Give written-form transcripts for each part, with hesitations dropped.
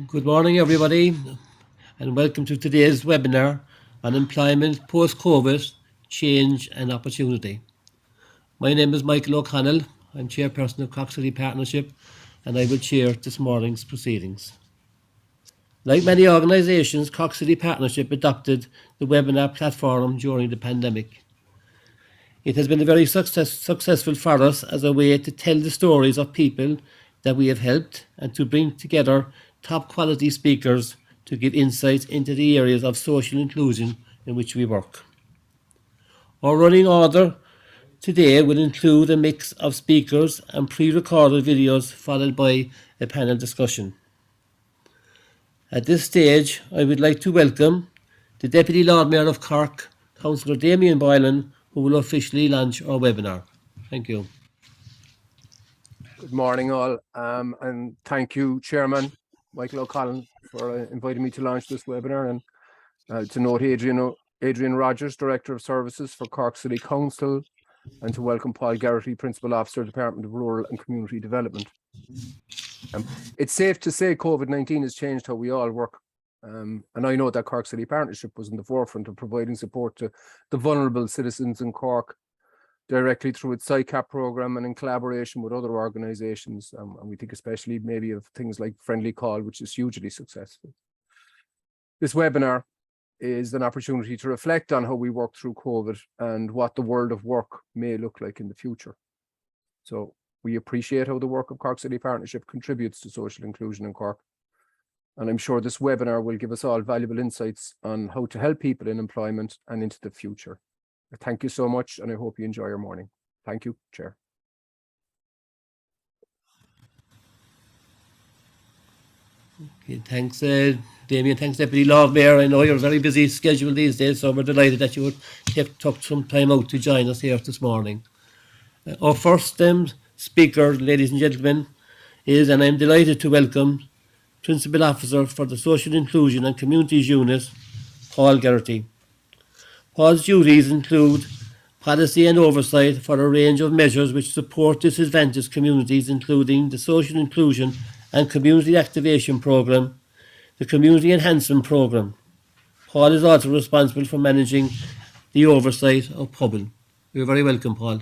Good morning, everybody, and welcome to today's webinar on employment post-COVID, change and opportunity. My name is Michael O'Connell. I'm chairperson of Cork City Partnership, and I will chair this morning's proceedings. Like many organisations, Cork City Partnership adopted the webinar platform during the pandemic. It has been very successful for us as a way to tell the stories of people that we have helped and to bring together top quality speakers to give insights into the areas of social inclusion in which we work. Our running order today will include a mix of speakers and pre-recorded videos followed by a panel discussion. At this stage, I would like to welcome the Deputy Lord Mayor of Cork, Councillor Damien Whelan, who will officially launch our webinar. Thank you. Good morning all, and thank you, Chairman Michael O'Connell, for inviting me to launch this webinar, and to note Adrian Rogers, Director of Services for Cork City Council, and to welcome Paul Geraghty, Principal Officer, Department of Rural and Community Development. It's safe to say COVID-19 has changed how we all work, and I know that Cork City Partnership was in the forefront of providing support to the vulnerable citizens in Cork, directly through its SICAP program and in collaboration with other organisations, and we think especially maybe of things like Friendly Call, which is hugely successful. This webinar is an opportunity to reflect on how we work through COVID and what the world of work may look like in the future. So we appreciate how the work of Cork City Partnership contributes to social inclusion in Cork, and I'm sure this webinar will give us all valuable insights on how to help people in employment and into the future. Thank you so much, and I hope you enjoy your morning. Thank you, Chair. Okay, thanks, Damien. Thanks, Deputy Lord Mayor. I know you're very busy schedule these days, so we're delighted that you took some time out to join us here this morning. Our first speaker, ladies and gentlemen, is, and I'm delighted to welcome, Principal Officer for the Social Inclusion and Communities Unit, Paul Geraghty. Paul's duties include policy and oversight for a range of measures which support disadvantaged communities, including the Social Inclusion and Community Activation Programme, the Community Enhancement Programme. Paul is also responsible for managing the oversight of PUBL. You're very welcome, Paul.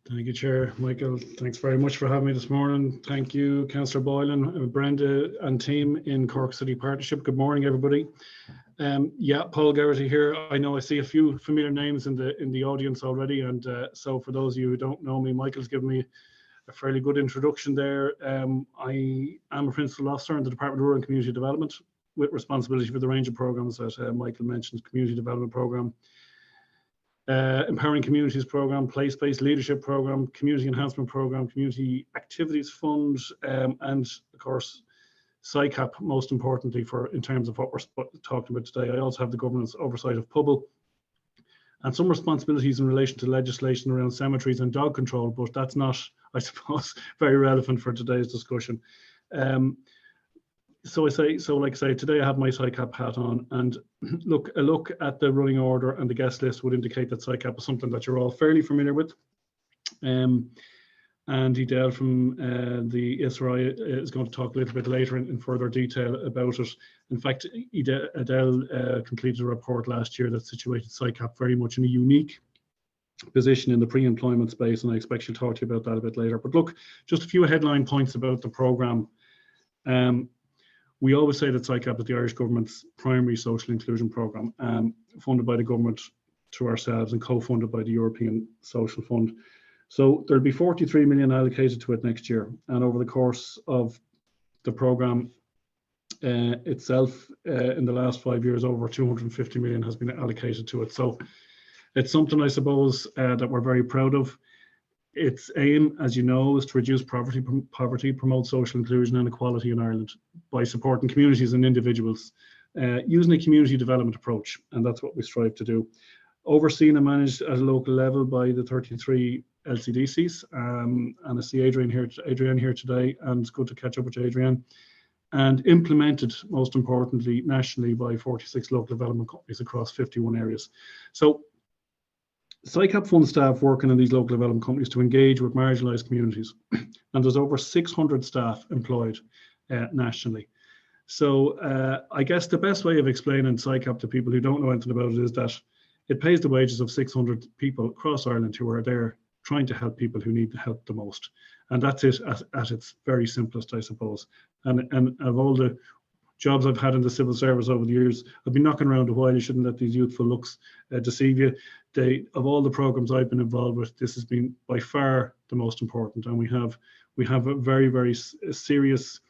Thank you, Chair. Michael, thanks very much for having me this morning. Thank you, Councillor Boylan, Brenda and team in Cork City Partnership. Good morning, everybody. Yeah, Paul Geraghty here. I know I see a few familiar names in the audience already, and so for those of you who don't know me, Michael's given me a fairly good introduction there. I am a Principal Officer in the Department of Rural and Community Development with responsibility for the range of programmes that Michael mentioned: Community Development Programme, Empowering Communities Programme, Place-Based Leadership Programme, Community Enhancement Programme, Community Activities Fund, and of course SICAP, most importantly in terms of what we're talking about today. I also have the governance oversight of PUBL and some responsibilities in relation to legislation around cemeteries and dog control, but that's not, I suppose, very relevant for today's discussion. So like I say, today I have my SICAP hat on, and a look at the running order and the guest list would indicate that SICAP is something that you're all fairly familiar with. And Adele from the ESRI is going to talk a little bit later in further detail about it. In fact, Adele completed a report last year that situated SICAP very much in a unique position in the pre-employment space, and I expect she'll talk to you about that a bit later. But look, just a few headline points about the programme. We always say that SICAP is the Irish government's primary social inclusion programme, funded by the government through ourselves and co-funded by the European Social Fund. So there'll be 43 million allocated to it next year, and over the course of the programme itself, in the last 5 years, over 250 million has been allocated to it. So it's something, I suppose, that we're very proud of. Its aim, as you know, is to reduce poverty, promote social inclusion and equality in Ireland by supporting communities and individuals using a community development approach, and that's what we strive to do. Overseen and managed at a local level by the 33 LCDCs, and I see Adrian here today, and it's good to catch up with Adrian. And implemented, most importantly, nationally by 46 local development companies across 51 areas. So SICAP funds staff working in these local development companies to engage with marginalised communities, and there's over 600 staff employed nationally. So I guess the best way of explaining SICAP to people who don't know anything about it is that it pays the wages of 600 people across Ireland who are there trying to help people who need the help the most. And that's it at its very simplest, I suppose. And of all the jobs I've had in the civil service over the years, I've been knocking around a while. You shouldn't let these youthful looks deceive you. Of all the programs I've been involved with, this has been by far the most important. And we have a very, very serious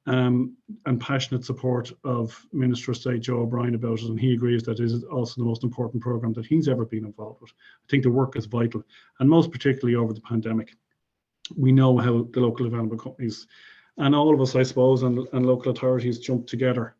and passionate support of Minister of State Joe O'Brien about it, and he agrees that it is also the most important programme that he's ever been involved with. I think the work is vital, and most particularly over the pandemic. We know how the local development companies and all of us, I suppose, and local authorities jumped together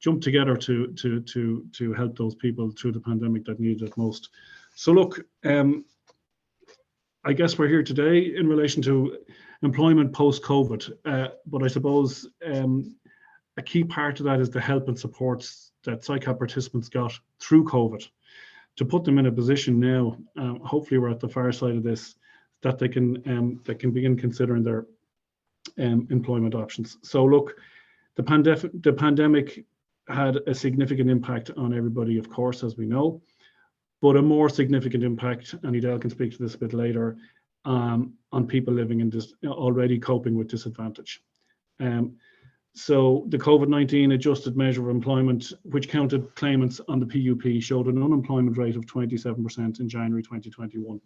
to help those people through the pandemic that needed it most. So look, I guess we're here today in relation to employment post-COVID, but I suppose a key part of that is the help and supports that SICAP participants got through COVID to put them in a position now, hopefully we're at the far side of this, that they can begin considering their employment options. So look, the pandemic had a significant impact on everybody, of course, as we know, but a more significant impact, and Adele can speak to this a bit later, on people living in this, already coping with disadvantage. So the COVID-19 adjusted measure of employment, which counted claimants on the PUP, showed an unemployment rate of 27% in January 2021.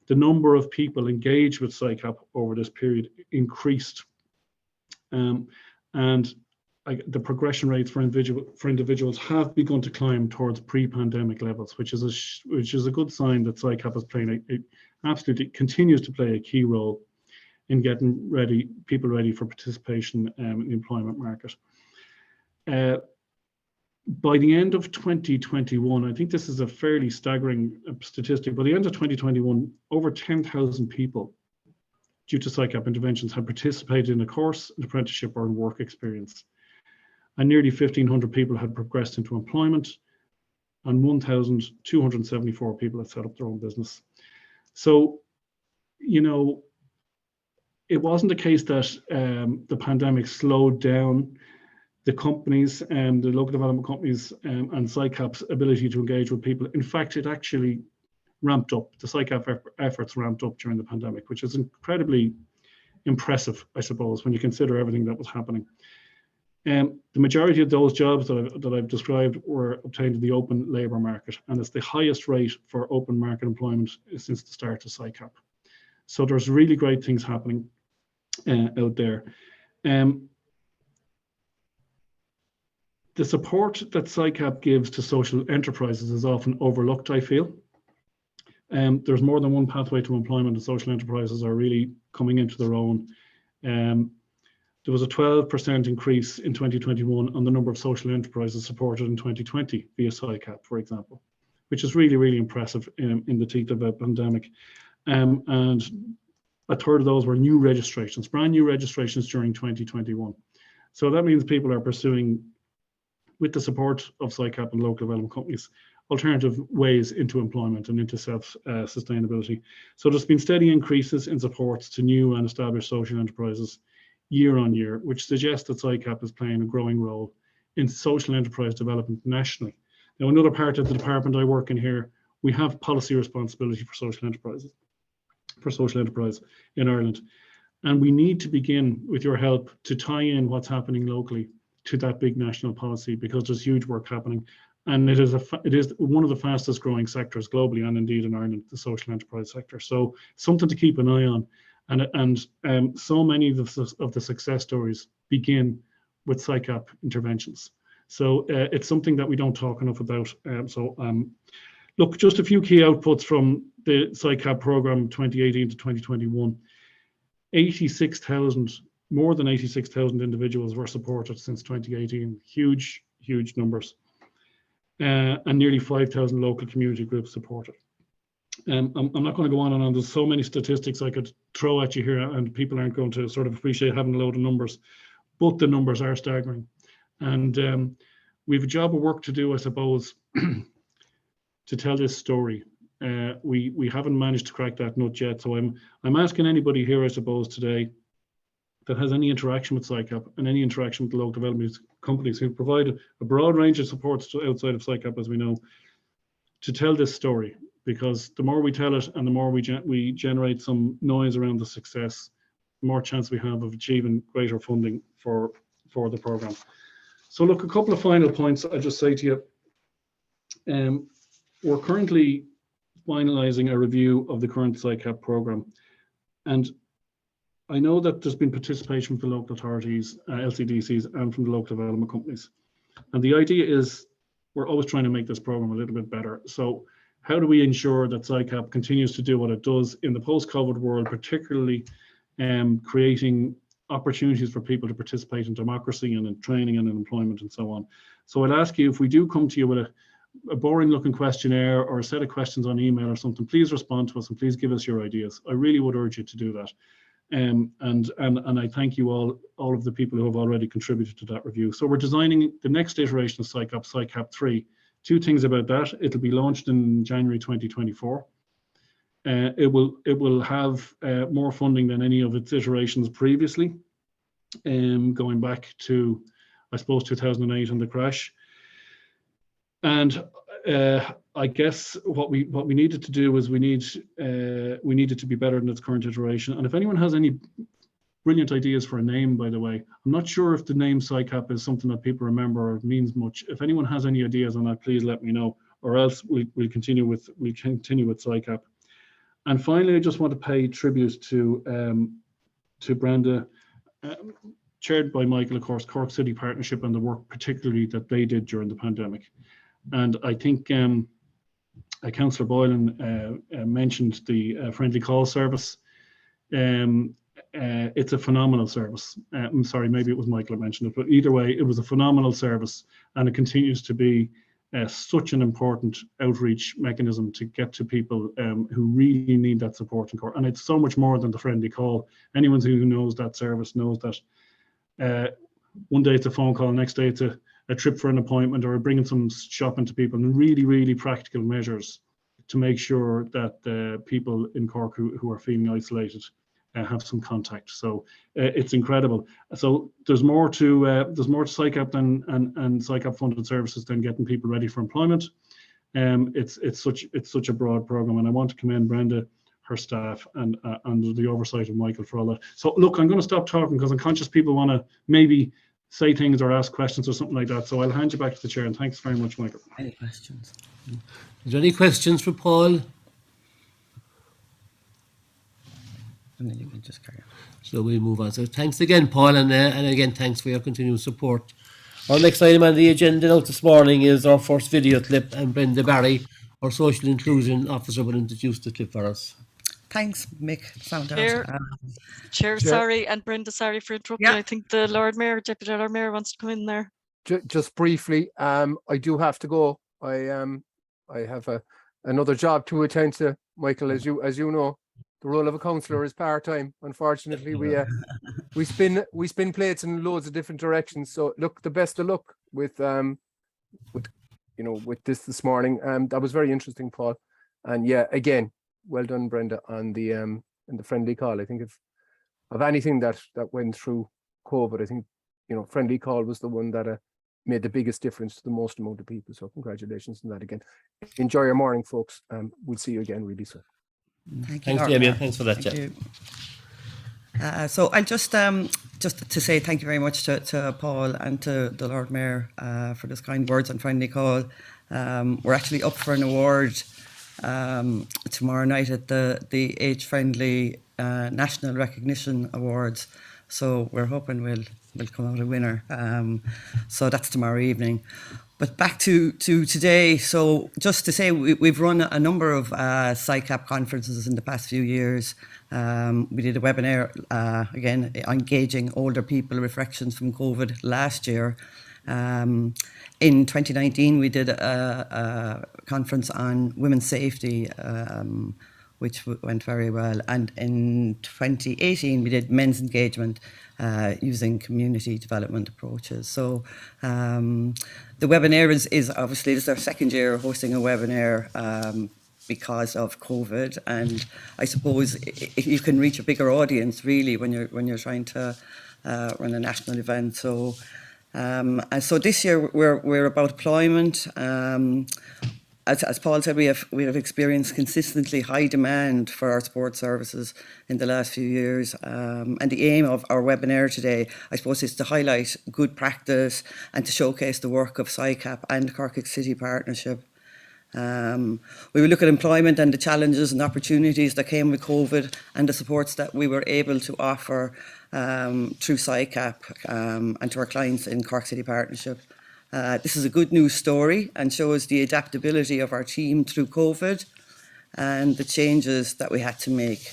The number of people engaged with SICAP over this period increased, and the progression rates for individuals have begun to climb towards pre-pandemic levels, which is a good sign that SICAP is playing absolutely continues to play a key role in getting people ready for participation in the employment market. By the end of 2021, I think this is a fairly staggering statistic. By the end of 2021, over 10,000 people, due to SICAP interventions, had participated in a course, an apprenticeship, or work experience. And nearly 1,500 people had progressed into employment, and 1,274 people had set up their own business. So, you know, it wasn't a case that the pandemic slowed down the companies and the local development companies and SICAP's ability to engage with people. In fact, it actually ramped up. The SICAP efforts ramped up during the pandemic, which is incredibly impressive, I suppose, when you consider everything that was happening. The majority of those jobs that I've described were obtained in the open labour market, and it's the highest rate for open market employment since the start of SICAP. So there's really great things happening out there. The support that SICAP gives to social enterprises is often overlooked, I feel. There's more than one pathway to employment, and social enterprises are really coming into their own. There was a 12% increase in 2021 on the number of social enterprises supported in 2020 via SICAP, for example, which is really, really impressive in the teeth of a pandemic. And a third of those were new registrations, brand new registrations during 2021. So that means people are pursuing, with the support of SICAP and local development companies, alternative ways into employment and into self-sustainability. So there's been steady increases in supports to new and established social enterprises year on year, which suggests that SICAP is playing a growing role in social enterprise development nationally. Now, another part of the department I work in here, we have policy responsibility for social enterprise in Ireland. And we need to begin, with your help, to tie in what's happening locally to that big national policy, because there's huge work happening. And it is one of the fastest growing sectors globally, and indeed in Ireland, the social enterprise sector. So something to keep an eye on. And so many of the success stories begin with SICAP interventions. So it's something that we don't talk enough about. Look, just a few key outputs from the SICAP program 2018 to 2021. More than 86,000 individuals were supported since 2018. Huge, huge numbers. And nearly 5,000 local community groups supported. I'm not going to go on and on. There's so many statistics I could throw at you here, and people aren't going to sort of appreciate having a load of numbers, but the numbers are staggering. And we have a job of work to do, I suppose, to tell this story. We haven't managed to crack that nut yet. So I'm asking anybody here, I suppose, today, that has any interaction with SICAP and any interaction with the local development companies who provide a broad range of supports to outside of SICAP, as we know, to tell this story. Because the more we tell it and the more we generate some noise around the success, the more chance we have of achieving greater funding for the programme. So look, a couple of final points I'll just say to you. We're currently finalising a review of the current SICAP programme. And I know that there's been participation from the local authorities, LCDCs, and from the local development companies. And the idea is we're always trying to make this programme a little bit better. So how do we ensure that SICAP continues to do what it does in the post-COVID world, particularly creating opportunities for people to participate in democracy and in training and in employment and so on. So I'd ask you, if we do come to you with a boring looking questionnaire or a set of questions on email or something, please respond to us and please give us your ideas. I really would urge you to do that. And I thank you all of the people who have already contributed to that review. So we're designing the next iteration of SICAP, SICAP 3. Two things about that. It'll be launched in January 2024. It will have more funding than any of its iterations previously, going back to, I suppose, 2008 and the crash. And I guess what we needed to do was we needed to be better than its current iteration. And if anyone has any brilliant ideas for a name, by the way, I'm not sure if the name SICAP is something that people remember or means much. If anyone has any ideas on that, please let me know, or else we'll continue with SICAP. And finally, I just want to pay tribute to Brenda, chaired by Michael, of course, Cork City Partnership, and the work particularly that they did during the pandemic. And I think Councillor Boylan mentioned the friendly call service. It's a phenomenal service. I'm sorry, maybe it was Michael that mentioned it, but either way, it was a phenomenal service, and it continues to be such an important outreach mechanism to get to people who really need that support in Cork. And it's so much more than the friendly call. Anyone who knows that service knows that one day it's a phone call, next day it's a trip for an appointment, or bringing some shopping to people, and really, really practical measures to make sure that people in Cork who are feeling isolated have some contact. So it's incredible. So there's more to SICAP than and SICAP funded services than getting people ready for employment. It's such a broad program, and I want to commend Brenda, her staff, and under the oversight of Michael for all that. So look, I'm going to stop talking because I'm conscious people want to maybe say things or ask questions or something like that. So I'll hand you back to the chair, and thanks very much, Michael. Any questions? Is there any questions for Paul? And then you can just carry on. So we'll move on. So thanks again, Paul, and again, thanks for your continued support. Our next item on the agenda now this morning is our first video clip, and Brenda Barry, our Social Inclusion Officer, will introduce the clip for us. Thanks, Mick. Sound Chair, out. Chair, sorry, and Brenda, sorry for interrupting. Yeah. I think the Lord Mayor, Deputy Lord Mayor wants to come in there. Just briefly, I do have to go. I have another job to attend to, Michael. As you know, the role of a councillor is part-time. Unfortunately, we spin plates in loads of different directions. So look, the best of luck with this morning. That was very interesting, Paul. And yeah, again, well done, Brenda, on the friendly call. I think of anything that went through COVID, I think friendly call was the one that made the biggest difference to the most amount of people. So congratulations on that again. Enjoy your morning, folks. We'll see you again really soon. Thank you. Thanks, Damien. Thanks for that, Thank Jeff. you. So I'll just to say thank you very much to Paul and to the Lord Mayor for those kind words on friendly call. We're actually up for an award tomorrow night at the Age Friendly National Recognition Awards. So we're hoping we'll come out a winner. So that's tomorrow evening. But back to today. So just to say, we've run a number of SICAP conferences in the past few years. We did a webinar, again, engaging older people, reflections from COVID last year. In 2019, we did a conference on women's safety, which went very well. And in 2018, we did men's engagement using community development approaches. So the webinar is obviously, this is our second year hosting a webinar. because of COVID, and I suppose you can reach a bigger audience really when you're trying to run a national event. So and so this year we're about employment. As Paul said, we have experienced consistently high demand for our support services in the last few years. And the aim of our webinar today, I suppose, is to highlight good practice and to showcase the work of SICAP and Cork City Partnership. We will look at employment and the challenges and opportunities that came with COVID and the supports that we were able to offer through SICAP and to our clients in Cork City Partnership. This is a good news story and shows the adaptability of our team through COVID and the changes that we had to make.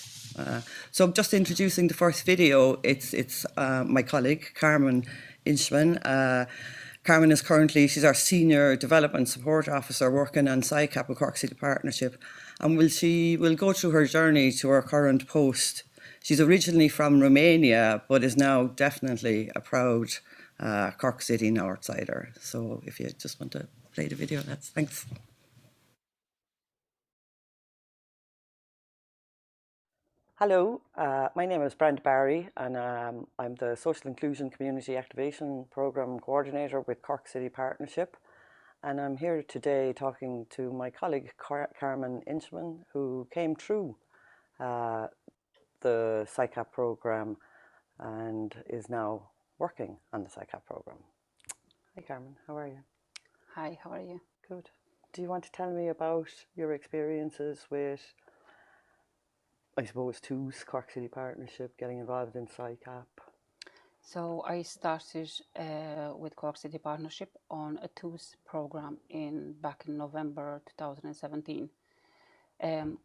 So just introducing the first video, it's my colleague, Carmen Inchman. Carmen is she's our Senior Development Support Officer working on SICAP with Cork City Partnership, and we'll go through her journey to her current post. She's originally from Romania, but is now definitely a proud Cork City Northsider. So if you just want to play the video, thanks. Hello, my name is Brent Barry, and I'm the Social Inclusion Community Activation Programme Coordinator with Cork City Partnership. And I'm here today talking to my colleague Carmen Inchman, who came through the SICAP programme and is now working on the SICAP programme. Hi Carmen, how are you? Hi, how are you? Good. Do you want to tell me about your experiences with, I suppose, TOOS, Cork City Partnership, getting involved in SICAP? So I started with Cork City Partnership on a TOOS program back in November 2017.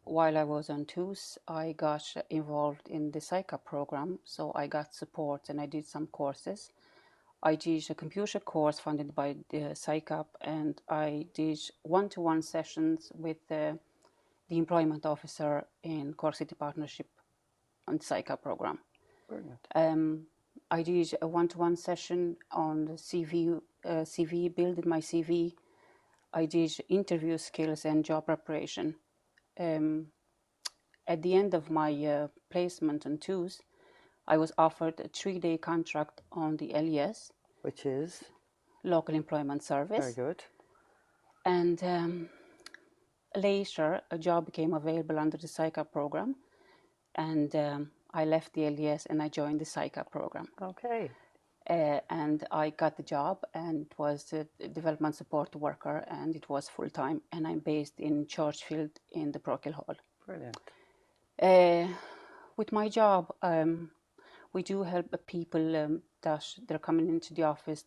While I was on TOOS, I got involved in the SICAP program, so I got support and I did some courses. I did a computer course funded by the SICAP, and I did one-to-one sessions with the employment officer in Cork City Partnership on the SICAP program. Brilliant. I did a one-to-one session on the CV, building my CV. I did interview skills and job preparation. At the end of my placement on TOOS, I was offered a 3-day contract on the LES, which is Local Employment Service. Very good. And later, a job became available under the SICAP program, and I left the LES and I joined the SICAP program. Okay. And I got the job, and it was a development support worker, and it was full-time, and I'm based in Churchfield in the Parochial Hall. Brilliant. With my job, we do help people that they're coming into the office.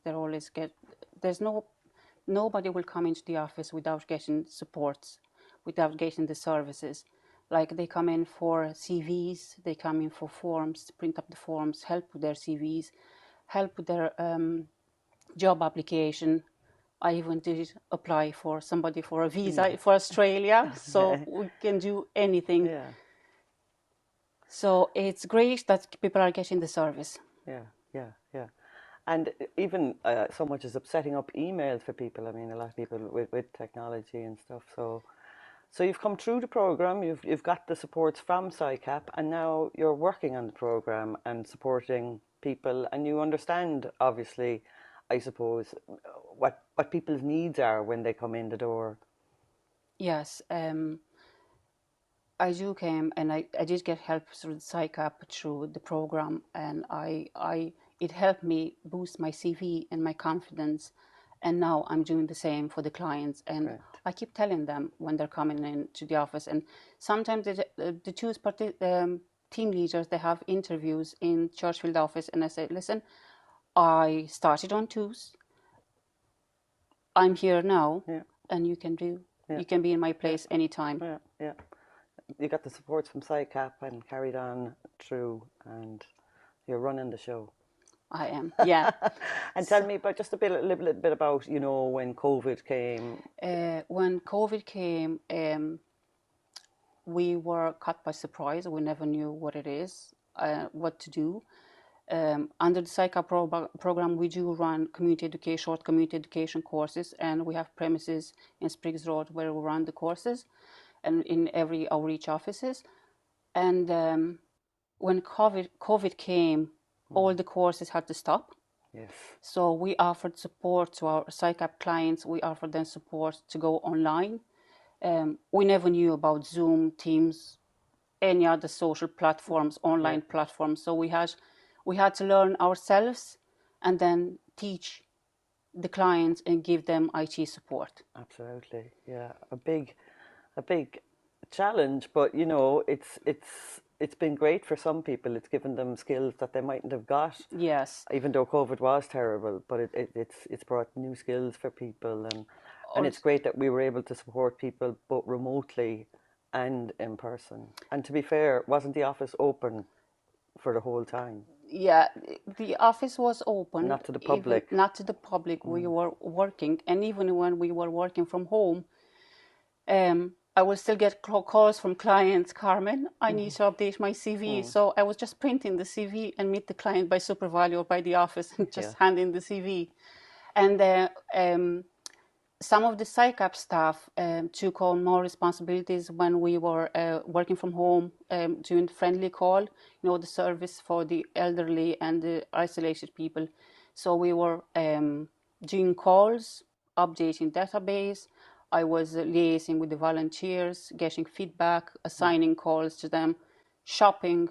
Nobody will come into the office without getting supports, without getting the services. Like they come in for CVs, they come in for forms, print up the forms, help with their CVs, help with their job application. I even did apply for somebody for a visa for Australia, so we can do anything. Yeah. So it's great that people are getting the service. Yeah. And even so much as setting up emails for people. I mean, a lot of people with technology and stuff. So you've come through the program, you've got the supports from SICAP, and now you're working on the program and supporting people, and you understand, obviously, I suppose, what people's needs are when they come in the door. Yes, I do came, and I did get help through the SICAP through the program, and it helped me boost my CV and my confidence, and now I'm doing the same for the clients. And Right. I keep telling them when they're coming into the office, and sometimes the team leaders, they have interviews in Churchfield office, and I say, listen, I started on TOOS, I'm here now, and you can be in my place anytime. Yeah. You got the supports from SICAP and carried on through, and you're running the show. I am, yeah. And tell me about just a little bit about, when COVID came. When COVID came, we were caught by surprise. We never knew what it is, what to do. Under the SICAP program, we do run short community education courses, and we have premises in Spriggs Road where we run the courses. and in every outreach offices. And when COVID came, all the courses had to stop. Yes. So we offered support to our SciCap clients. We offered them support to go online. We never knew about Zoom, Teams, any other social platforms, online platforms. So we had to learn ourselves and then teach the clients and give them IT support. Absolutely, yeah. A big challenge, but you know, it's been great for some people. It's given them skills that they mightn't have got. Yes. Even though COVID was terrible, but it's brought new skills for people, and it's great that we were able to support people both remotely and in person. And to be fair, wasn't the office open for the whole time? Yeah, the office was open. Not to the public. Not to the public. We were working, and even when we were working from home, I will still get calls from clients. Carmen, I need to update my CV. So I was just printing the CV and meet the client by SuperValu or by the office and just hand in the CV. And some of the SciCap staff took on more responsibilities when we were working from home, doing friendly call, you know, the service for the elderly and the isolated people. So we were doing calls, updating database. I was liaising with the volunteers, getting feedback, assigning calls to them, shopping,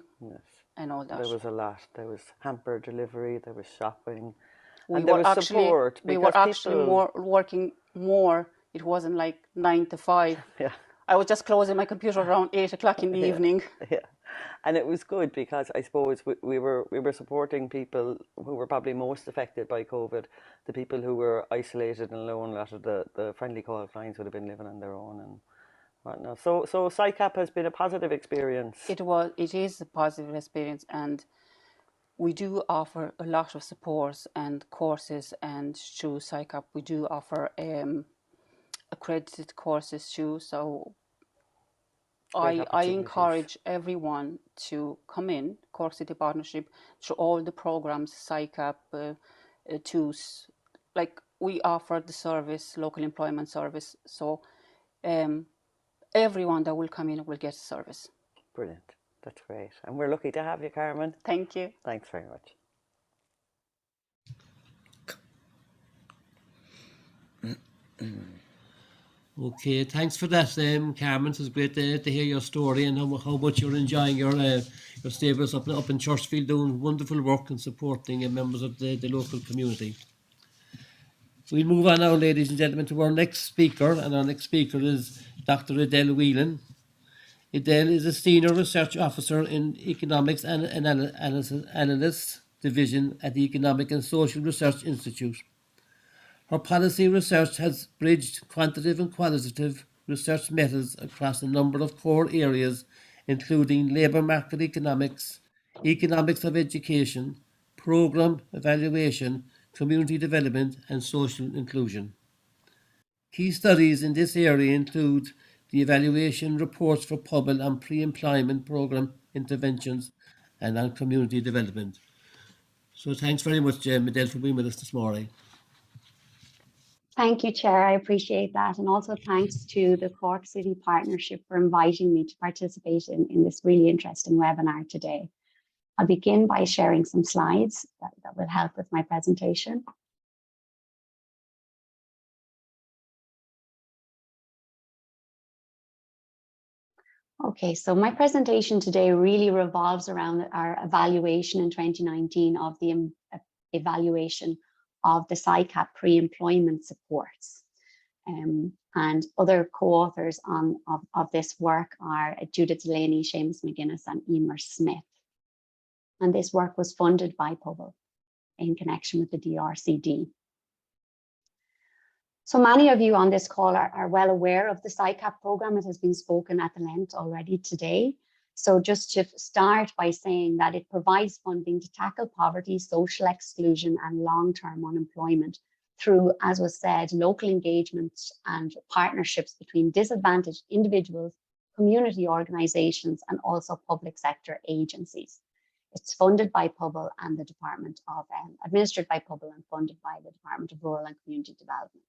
and all that. There was a lot. There was hamper delivery, there was shopping, We and there were was actually, support. we were actually working more. It wasn't like 9 to 5. Yeah. I was just closing my computer around 8 o'clock in the evening. Yeah, and it was good because I suppose we were supporting people who were probably most affected by COVID, the people who were isolated and alone. A lot of the friendly call clients would have been living on their own and whatnot. So SciCap has been a positive experience. It is a positive experience, and we do offer a lot of supports and courses, and through SciCap we do offer accredited courses too. So I encourage everyone to come in, Cork City Partnership, through all the programs, SciCap, TOOS. Like, we offer the service, local employment service. So everyone that will come in will get a service. Brilliant. That's great. And we're lucky to have you, Carmen. Thank you. Thanks very much. Okay, thanks for that, Carmen. It was great to hear your story and how much you're enjoying your stay with us up in Churchfield, doing wonderful work and supporting members of the local community. We'll move on now, ladies and gentlemen, to our next speaker, and our next speaker is Dr. Adele Whelan. Adele is a Senior Research Officer in Economics and Analyst Division at the Economic and Social Research Institute. Her policy research has bridged quantitative and qualitative research methods across a number of core areas, including labour market economics, economics of education, programme evaluation, community development and social inclusion. Key studies in this area include the evaluation reports for public and pre-employment programme interventions and on community development. So thanks very much, Adele, for being with us this morning. Thank you, Chair. I appreciate that. And also thanks to the Cork City Partnership for inviting me to participate in this really interesting webinar today. I'll begin by sharing some slides that will help with my presentation. Okay, so my presentation today really revolves around our evaluation in 2019 of the evaluation of the SciCap pre-employment supports. And other co-authors of this work are Judith Delaney, Seamus McGuinness and Emer Smith. And this work was funded by PUBL in connection with the DRCD. So many of you on this call are well aware of the SciCap programme. It has been spoken at length already today. So just to start by saying that it provides funding to tackle poverty, social exclusion and long-term unemployment through, as was said, local engagement and partnerships between disadvantaged individuals, community organisations and also public sector agencies. It's funded by PUBL and the Department of, administered by PUBL and funded by the Department of Rural and Community Development.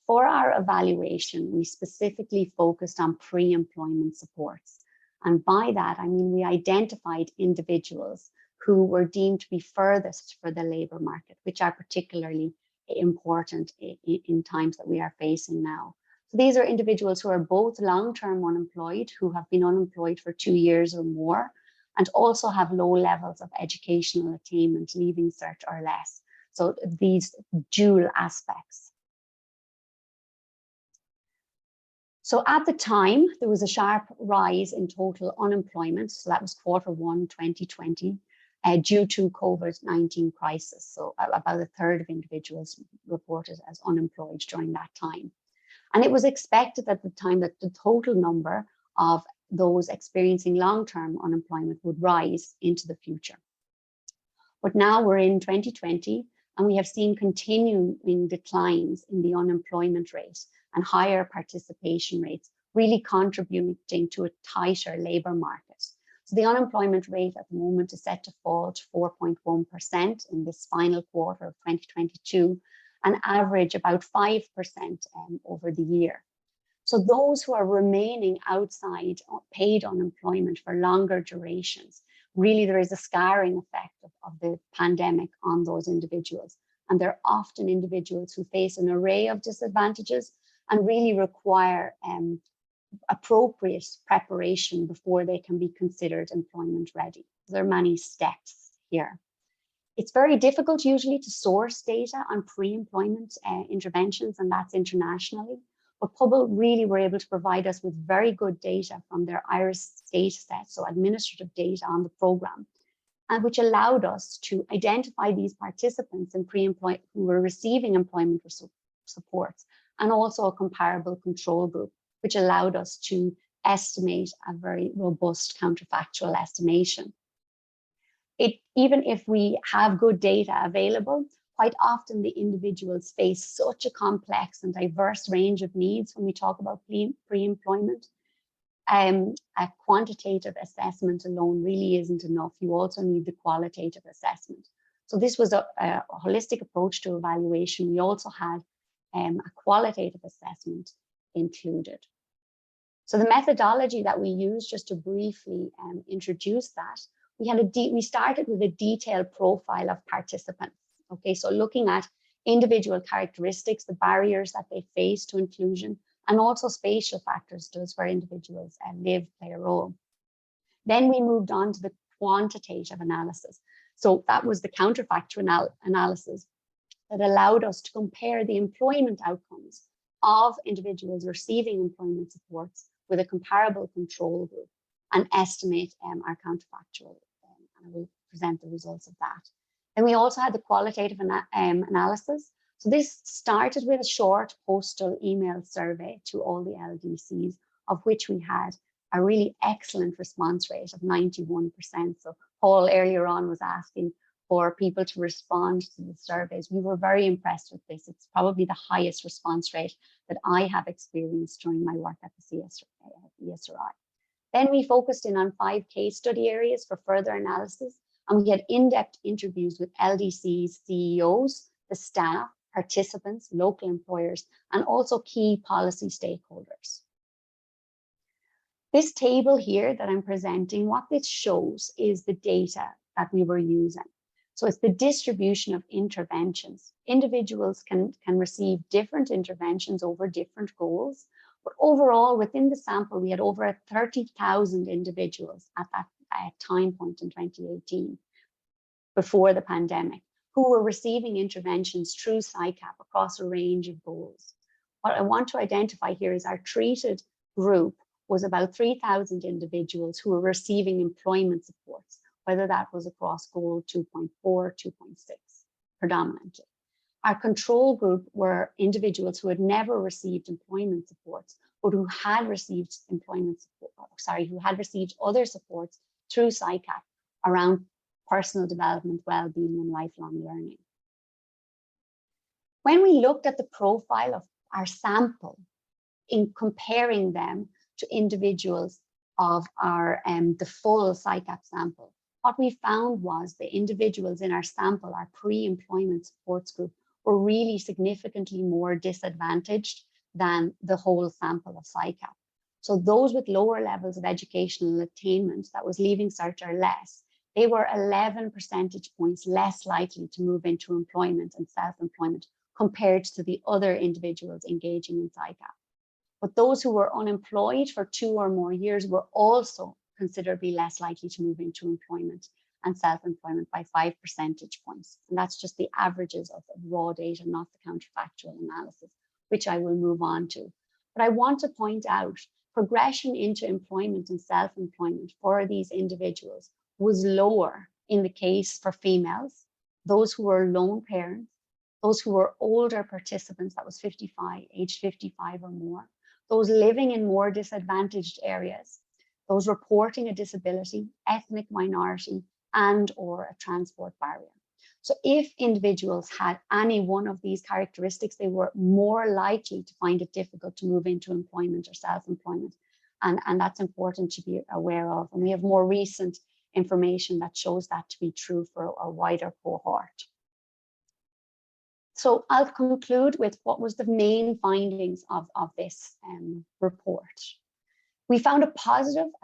For our evaluation, we specifically focused on pre-employment supports. And by that, I mean, we identified individuals who were deemed to be furthest for the labour market, which are particularly important in times that we are facing now. So these are individuals who are both long-term unemployed, who have been unemployed for 2 years or more, and also have low levels of educational attainment, leaving cert or less. So these dual aspects. So at the time, there was a sharp rise in total unemployment. So that was Q1 2020, due to COVID-19 crisis. So about a third of individuals reported as unemployed during that time. And it was expected at the time that the total number of those experiencing long-term unemployment would rise into the future. But now we're in 2020, and we have seen continuing declines in the unemployment rate and higher participation rates, really contributing to a tighter labour market. So the unemployment rate at the moment is set to fall to 4.1% in this final quarter of 2022, and average about 5% over the year. So those who are remaining outside paid unemployment for longer durations, really there is a scarring effect of the pandemic on those individuals. And they're often individuals who face an array of disadvantages and really require appropriate preparation before they can be considered employment ready. There are many steps here. It's very difficult usually to source data on pre-employment interventions, and that's internationally. But Pobal really were able to provide us with very good data from their IRIS data set, so administrative data on the programme, and which allowed us to identify these participants in pre-employment who were receiving employment supports, and also a comparable control group, which allowed us to estimate a very robust counterfactual estimation. Even if we have good data available, quite often the individuals face such a complex and diverse range of needs when we talk about pre-employment. A quantitative assessment alone really isn't enough. You also need the qualitative assessment. So this was a holistic approach to evaluation. We also had a qualitative assessment included. So the methodology that we used, just to briefly introduce that, we started with a detailed profile of participants. Okay, so looking at individual characteristics, the barriers that they face to inclusion, and also spatial factors, does where individuals live, play a role. Then we moved on to the quantitative analysis. So that was the counterfactual analysis that allowed us to compare the employment outcomes of individuals receiving employment supports with a comparable control group and estimate our counterfactual. And I will present the results of that. And we also had the qualitative analysis. So this started with a short postal email survey to all the LDCs, of which we had a really excellent response rate of 91%. So Paul earlier on was asking for people to respond to the surveys. We were very impressed with this. It's probably the highest response rate that I have experienced during my work at the ESRI. Then we focused in on 5 case study areas for further analysis, and we had in-depth interviews with LDCs, CEOs, the staff, participants, local employers, and also key policy stakeholders. This table here that I'm presenting, what this shows is the data that we were using. So it's the distribution of interventions. Individuals can receive different interventions over different goals, but overall within the sample, we had over 30,000 individuals at that time point in 2018, before the pandemic, who were receiving interventions through SICAP across a range of goals. What I want to identify here is our treated group was about 3,000 individuals who were receiving employment supports, whether that was across goal 2.4, 2.6, predominantly. Our control group were individuals who had never received employment supports, but who had received who had received other supports through SICAP around personal development, well-being, and lifelong learning. When we looked at the profile of our sample in comparing them to individuals of our the full SICAP sample, what we found was the individuals in our sample, our pre-employment supports group, were really significantly more disadvantaged than the whole sample of SICAP. So those with lower levels of educational attainment, that was leaving cert or less, they were 11 percentage points less likely to move into employment and self-employment compared to the other individuals engaging in SICAP. But those who were unemployed for 2 or more years were also considerably less likely to move into employment and self-employment by 5 percentage points. And that's just the averages of raw data, not the counterfactual analysis, which I will move on to. But I want to point out progression into employment and self-employment for these individuals was lower in the case for females, those who were lone parents, those who were older participants, that was aged 55 or more, those living in more disadvantaged areas, those reporting a disability, ethnic minority, and or a transport barrier. So if individuals had any one of these characteristics, they were more likely to find it difficult to move into employment or self-employment. And that's important to be aware of. And we have more recent information that shows that to be true for a wider cohort. So I'll conclude with what was the main findings of this report. We found a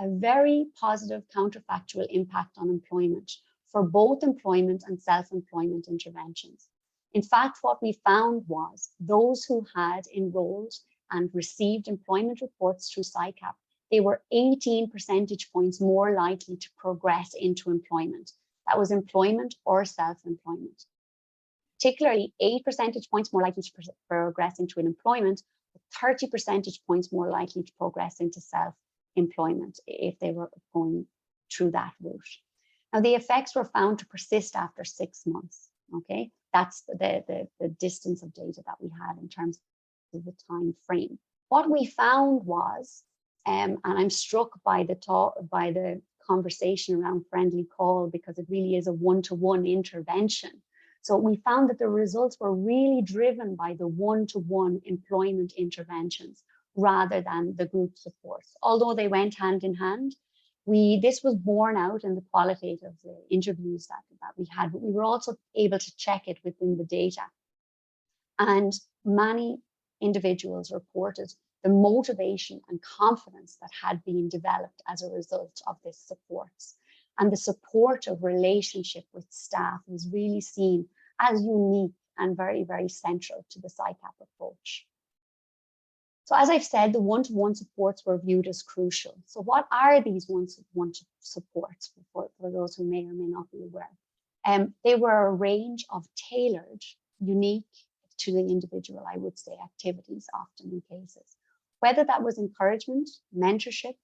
very positive counterfactual impact on employment for both employment and self-employment interventions. In fact, what we found was those who had enrolled and received employment reports through SICAP, they were 18 percentage points more likely to progress into employment. That was employment or self-employment. Particularly 8 percentage points more likely to progress into an employment, 30 percentage points more likely to progress into self-employment if they were going through that route. Now, the effects were found to persist after 6 months, okay? That's the distance of data that we had in terms of the time frame. What we found was, and I'm struck by the conversation around friendly call, because it really is a one-to-one intervention. So we found that the results were really driven by the one-to-one employment interventions rather than the group supports. Although they went hand in hand, this was borne out in the qualitative interviews that we had, but we were also able to check it within the data. And many individuals reported the motivation and confidence that had been developed as a result of this supports. And the supportive relationship with staff was really seen as unique and very, very central to the SICAP approach. So as I've said, the one-to-one supports were viewed as crucial. So what are these one-to-one supports for those who may or may not be aware? They were a range of tailored, unique to the individual, I would say, activities often in cases. Whether that was encouragement, mentorship,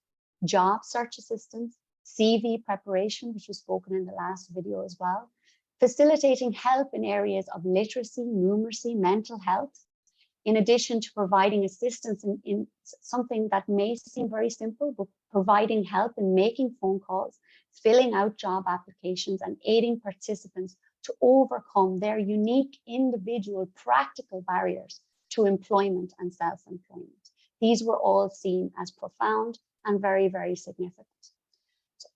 job search assistance, CV preparation, which was spoken in the last video as well, facilitating help in areas of literacy, numeracy, mental health, in addition to providing assistance in something that may seem very simple, but providing help in making phone calls, filling out job applications, and aiding participants to overcome their unique individual practical barriers to employment and self-employment. These were all seen as profound and very, very significant.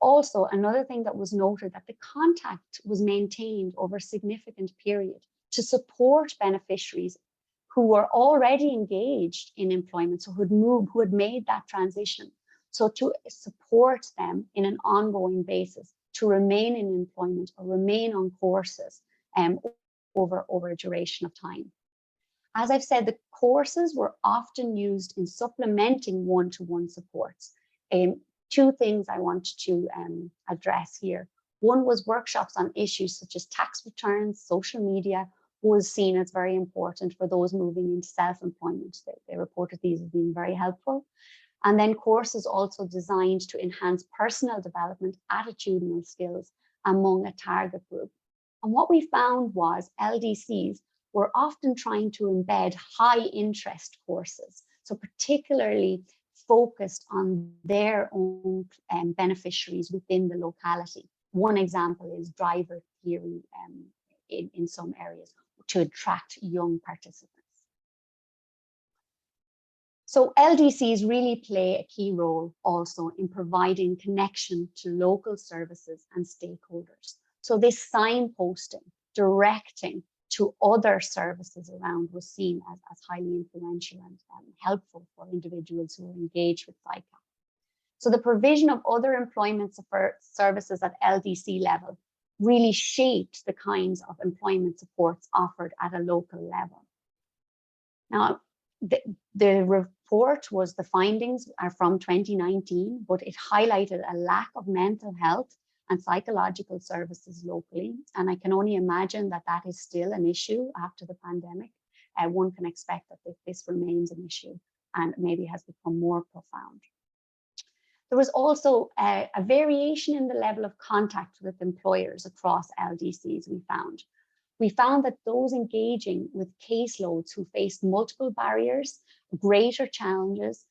Also, another thing that was noted, that the contact was maintained over a significant period to support beneficiaries who were already engaged in employment, so who had made that transition. So to support them in an ongoing basis to remain in employment or remain on courses over a duration of time. As I've said, the courses were often used in supplementing one-to-one supports. Two things I want to address here. One was workshops on issues such as tax returns, social media was seen as very important for those moving into self-employment. They reported these as being very helpful. And then courses also designed to enhance personal development, attitudinal skills among a target group. And what we found was LDCs were often trying to embed high interest courses, so particularly focused on their own beneficiaries within the locality. One example is driver theory in some areas to attract young participants. So LDCs really play a key role also in providing connection to local services and stakeholders. So this signposting, directing to other services around was seen as highly influential and helpful for individuals who are engaged with SICAP. So the provision of other employment services at LDC level really shaped the kinds of employment supports offered at a local level. Now, the report the findings are from 2019, but it highlighted a lack of mental health and psychological services locally. And I can only imagine that that is still an issue after the pandemic. One can expect that this remains an issue and maybe has become more profound. There was also a variation in the level of contact with employers across LDCs, we found. We found that those engaging with caseloads who faced multiple barriers, greater challenges,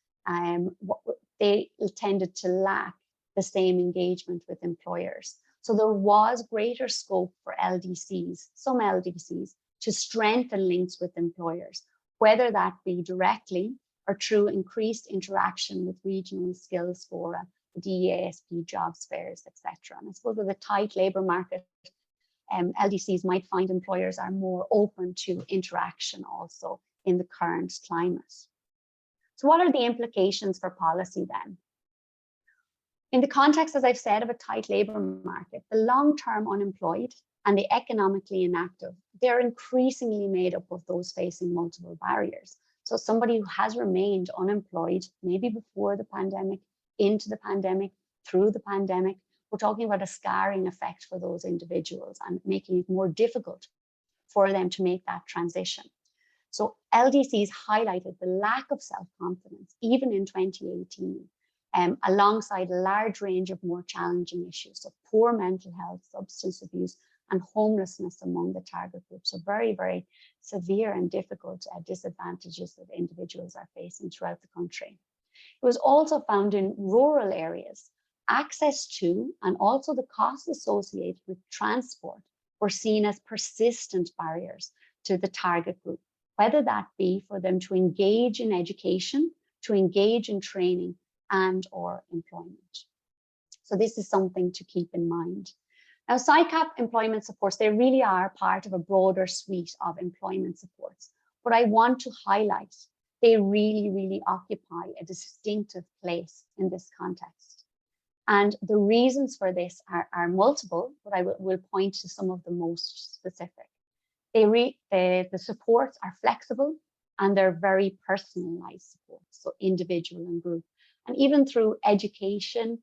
they tended to lack the same engagement with employers. So there was greater scope for LDCs, some LDCs, to strengthen links with employers, whether that be directly or through increased interaction with regional skills fora, the DEASP jobs fairs, etc. And I suppose with a tight labour market, LDCs might find employers are more open to interaction also in the current climate. So what are the implications for policy then? In the context, as I've said, of a tight labour market, the long-term unemployed and the economically inactive, they're increasingly made up of those facing multiple barriers. So somebody who has remained unemployed, maybe before the pandemic, into the pandemic, through the pandemic, we're talking about a scarring effect for those individuals and making it more difficult for them to make that transition. So LDCs highlighted the lack of self-confidence, even in 2018, alongside a large range of more challenging issues. So poor mental health, substance abuse, and homelessness among the target group. So very, very severe and difficult disadvantages that individuals are facing throughout the country. It was also found in rural areas, access to and also the costs associated with transport were seen as persistent barriers to the target group, whether that be for them to engage in education, to engage in training and or employment. So this is something to keep in mind. Now, SICAP employment supports, they really are part of a broader suite of employment supports. But I want to highlight, they really, really occupy a distinctive place in this context. And the reasons for this are multiple, but I will point to some of the most specific. The supports are flexible and they're very personalized supports, so individual and group. And even through education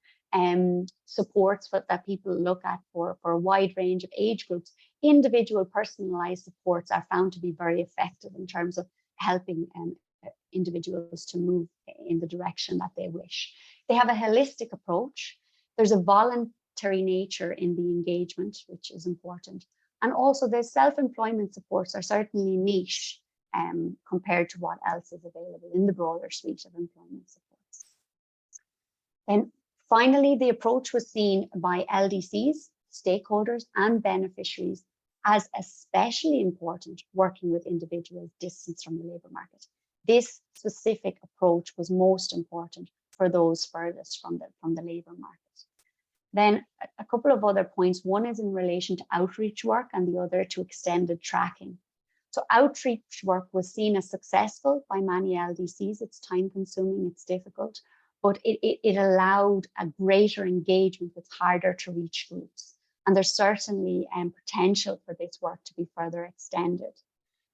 supports that people look at for a wide range of age groups, individual personalized supports are found to be very effective in terms of helping individuals to move in the direction that they wish. They have a holistic approach. There's a voluntary nature in the engagement, which is important. And also the self-employment supports are certainly niche compared to what else is available in the broader suite of employment supports. Then finally, the approach was seen by LDCs, stakeholders and beneficiaries as especially important working with individuals distanced from the labour market. This specific approach was most important for those furthest from the labour market. Then a couple of other points. One is in relation to outreach work and the other to extended tracking. So outreach work was seen as successful by many LDCs. It's time consuming, it's difficult, but it allowed a greater engagement with harder to reach groups. And there's certainly potential for this work to be further extended.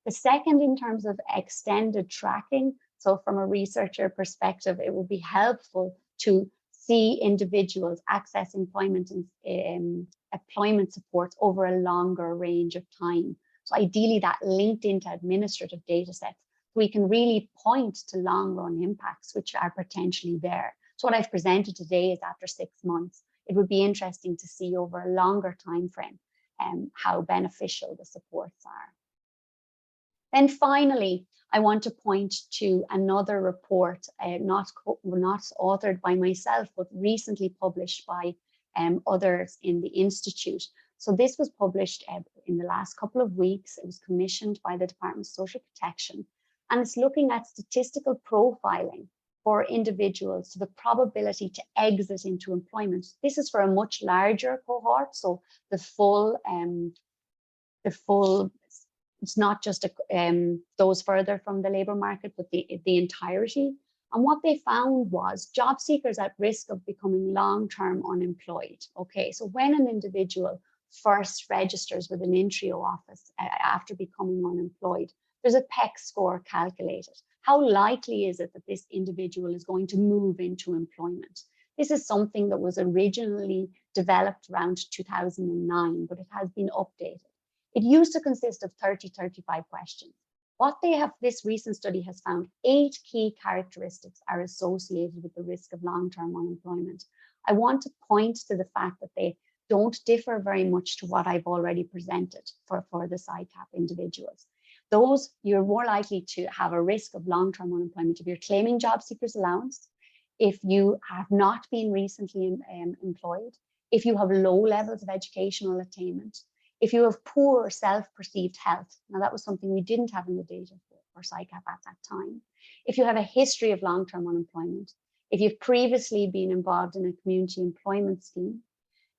The second, in terms of extended tracking, so from a researcher perspective, it will be helpful to see individuals access employment supports over a longer range of time. So ideally that linked into administrative data sets, we can really point to long run impacts which are potentially there. So what I've presented today is after 6 months. It would be interesting to see over a longer time frame how beneficial the supports are. Then finally, I want to point to another report, not authored by myself, but recently published by others in the Institute. So this was published in the last couple of weeks. It was commissioned by the Department of Social Protection, and it's looking at statistical profiling for individuals, so the probability to exit into employment. This is for a much larger cohort, so the full It's not just those further from the labour market, but the entirety. And what they found was job seekers at risk of becoming long-term unemployed. Okay, so when an individual first registers with an Intrio office after becoming unemployed, there's a PEC score calculated. How likely is it that this individual is going to move into employment? This is something that was originally developed around 2009, but it has been updated. It used to consist of 35 questions. This recent study has found 8 key characteristics are associated with the risk of long-term unemployment. I want to point to the fact that they don't differ very much to what I've already presented for the SICAP individuals. You're more likely to have a risk of long-term unemployment if you're claiming job seekers allowance, if you have not been recently employed, if you have low levels of educational attainment, if you have poor self-perceived health. Now, that was something we didn't have in the data for SICAP at that time. If you have a history of long-term unemployment, if you've previously been involved in a community employment scheme,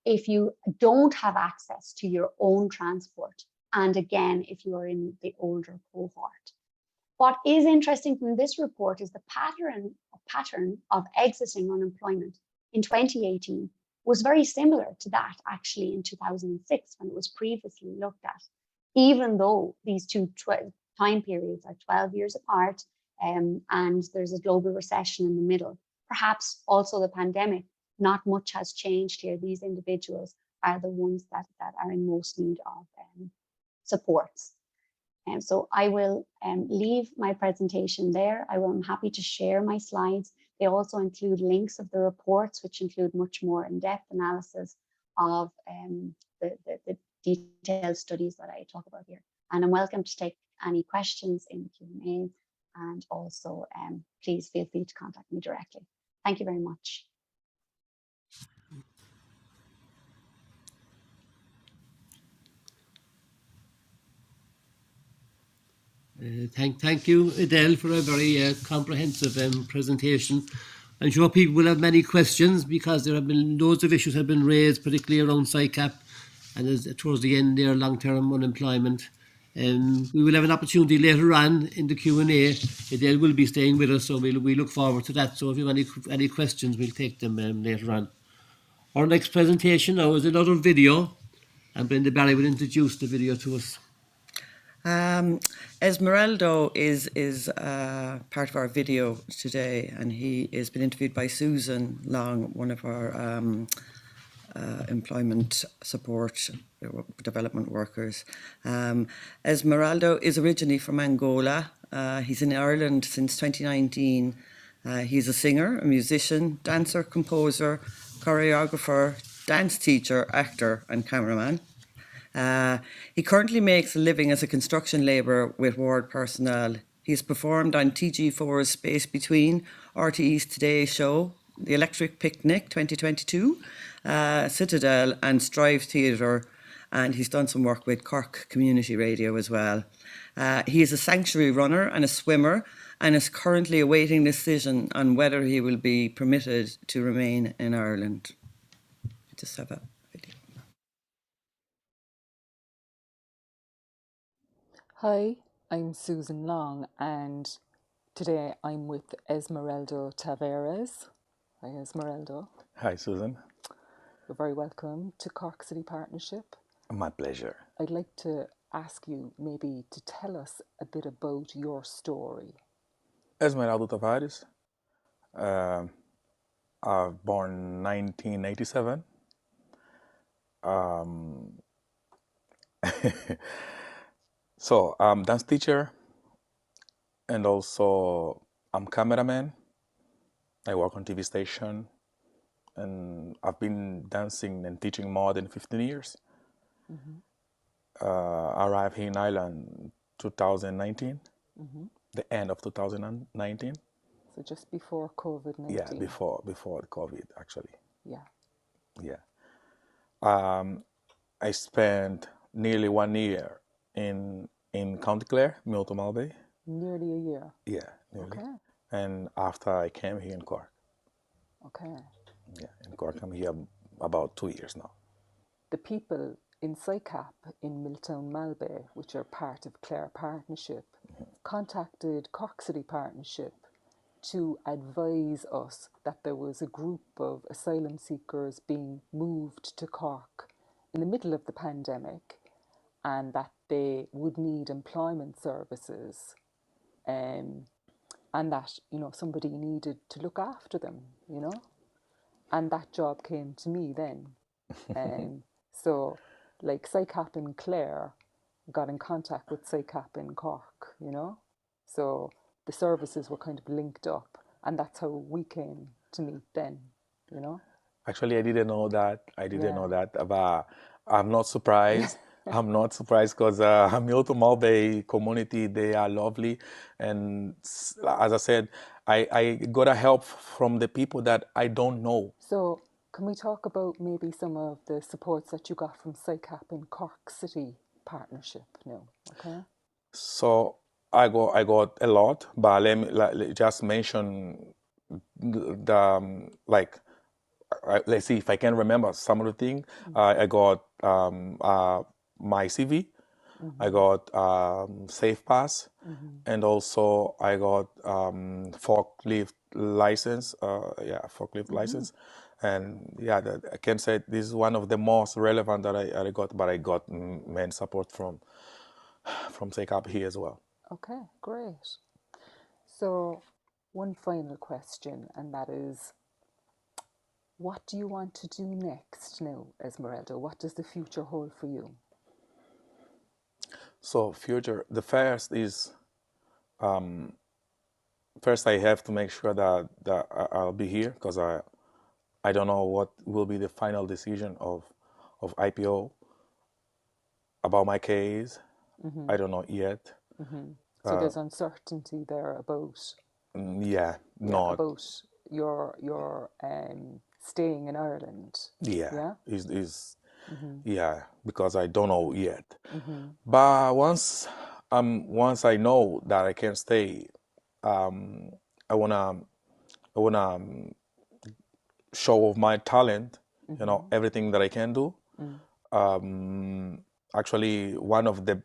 if you don't have access to your own transport, and again, if you are in the older cohort. What is interesting from this report is the pattern of exiting unemployment in 2018 was very similar to that actually in 2006 when it was previously looked at, even though these two time periods are 12 years apart and there's a global recession in the middle. Perhaps also the pandemic, not much has changed here. These individuals are the ones that are in most need of supports. And so I will leave my presentation there. I'm happy to share my slides. They also include links of the reports, which include much more in-depth analysis of the detailed studies that I talk about here. And I'm welcome to take any questions in the Q&A. And also, please feel free to contact me directly. Thank you very much. Thank you, Adele, for a very comprehensive presentation. I'm sure people will have many questions because there have been loads of issues have been raised, particularly around SICAP and towards the end there, long-term unemployment. We will have an opportunity later on in the Q&A. Adele will be staying with us, so we look forward to that. So if you have any questions, we'll take them later on. Our next presentation now is another video, and Brenda Barry will introduce the video to us. Esmeraldo is part of our video today, and he has been interviewed by Susan Long, one of our employment support development workers. Esmeraldo is originally from Angola. He's in Ireland since 2019. He's a singer, a musician, dancer, composer, choreographer, dance teacher, actor and cameraman. He currently makes a living as a construction labourer with ward personnel. He's performed on TG4's Space Between, RTE's Today Show, The Electric Picnic 2022, Citadel and Strive Theatre, and he's done some work with Cork Community Radio as well. He is a sanctuary runner and a swimmer and is currently awaiting decision on whether he will be permitted to remain in Ireland. Just have a video. Hi, I'm Susan Long, and today I'm with Esmeraldo Tavares. Hi, Esmeraldo. Hi, Susan. You're very welcome to Cork City Partnership. My pleasure. I'd like to ask you maybe to tell us a bit about your story. Esmeraldo Tavares. Born 1987. So I'm dance teacher, and also I'm cameraman. I work on TV station, and I've been dancing and teaching more than 15 years. Mm-hmm. Arrived here in Ireland 2019, the end of 2019. So just before COVID-19. Yeah, before the COVID, actually. Yeah. I spent nearly 1 year in County Clare, Milton Malbay. Nearly a year. Yeah, nearly. Okay. And after I came here in Cork. Okay. Yeah, in Cork, I'm here about 2 years now. The people in SICAP in Milltown Malbay, which are part of Clare Partnership, contacted Cork City Partnership to advise us that there was a group of asylum seekers being moved to Cork in the middle of the pandemic, and that they would need employment services, and that, you know, somebody needed to look after them, you know, and that job came to me then. So like SICAP in Clare got in contact with SICAP in Cork, you know, so the services were kind of linked up, and that's how we came to meet then, you know. Actually, I didn't know that. I didn't Yeah. know that, but I'm not surprised. I'm not surprised because Milton Malbay community, they are lovely. And as I said, I got a help from the people that I don't know. So can we talk about maybe some of the supports that you got from SICAP in Cork City Partnership now, okay? So I got a lot, but let me just mention the let's see if I can remember some of the things. I got my CV, I got Safe Pass, and also I got forklift license. Forklift license, and yeah, I can say this is one of the most relevant that I got. But I got main support from SECAP here as well. Okay, great. So one final question, and that is, what do you want to do next now, Esmeralda? What does the future hold for you? So future, the first is, first I have to make sure that I'll be here, because I don't know what will be the final decision of IPO about my case. I don't know yet. So there's uncertainty there about about your staying in Ireland. Because I don't know yet. But once I know that I can stay, I wanna show off my talent, you know, everything that I can do. Actually, one of the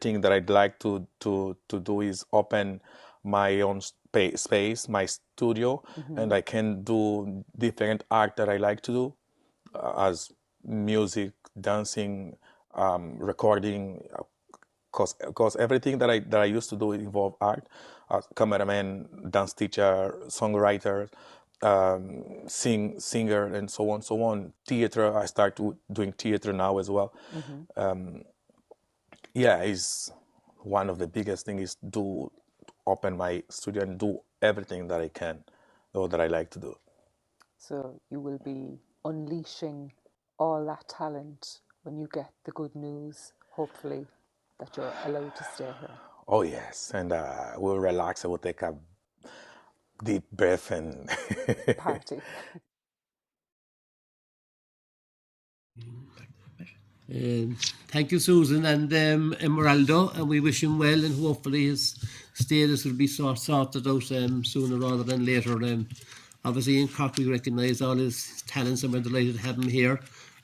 thing that I'd like to do is open my own space, my studio, and I can do different art that I like to do, as music, dancing, recording, because everything that I used to do involved art, cameraman, dance teacher, songwriter, singer, and so on. Theater, I start doing theater now as well. Is one of the biggest things is to open my studio and do everything that I can or that I like to do. So you will be unleashing all that talent when you get the good news, hopefully, that you're allowed to stay here. Oh yes, and we'll relax and we'll take a deep breath and party. Thank you, Susan and Emeraldo, and we wish him well, and hopefully his status will be sorted out sooner rather than later. Obviously in Cork we recognise all his talents, and we're delighted to have him here,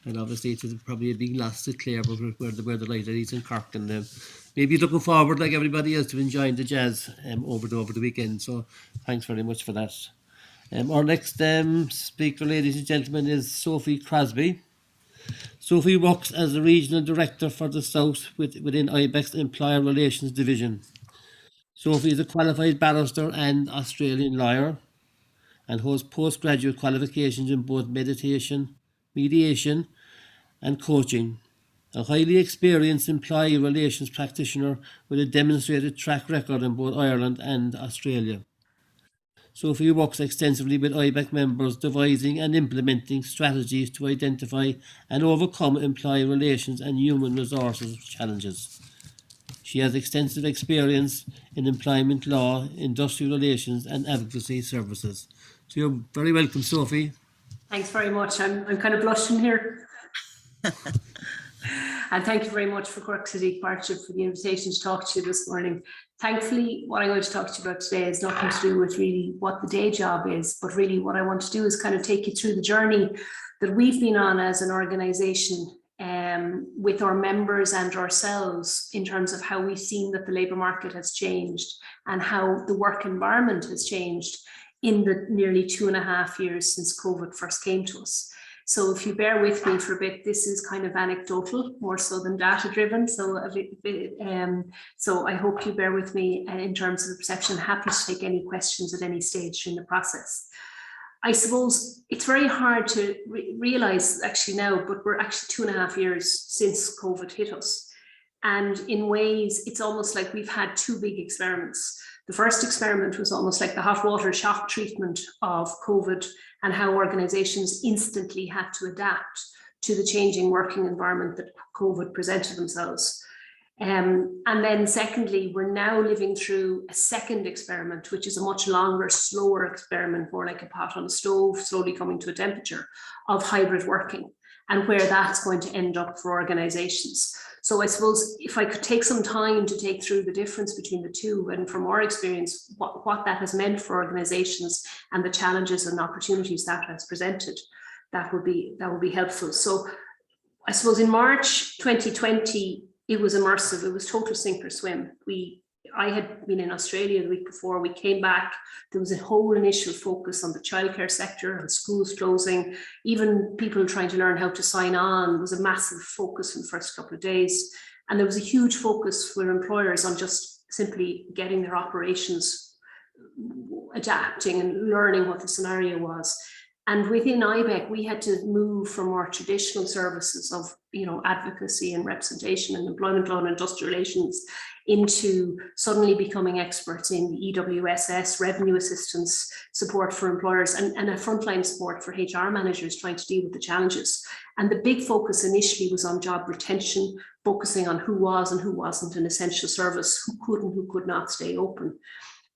and obviously it's probably a big loss to Clare, but we're delighted he's in Cork, and maybe looking forward, like everybody else, to enjoying the jazz over the weekend. So thanks very much for that. Our next speaker, ladies and gentlemen, is Sophie Crosby. Sophie works as the Regional Director for the South within IBEC's Employer Relations Division. Sophie is a qualified barrister and Australian lawyer, and holds postgraduate qualifications in both mediation, and coaching. A highly experienced employee relations practitioner with a demonstrated track record in both Ireland and Australia. Sophie works extensively with IBEC members, devising and implementing strategies to identify and overcome employee relations and human resources challenges. She has extensive experience in employment law, industrial relations, and advocacy services. So you're very welcome, Sophie. Thanks very much. I'm kind of blushing here. And thank you very much for Cork City Partnership for the invitation to talk to you this morning. Thankfully, what I'm going to talk to you about today is nothing to do with really what the day job is, but really what I want to do is kind of take you through the journey that we've been on as an organisation with our members and ourselves in terms of how we've seen that the labour market has changed and how the work environment has changed in the nearly 2.5 years since COVID first came to us. So if you bear with me for a bit, this is kind of anecdotal, more so than data driven. So I hope you bear with me in terms of the perception. Happy to take any questions at any stage during the process. I suppose it's very hard to realise actually now, but we're actually 2.5 years since COVID hit us. And in ways, it's almost like we've had two big experiments. The first experiment was almost like the hot water shock treatment of COVID and how organisations instantly had to adapt to the changing working environment that COVID presented themselves. And then secondly, we're now living through a second experiment, which is a much longer, slower experiment, more like a pot on a stove, slowly coming to a temperature, of hybrid working, and where that's going to end up for organisations. So I suppose if I could take some time to take through the difference between the two, and from our experience, what that has meant for organisations and the challenges and opportunities that has presented, that would be helpful. So I suppose in March 2020, it was immersive. It was total sink or swim. I had been in Australia the week before. We came back. There was a whole initial focus on the childcare sector and schools closing. Even people trying to learn how to sign on was a massive focus in the first couple of days. And there was a huge focus for employers on just simply getting their operations adapting and learning what the scenario was. And within IBEC, we had to move from our traditional services of, advocacy and representation and employment law and industrial relations into suddenly becoming experts in the EWSS, revenue assistance, support for employers, and a frontline support for HR managers trying to deal with the challenges. And the big focus initially was on job retention, focusing on who was and who wasn't an essential service, who could and who could not stay open.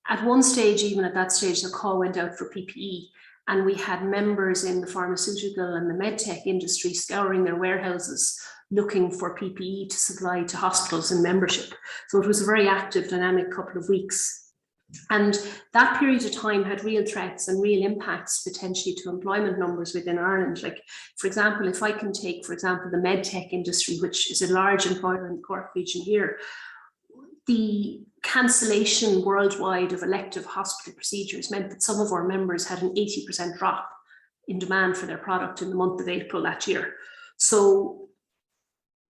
At one stage, even at that stage, the call went out for PPE. And we had members in the pharmaceutical and the medtech industry scouring their warehouses, looking for PPE to supply to hospitals and membership. So it was a very active, dynamic couple of weeks. And that period of time had real threats and real impacts potentially to employment numbers within Ireland. Like, for example, if I can take, for example, the medtech industry, which is a large employer in the Cork region here, the cancellation worldwide of elective hospital procedures meant that some of our members had an 80% drop in demand for their product in the month of April that year. So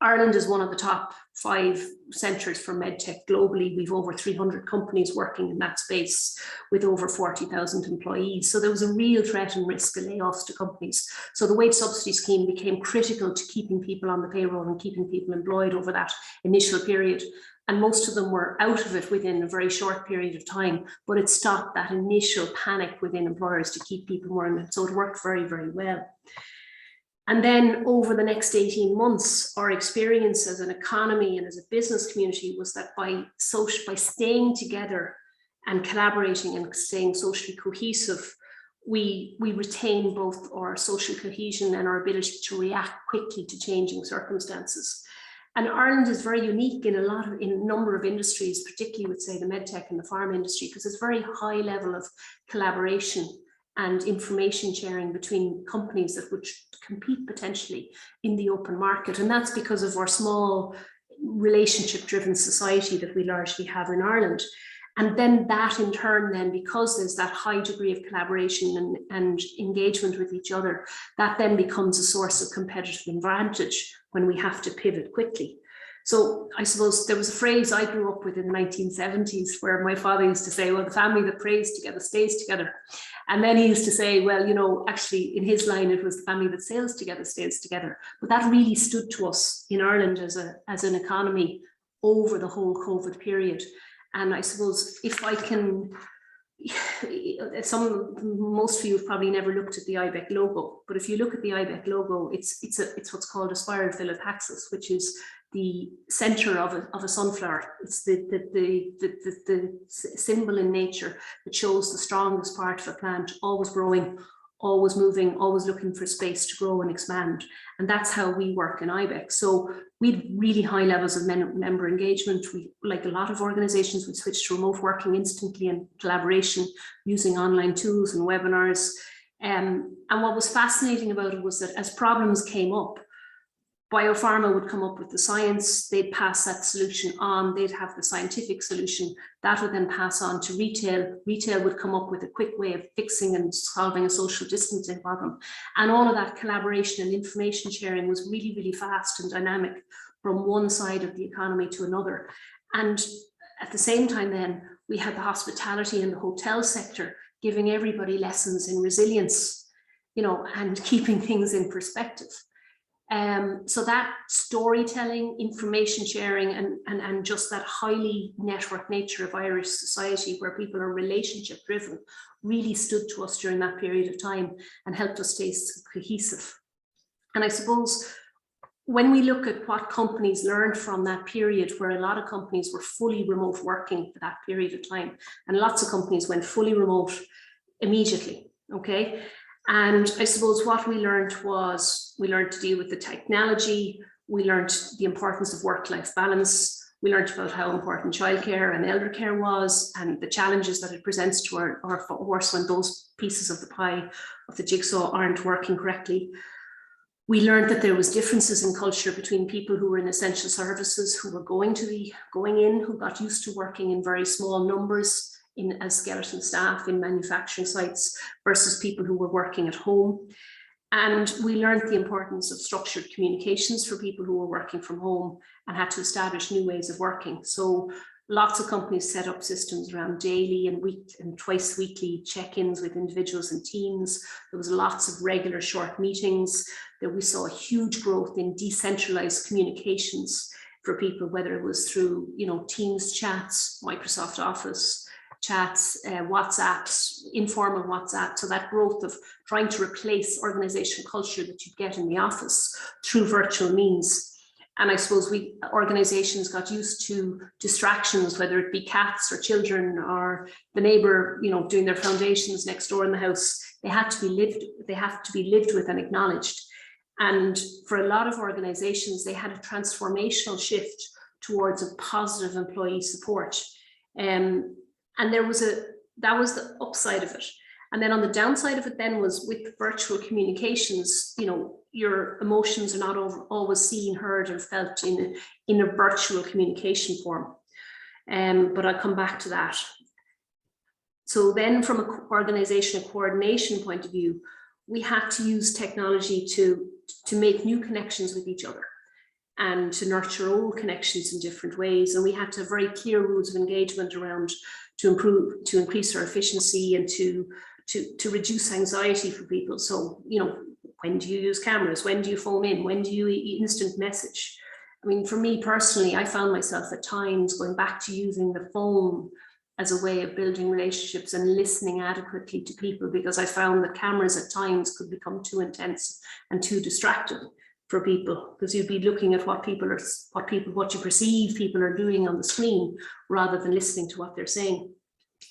Ireland is one of the top 5 centres for medtech globally. We've over 300 companies working in that space with over 40,000 employees. So there was a real threat and risk of layoffs to companies. So the wage subsidy scheme became critical to keeping people on the payroll and keeping people employed over that initial period. And most of them were out of it within a very short period of time, but it stopped that initial panic within employers to keep people warm. So it worked very, very well. And then over the next 18 months, our experience as an economy and as a business community was that by staying together and collaborating and staying socially cohesive, we retain both our social cohesion and our ability to react quickly to changing circumstances. And Ireland is very unique in a number of industries, particularly with, say, the medtech and the pharma industry, because it's very high level of collaboration and information sharing between companies that would compete potentially in the open market. And that's because of our small relationship-driven society that we largely have in Ireland. And then that in turn, then, because there's that high degree of collaboration and engagement with each other, that then becomes a source of competitive advantage when we have to pivot quickly. So I suppose there was a phrase I grew up with in the 1970s where my father used to say, well, the family that prays together stays together. And then he used to say, well, actually in his line, it was the family that sails together stays together. But that really stood to us in Ireland as an economy over the whole COVID period. And I suppose if I can, most of you have probably never looked at the IBEC logo, but if you look at the IBEC logo, it's what's called a spiral Philophaxis, which is the center of a sunflower. It's the symbol in nature that shows the strongest part of a plant, always growing, always moving, always looking for space to grow and expand. And that's how we work in IBEC. So we had really high levels of member engagement. We, like a lot of organizations, we switched to remote working instantly and collaboration using online tools and webinars. And what was fascinating about it was that as problems came up, biopharma would come up with the science, they'd pass that solution on, they'd have the scientific solution, that would then pass on to retail. Retail would come up with a quick way of fixing and solving a social distancing problem. And all of that collaboration and information sharing was really, really fast and dynamic from one side of the economy to another. And at the same time then, we had the hospitality and the hotel sector giving everybody lessons in resilience, you know, and keeping things in perspective. So that storytelling, information sharing, and just that highly networked nature of Irish society, where people are relationship driven, really stood to us during that period of time and helped us stay cohesive. And I suppose when we look at what companies learned from that period, where a lot of companies were fully remote working for that period of time, and lots of companies went fully remote immediately, okay? And I suppose what we learned was, we learned to deal with the technology, we learned the importance of work-life balance, we learned about how important childcare and elder care was, and the challenges that it presents to our workforce when those pieces of the pie of the jigsaw aren't working correctly. We learned that there was differences in culture between people who were in essential services, who were going in, who got used to working in very small numbers, as skeleton staff in manufacturing sites, versus people who were working at home. And we learned the importance of structured communications for people who were working from home and had to establish new ways of working. So lots of companies set up systems around daily and twice weekly check-ins with individuals and teams. There was lots of regular short meetings. That we saw a huge growth in decentralized communications for people, whether it was through, you know, Teams chats, Microsoft Office chats, WhatsApps, informal WhatsApp. So that growth of trying to replace organizational culture that you get in the office through virtual means. And I suppose organizations got used to distractions, whether it be cats or children or the neighbor, you know, doing their foundations next door in the house. They have to be lived with and acknowledged. And for a lot of organizations, they had a transformational shift towards a positive employee support. And that was the upside of it. And then on the downside of it then was with virtual communications, you know, your emotions are not always seen, heard, and felt in a virtual communication form. But I'll come back to that. So then from an organizational coordination point of view, we had to use technology to make new connections with each other and to nurture old connections in different ways. And we had to have very clear rules of engagement around to increase our efficiency and to reduce anxiety for people. So, you know, when do you use cameras? When do you phone in? When do you instant message? I mean, for me personally, I found myself at times going back to using the phone as a way of building relationships and listening adequately to people, because I found that cameras at times could become too intense and too distracting for people, because you'd be looking at what you perceive people are doing on the screen rather than listening to what they're saying.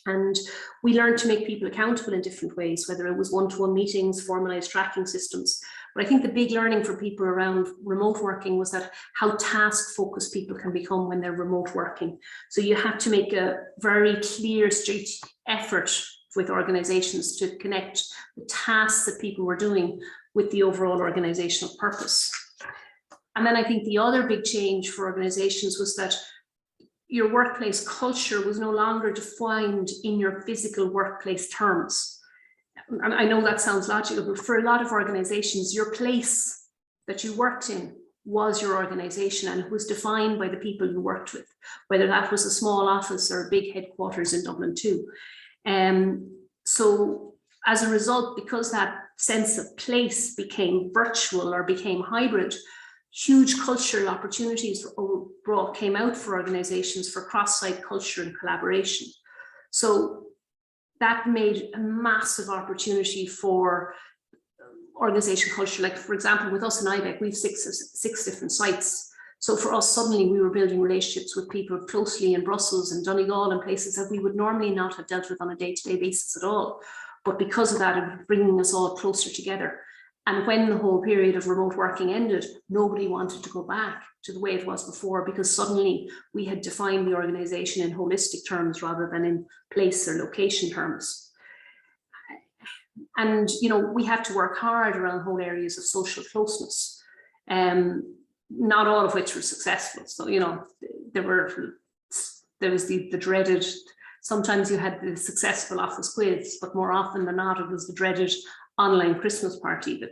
And we learned to make people accountable in different ways, whether it was one-to-one meetings, formalized tracking systems. But I think the big learning for people around remote working was that how task-focused people can become when they're remote working. So you have to make a very clear, straight effort with organizations to connect the tasks that people were doing with the overall organizational purpose. And then I think the other big change for organizations was that your workplace culture was no longer defined in your physical workplace terms. And I know that sounds logical, but for a lot of organizations, your place that you worked in was your organization, and it was defined by the people you worked with, whether that was a small office or a big headquarters in Dublin too. So as a result, because that sense of place became virtual or became hybrid, huge cultural opportunities came out for organizations for cross-site culture and collaboration. So that made a massive opportunity for organization culture. Like, for example, with us in IBEC, we have six different sites. So for us, suddenly we were building relationships with people closely in Brussels and Donegal and places that we would normally not have dealt with on a day-to-day basis at all. But because of that, it was bringing us all closer together. And when the whole period of remote working ended, nobody wanted to go back to the way it was before, because suddenly we had defined the organization in holistic terms rather than in place or location terms. And, you know, we had to work hard around whole areas of social closeness, not all of which were successful. So, you know, there was the dreaded, sometimes you had the successful office quiz, but more often than not, it was the dreaded online Christmas party that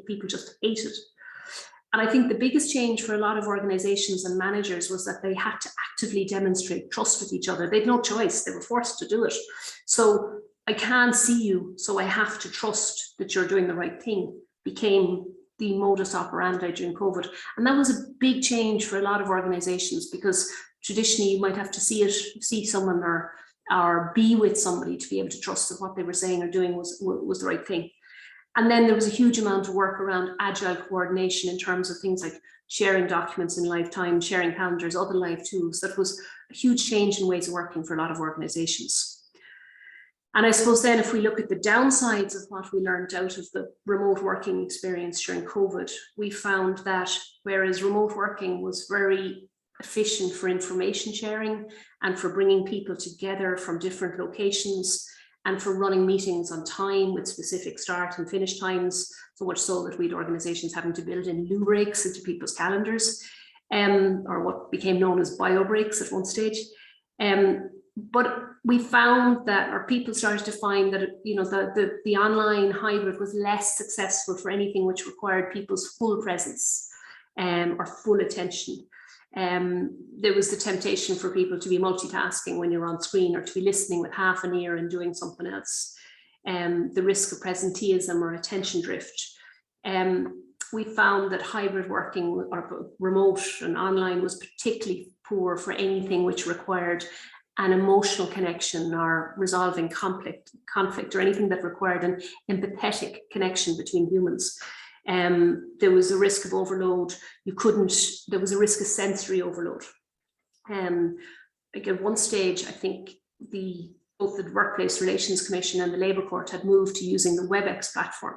people just hated. And I think the biggest change for a lot of organizations and managers was that they had to actively demonstrate trust with each other. They had no choice, they were forced to do it. So I can't see you, so I have to trust that you're doing the right thing, became the modus operandi during COVID. And that was a big change for a lot of organizations, because traditionally you might have to see someone or be with somebody to be able to trust that what they were saying or doing was the right thing. And then there was a huge amount of work around agile coordination in terms of things like sharing documents in live time, sharing calendars, other live tools. That was a huge change in ways of working for a lot of organizations. And I suppose then if we look at the downsides of what we learned out of the remote working experience during COVID, we found that whereas remote working was very efficient for information sharing and for bringing people together from different locations and for running meetings on time with specific start and finish times, so much so that we had organizations having to build in loo breaks into people's calendars, or what became known as bio breaks at one stage. But we found that, or people started to find that, you know, the online hybrid was less successful for anything which required people's full presence or full attention. There was the temptation for people to be multitasking when you're on screen, or to be listening with half an ear and doing something else. The risk of presenteeism or attention drift. We found that hybrid working or remote and online was particularly poor for anything which required an emotional connection or resolving conflict or anything that required an empathetic connection between humans. There was a risk of overload. There was a risk of sensory overload. Like at one stage, I think both the Workplace Relations Commission and the Labour Court had moved to using the WebEx platform.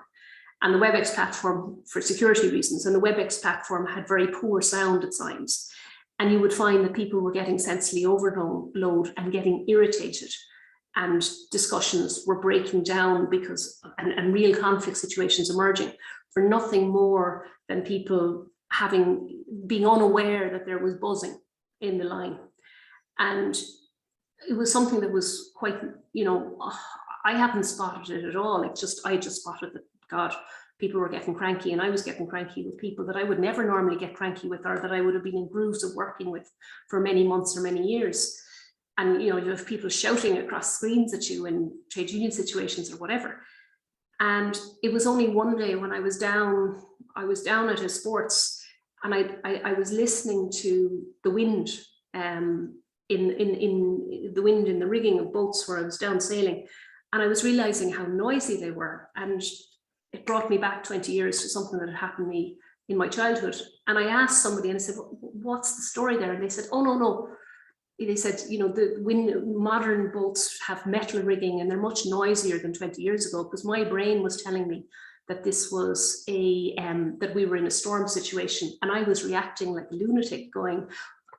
And the WebEx platform, for security reasons, and the WebEx platform had very poor sound at times. And you would find that people were getting sensory overload and getting irritated, and discussions were breaking down because, and real conflict situations emerging for nothing more than people being unaware that there was buzzing in the line. And it was something that was quite, you know, I hadn't spotted it at all. I just spotted that, God, people were getting cranky, and I was getting cranky with people that I would never normally get cranky with, or that I would have been in grooves of working with for many months or many years. And, you know, you have people shouting across screens at you in trade union situations or whatever. And it was only one day when I was down at a sports, and I was listening to the wind in the wind in the rigging of boats where I was down sailing, and I was realizing how noisy they were. And it brought me back 20 years to something that had happened to me in my childhood. And I asked somebody, and I said, what's the story there? And they said, oh, no. They said, you know, modern boats have metal rigging and they're much noisier than 20 years ago, because my brain was telling me that this was that we were in a storm situation, and I was reacting like a lunatic, going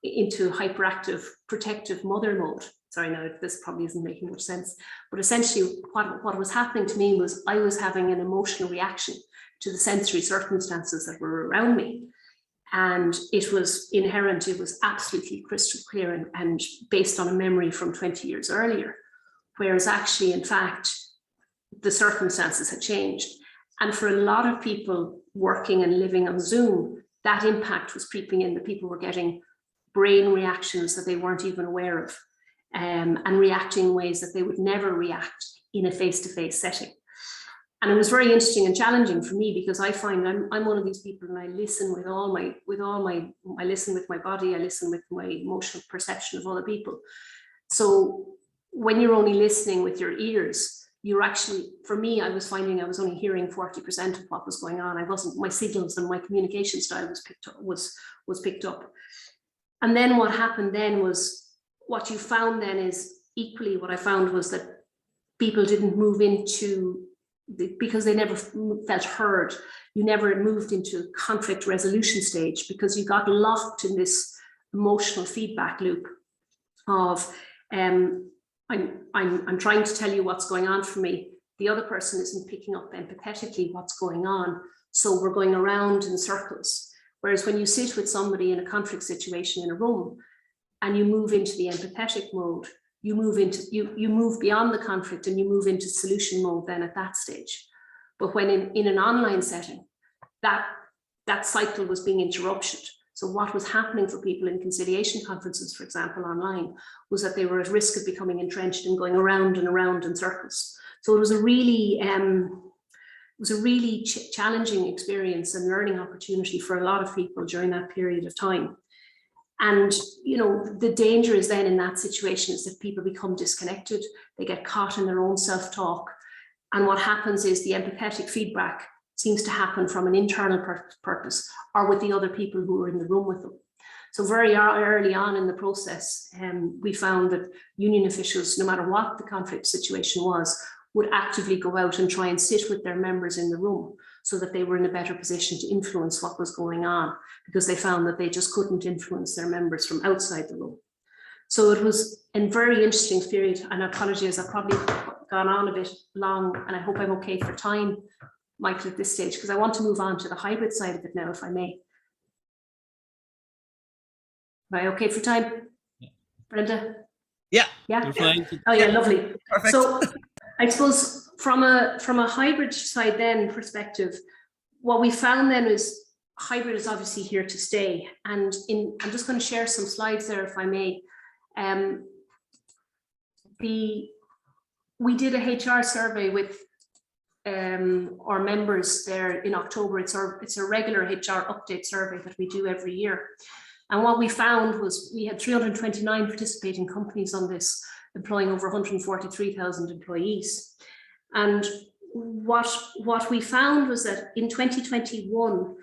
into hyperactive protective mother mode. Sorry, now this probably isn't making much sense, but essentially what was happening to me was I was having an emotional reaction to the sensory circumstances that were around me. And it was inherent, it was absolutely crystal clear and based on a memory from 20 years earlier. Whereas actually, in fact, the circumstances had changed. And for a lot of people working and living on Zoom, that impact was creeping in, that people were getting brain reactions that they weren't even aware of, and reacting in ways that they would never react in a face-to-face setting. And it was very interesting and challenging for me, because I find I'm one of these people, and I listen I listen with my body, I listen with my emotional perception of other people. So when you're only listening with your ears, you're actually, for me, I was finding I was only hearing 40% of what was going on. My signals and my communication style was picked up. And then what happened then was, what you found then is equally what I found was that people didn't move into, because they never felt heard, you never moved into conflict resolution stage, because you got locked in this emotional feedback loop of I'm trying to tell you what's going on for me, the other person isn't picking up empathetically what's going on. So we're going around in circles. Whereas when you sit with somebody in a conflict situation in a room and you move into the empathetic mode, you move beyond the conflict and you move into solution mode then at that stage. But when in an online setting, that cycle was being interrupted. So what was happening for people in conciliation conferences, for example, online, was that they were at risk of becoming entrenched and going around and around in circles. So it was a really challenging experience and learning opportunity for a lot of people during that period of time. And, you know, the danger is then in that situation is that people become disconnected, they get caught in their own self-talk. And what happens is the empathetic feedback seems to happen from an internal purpose or with the other people who are in the room with them. So very early on in the process, we found that union officials, no matter what the conflict situation was, would actively go out and try and sit with their members in the room so that they were in a better position to influence what was going on, because they found that they just couldn't influence their members from outside the room. So it was a very interesting period, and I apologize, I've probably gone on a bit long, and I hope I'm okay for time, Michael, at this stage, because I want to move on to the hybrid side of it now, if I may. Am I okay for time? Yeah. Brenda? Yeah. Yeah. You're fine. Oh yeah, lovely. Perfect. So I suppose from a hybrid side then perspective, what we found then is hybrid is obviously here to stay. And I'm just going to share some slides there, if I may. We did a HR survey with our members there in October. It's a regular HR update survey that we do every year. And what we found was we had 329 participating companies on this, employing over 143,000 employees. And what we found was that in 2021,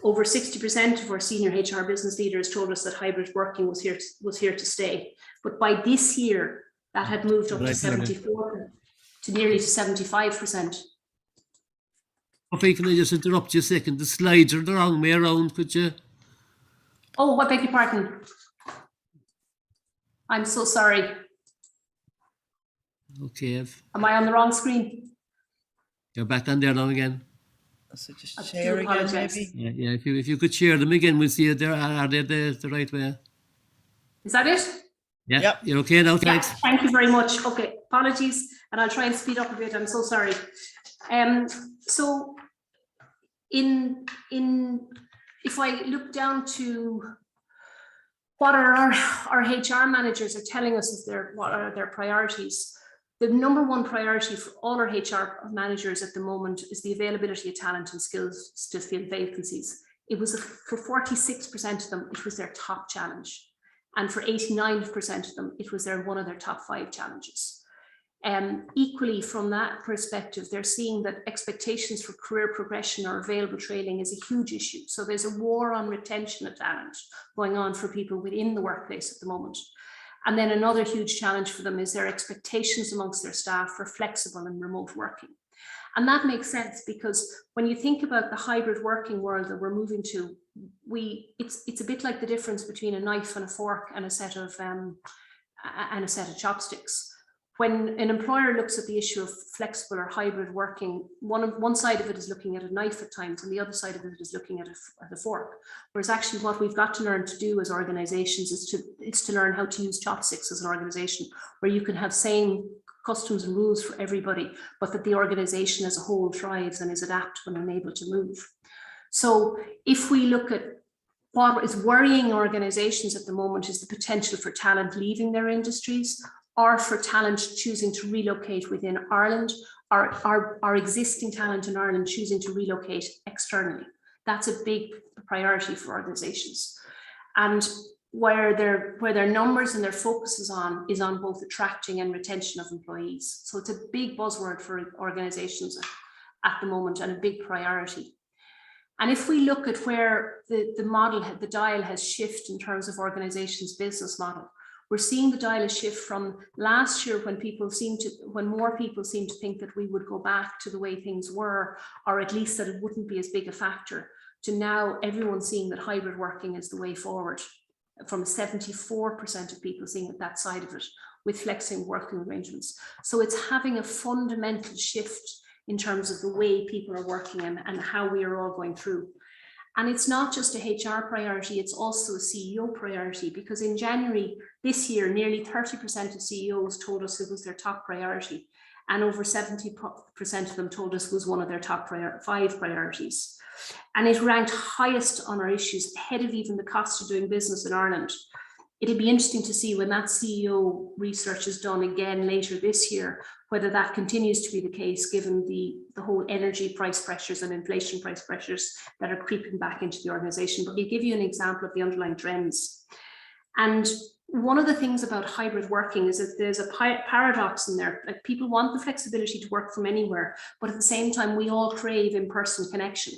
over 60% of our senior HR business leaders told us that hybrid working was here to stay. But by this year, that had moved up to 74, to nearly 75%. Okay, can I just interrupt you a second? The slides are the wrong way around, could you? Oh, I beg your pardon. I'm so sorry. Okay. Am I on the wrong screen? You're back on there now again. So just share again, maybe. Yeah. If you could share them again, we'll see if are they the right way. Is that it? Yeah. Yep. You're okay now. Thanks. Yeah, thank you very much. Okay, apologies, and I'll try and speed up a bit. I'm so sorry. So if I look down to what our HR managers are telling us what are their priorities, the number one priority for all our HR managers at the moment is the availability of talent and skills to fill vacancies. It was for 46% of them, it was their top challenge. And for 89% of them, it was one of their top 5 challenges. Equally, from that perspective, they're seeing that expectations for career progression or available training is a huge issue. So there's a war on retention of talent going on for people within the workplace at the moment. And then another huge challenge for them is their expectations amongst their staff for flexible and remote working. And that makes sense, because when you think about the hybrid working world that we're moving to, it's a bit like the difference between a knife and a fork and a set of chopsticks. When an employer looks at the issue of flexible or hybrid working, one side of it is looking at a knife at times, and the other side of it is looking at a fork. Whereas actually what we've got to learn to do as organizations is to learn how to use chopsticks as an organization, where you can have same customs and rules for everybody, but that the organization as a whole thrives and is adaptable and able to move. So if we look at what is worrying organizations at the moment is the potential for talent leaving their industries, or for talent choosing to relocate within Ireland, or our existing talent in Ireland choosing to relocate externally. That's a big priority for organizations. And where their numbers and their focus is on both attracting and retention of employees. So it's a big buzzword for organizations at the moment, and a big priority. And if we look at where the dial has shifted in terms of organizations' business model, we're seeing the dial shift from last year when more people seemed to think that we would go back to the way things were, or at least that it wouldn't be as big a factor, to now everyone seeing that hybrid working is the way forward. From 74% of people seeing that side of it, with flexing working arrangements. So it's having a fundamental shift in terms of the way people are working and how we are all going through. And it's not just a HR priority, it's also a CEO priority, because in January this year, nearly 30% of CEOs told us it was their top priority. And over 70% of them told us it was one of their top 5 priorities. And it ranked highest on our issues, ahead of even the cost of doing business in Ireland. It'll be interesting to see when that CEO research is done again later this year, whether that continues to be the case, given the whole energy price pressures and inflation price pressures that are creeping back into the organisation. But we'll give you an example of the underlying trends. And one of the things about hybrid working is that there's a paradox in there. Like, people want the flexibility to work from anywhere, but at the same time, we all crave in-person connection.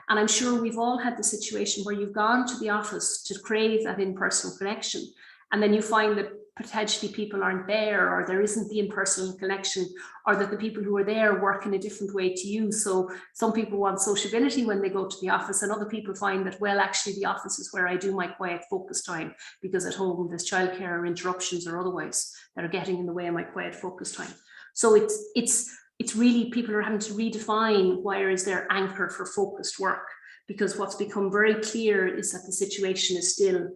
And I'm sure we've all had the situation where you've gone to the office to crave that in-person connection, and then you find that potentially people aren't there, or there isn't the in-person connection, or that the people who are there work in a different way to you. So some people want sociability when they go to the office, and other people find that, well, actually the office is where I do my quiet focus time, because at home there's childcare or interruptions or otherwise that are getting in the way of my quiet focus time. So it's really, people are having to redefine where is their anchor for focused work, because what's become very clear is that the situation is still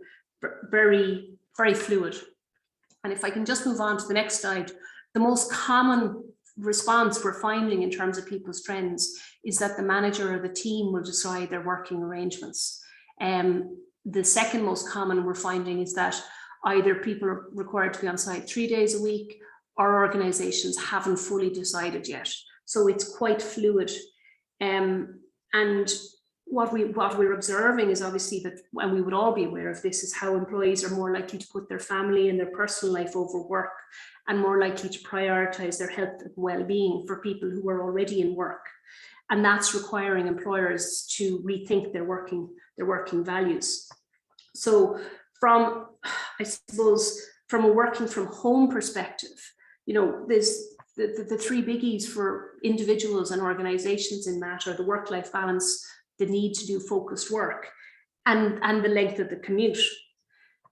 very, very fluid. And if I can just move on to the next slide, the most common response we're finding in terms of people's trends is that the manager or the team will decide their working arrangements. The second most common we're finding is that either people are required to be on site 3 days a week, or organizations haven't fully decided yet. So it's quite fluid. And what we're observing is obviously that, and we would all be aware of this, is how employees are more likely to put their family and their personal life over work, and more likely to prioritize their health and well-being for people who are already in work. And that's requiring employers to rethink their working values. So from, I suppose, from a working from home perspective, there's the 3 biggies for individuals and organizations in that are the work-life balance, the need to do focused work, and the length of the commute.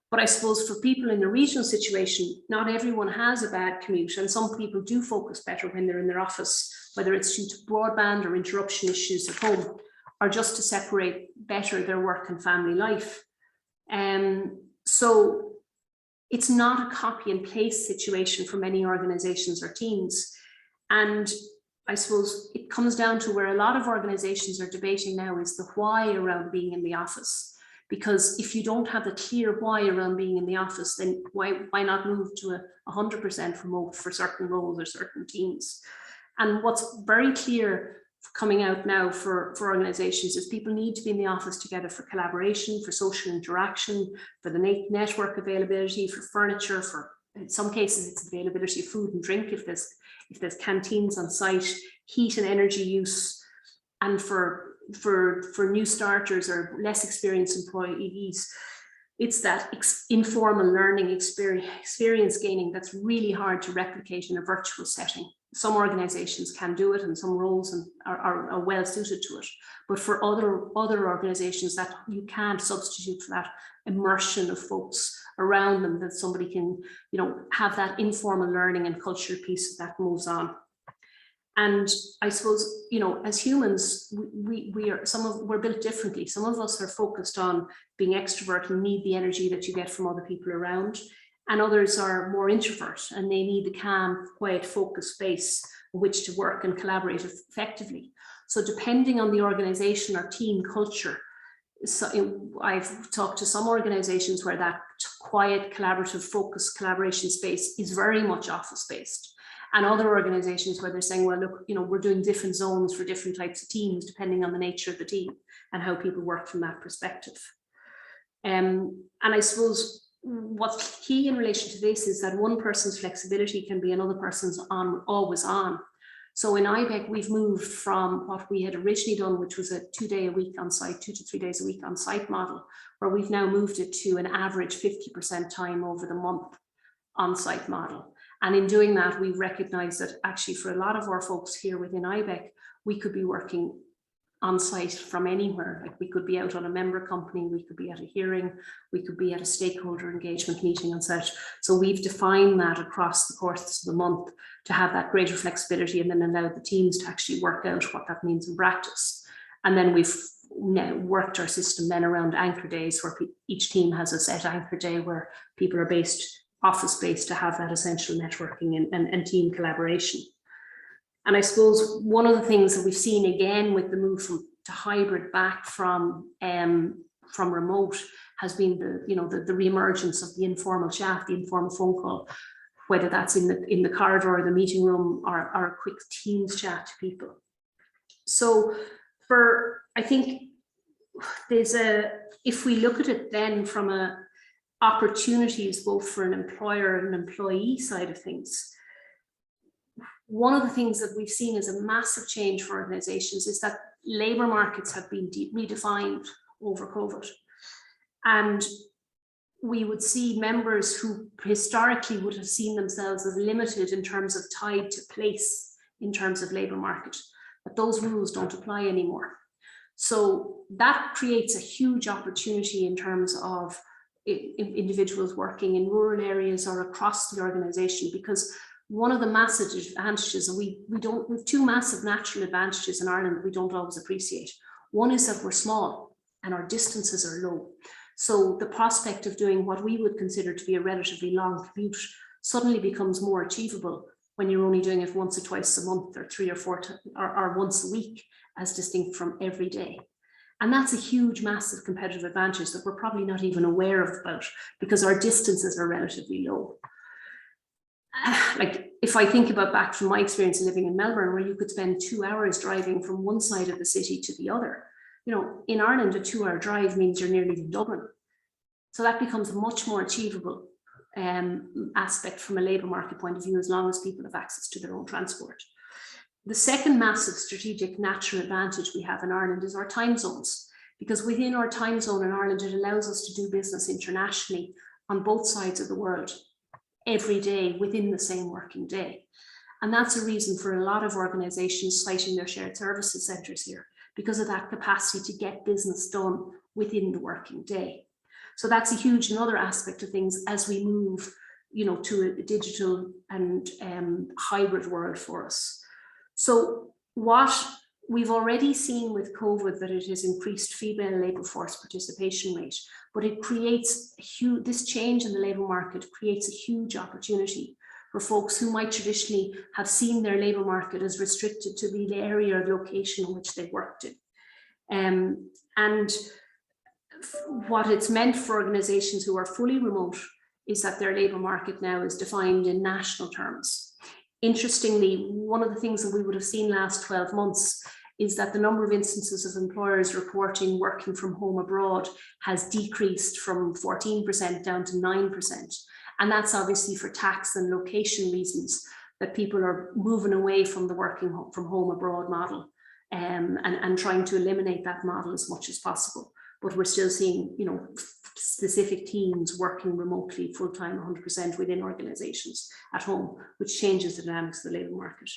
But I suppose for people in the regional situation, not everyone has a bad commute, and some people do focus better when they're in their office, whether it's due to broadband or interruption issues at home, or just to separate better their work and family life. So it's not a copy and paste situation for many organizations or teams. And I suppose it comes down to where a lot of organizations are debating now is the why around being in the office. Because if you don't have a clear why around being in the office, then why not move to 100% remote for certain roles or certain teams? And what's very clear coming out now for organizations is people need to be in the office together for collaboration, for social interaction, for the network availability, for furniture, for, in some cases, it's availability of food and drink if there's canteens on site, heat and energy use, and for new starters or less experienced employees, it's that informal learning experience gaining that's really hard to replicate in a virtual setting. Some organizations can do it, and some roles are well suited to it. But for other organizations, that you can't substitute for that immersion of folks around them, that somebody can, have that informal learning and culture piece that moves on. And I suppose, as humans, we're built differently. Some of us are focused on being extrovert and need the energy that you get from other people around. And others are more introvert and they need the calm, quiet, focused space in which to work and collaborate effectively. So depending on the organization or team culture, I've talked to some organizations where that quiet, collaborative, focused collaboration space is very much office-based. And other organizations where they're saying, well, look, we're doing different zones for different types of teams, depending on the nature of the team and how people work from that perspective. And I suppose what's key in relation to this is that one person's flexibility can be another person's always on. So in IBEC, we've moved from what we had originally done, which was a 2 day a week on site, 2 to 3 days a week on site model, where we've now moved it to an average 50% time over the month on site model. And in doing that, we've recognized that actually for a lot of our folks here within IBEC, we could be working on site from anywhere. Like we could be out on a member company, we could be at a hearing, we could be at a stakeholder engagement meeting and such. So we've defined that across the course of the month to have that greater flexibility, and then allow the teams to actually work out what that means in practice. And then we've now worked our system then around anchor days, where each team has a set anchor day where people are office-based to have that essential networking and team collaboration. And I suppose one of the things that we've seen again with the move to hybrid back from remote has been the re-emergence of the informal chat, the informal phone call, whether that's in the corridor or the meeting room, or a quick Teams chat to people. So I think if we look at it then from opportunities both for an employer and employee side of things, one of the things that we've seen as a massive change for organizations is that labor markets have been redefined over COVID. And we would see members who historically would have seen themselves as limited in terms of tied to place in terms of labor market, but those rules don't apply anymore. So that creates a huge opportunity in terms of individuals working in rural areas or across the organization, because one of the massive advantages, and we have two massive natural advantages in Ireland that we don't always appreciate. One is that we're small and our distances are low. So the prospect of doing what we would consider to be a relatively long commute suddenly becomes more achievable when you're only doing it once or twice a month, or 3 or 4 or once a week, as distinct from every day. And that's a huge, massive competitive advantage that we're probably not even aware of about, because our distances are relatively low. Like if I think about back from my experience living in Melbourne, where you could spend 2 hours driving from one side of the city to the other, in Ireland, a 2-hour drive means you're nearly in Dublin. So that becomes a much more achievable aspect from a labour market point of view, as long as people have access to their own transport. The second massive strategic natural advantage we have in Ireland is our time zones, because within our time zone in Ireland, it allows us to do business internationally on both sides of the world every day within the same working day. And that's a reason for a lot of organisations citing their shared services centres here, because of that capacity to get business done within the working day. So that's a huge another aspect of things as we move, to a digital and hybrid world for us. So what we've already seen with COVID, that it has increased female labour force participation rate, but it creates this change in the labour market creates a huge opportunity for folks who might traditionally have seen their labour market as restricted to the area or location in which they worked in. And what it's meant for organisations who are fully remote is that their labour market now is defined in national terms. Interestingly, one of the things that we would have seen last 12 months is that the number of instances of employers reporting working from home abroad has decreased from 14% down to 9%. And that's obviously for tax and location reasons, that people are moving away from the working from home abroad model and trying to eliminate that model as much as possible. But we're still seeing, specific teams working remotely full-time 100% within organizations at home, which changes the dynamics of the labour market.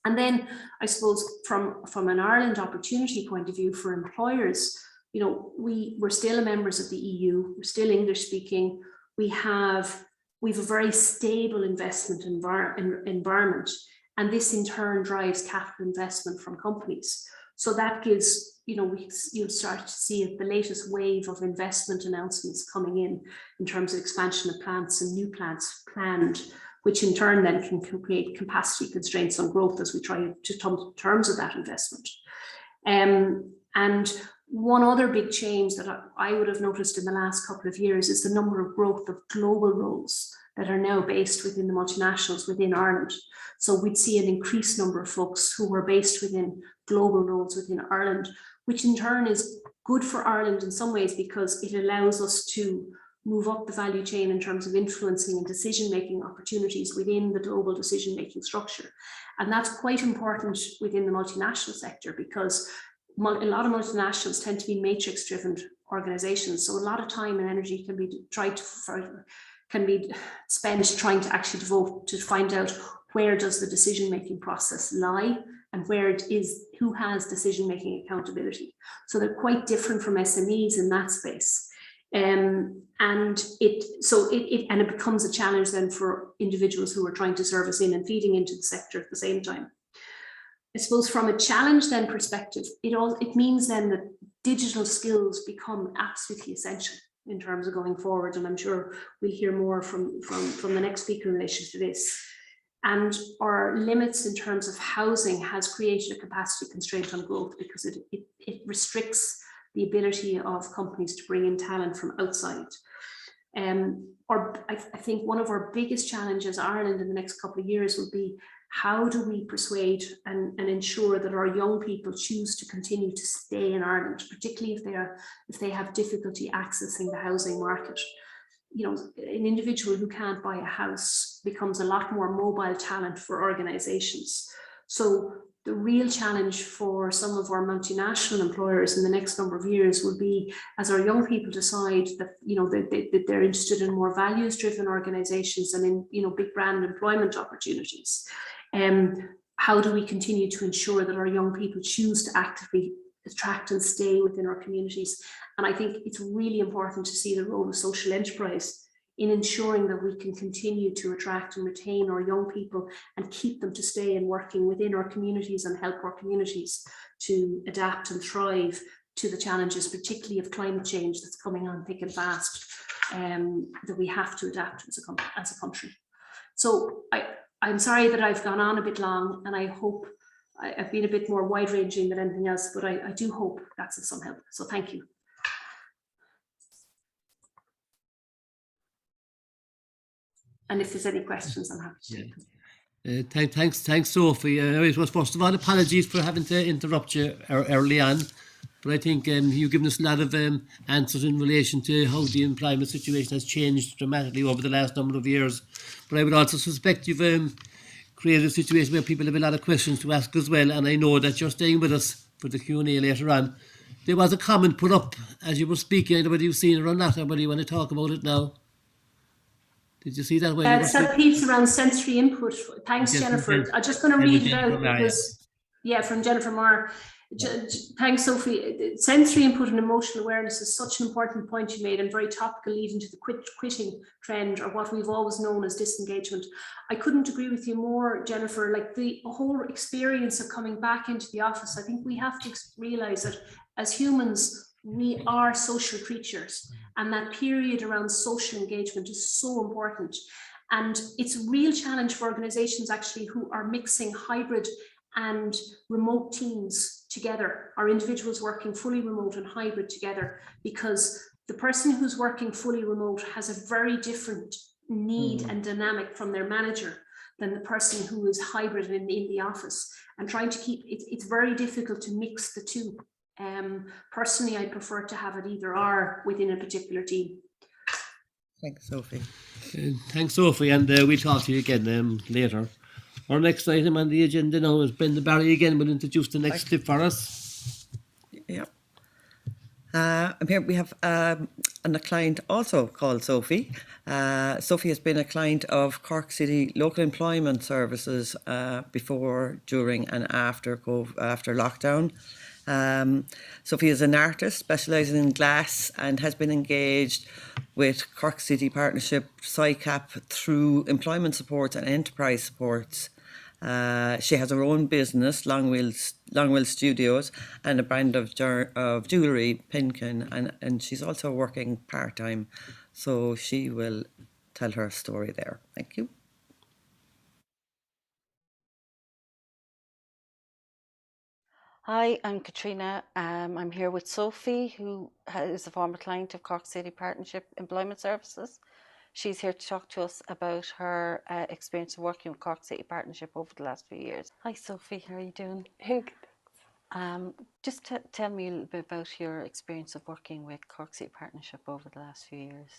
And then I suppose from an Ireland opportunity point of view for employers, we're still members of the EU, we're still English speaking, we have a very stable investment environment, and this in turn drives capital investment from companies. So that gives, you'll start to see the latest wave of investment announcements coming in terms of expansion of plants and new plants planned, which in turn then can create capacity constraints on growth as we try to come to terms of that investment. And one other big change that I would have noticed in the last couple of years is the number of growth of global roles that are now based within the multinationals within Ireland. So we'd see an increased number of folks who were based within global roles within Ireland, which in turn is good for Ireland in some ways, because it allows us to move up the value chain in terms of influencing and decision-making opportunities within the global decision-making structure. And that's quite important within the multinational sector, because a lot of multinationals tend to be matrix-driven organizations. So a lot of time and energy can be spent trying to actually devote to find out where does the decision-making process lie and where it is, who has decision-making accountability. So they're quite different from SMEs in that space. And it becomes a challenge then for individuals who are trying to service in and feeding into the sector at the same time. I suppose from a challenge then perspective, it means then that digital skills become absolutely essential in terms of going forward, and I'm sure we'll hear more from the next speaker in relation to this. And our limits in terms of housing has created a capacity constraint on growth, because it restricts the ability of companies to bring in talent from outside. I think one of our biggest challenges, Ireland, in the next couple of years will be, how do we persuade and ensure that our young people choose to continue to stay in Ireland, particularly if they have difficulty accessing the housing market. You know, an individual who can't buy a house becomes a lot more mobile talent for organizations. So the real challenge for some of our multinational employers in the next number of years will be, as our young people decide that, you know, that they're interested in more values-driven organizations and in, you know, big brand employment opportunities. How do we continue to ensure that our young people choose to actively attract and stay within our communities? And I think it's really important to see the role of social enterprise in ensuring that we can continue to attract and retain our young people and keep them to stay and working within our communities and help our communities to adapt and thrive to the challenges, particularly of climate change that's coming on thick and fast, that we have to adapt as a country. So I'm sorry that I've gone on a bit long, and I hope I've been a bit more wide-ranging than anything else, but I do hope that's of some help. So thank you. And if there's any questions, I'm happy to take them. Thanks, Sophie. It was, first of all, apologies for having to interrupt you early on, but I think you've given us a lot of answers in relation to how the employment situation has changed dramatically over the last number of years. But I would also suspect you've created a situation where people have a lot of questions to ask as well, and I know that you're staying with us for the Q&A later on. There was a comment put up as you were speaking. Anybody who's seen it or not? Anybody want to talk about it now? Did you see that? It's that piece around sensory input. Thanks, Yes, Jennifer. I'm just going to read it out because, yeah, from Jennifer Marr. Thanks, Sophie. Sensory input and emotional awareness is such an important point you made, and very topical, leading to the quitting trend, or what we've always known as disengagement. I couldn't agree with you more, Jennifer. Like, the whole experience of coming back into the office, I think we have to realize that as humans, we are social creatures, and that period around social engagement is so important. And it's a real challenge for organizations actually who are mixing hybrid and remote teams together, or individuals working fully remote and hybrid together, because the person who's working fully remote has a very different need and dynamic from their manager than the person who is hybrid in the office. And trying to keep it's very difficult to mix the two. Personally, I prefer to have it either or within a particular team. Thanks, Sophie. Thanks, Sophie, and we'll talk to you again later. Our next item on the agenda now is Brenda Barry again will introduce the next tip for us. Yeah. And here we have a client also called Sophie. Sophie has been a client of Cork City Local Employment Services before, during and after lockdown. Sophie is an artist specialising in glass and has been engaged with Cork City Partnership SICAP through employment supports and enterprise supports. She has her own business, Longwell Studios, and a brand of jewellery, Pinkin, and she's also working part-time. So she will tell her story there. Thank you. Hi, I'm Katrina. I'm here with Sophie, who is a former client of Cork City Partnership Employment Services. She's here to talk to us about her experience of working with Cork City Partnership over the last few years. Hi, Sophie. How are you doing? Good. Just tell me a little bit about your experience of working with Cork City Partnership over the last few years.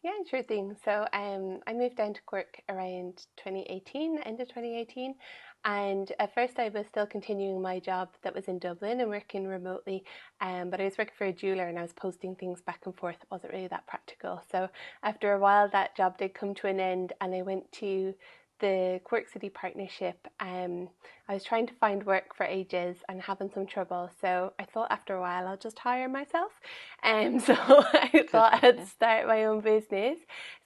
Yeah, sure thing. So I moved down to Cork around 2018, end of 2018. And at first I was still continuing my job that was in Dublin and working remotely, but I was working for a jeweller and I was posting things back and forth. It wasn't really that practical. So after a while that job did come to an end and I went to the Cork City Partnership, I was trying to find work for ages and having some trouble. So I thought after a while I'll just hire myself. So I thought I'd start my own business.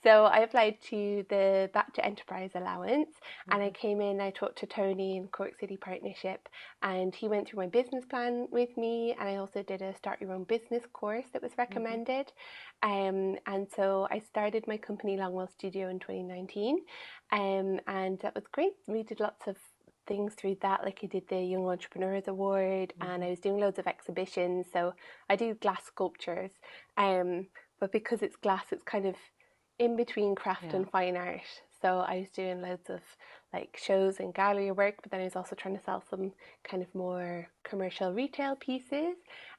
So I applied to the Back to Enterprise Allowance, and I came in, I talked to Tony in Cork City Partnership, and he went through my business plan with me, and I also did a Start Your Own Business course that was recommended. And so I started my company Longwell Studio in 2019, and that was great. We did lots of things through that, like I did the Young Entrepreneurs Award, and I was doing loads of exhibitions. So I do glass sculptures, but because it's glass, it's kind of in between craft and fine art. So I was doing loads of like shows and gallery work, but then I was also trying to sell some kind of more commercial retail pieces.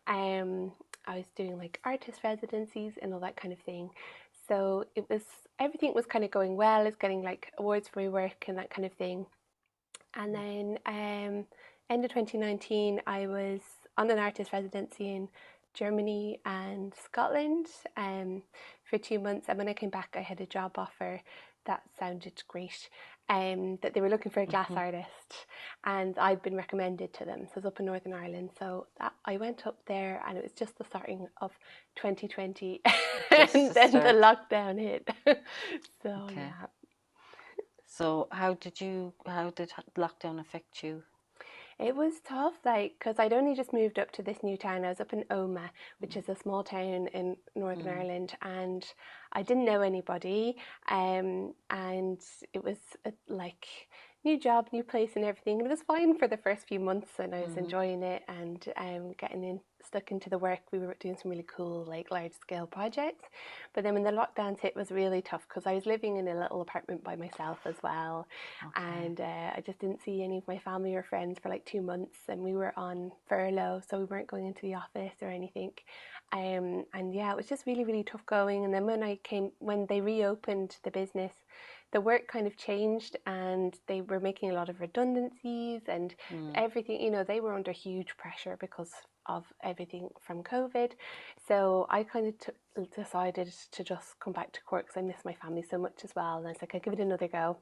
I was doing like artist residencies and all that kind of thing. So everything was kind of going well. It's getting like awards for my work and that kind of thing. And then end of 2019, I was on an artist residency in Germany and Scotland for 2 months. And when I came back, I had a job offer that sounded great, that they were looking for a glass artist, and I'd been recommended to them. So it was up in Northern Ireland. So I went up there, and it was just the starting of 2020, and then the lockdown hit. So yeah. So how did lockdown affect you? It was tough, like, because I'd only just moved up to this new town. I was up in Omagh, which is a small town in Northern Ireland, and I didn't know anybody, and it was like new job, new place and everything. And it was fine for the first few months, and I was enjoying it and getting stuck into the work. We were doing some really cool, like, large scale projects. But then when the lockdowns hit, it was really tough because I was living in a little apartment by myself as well. And I just didn't see any of my family or friends for like 2 months, and we were on furlough, so we weren't going into the office or anything. And yeah, it was just really, really tough going. And then when they reopened the business, the work kind of changed, and they were making a lot of redundancies and everything. You know, they were under huge pressure because of everything from COVID. So I kind of decided to just come back to Cork because I miss my family so much as well. And I was like, I'll give it another go.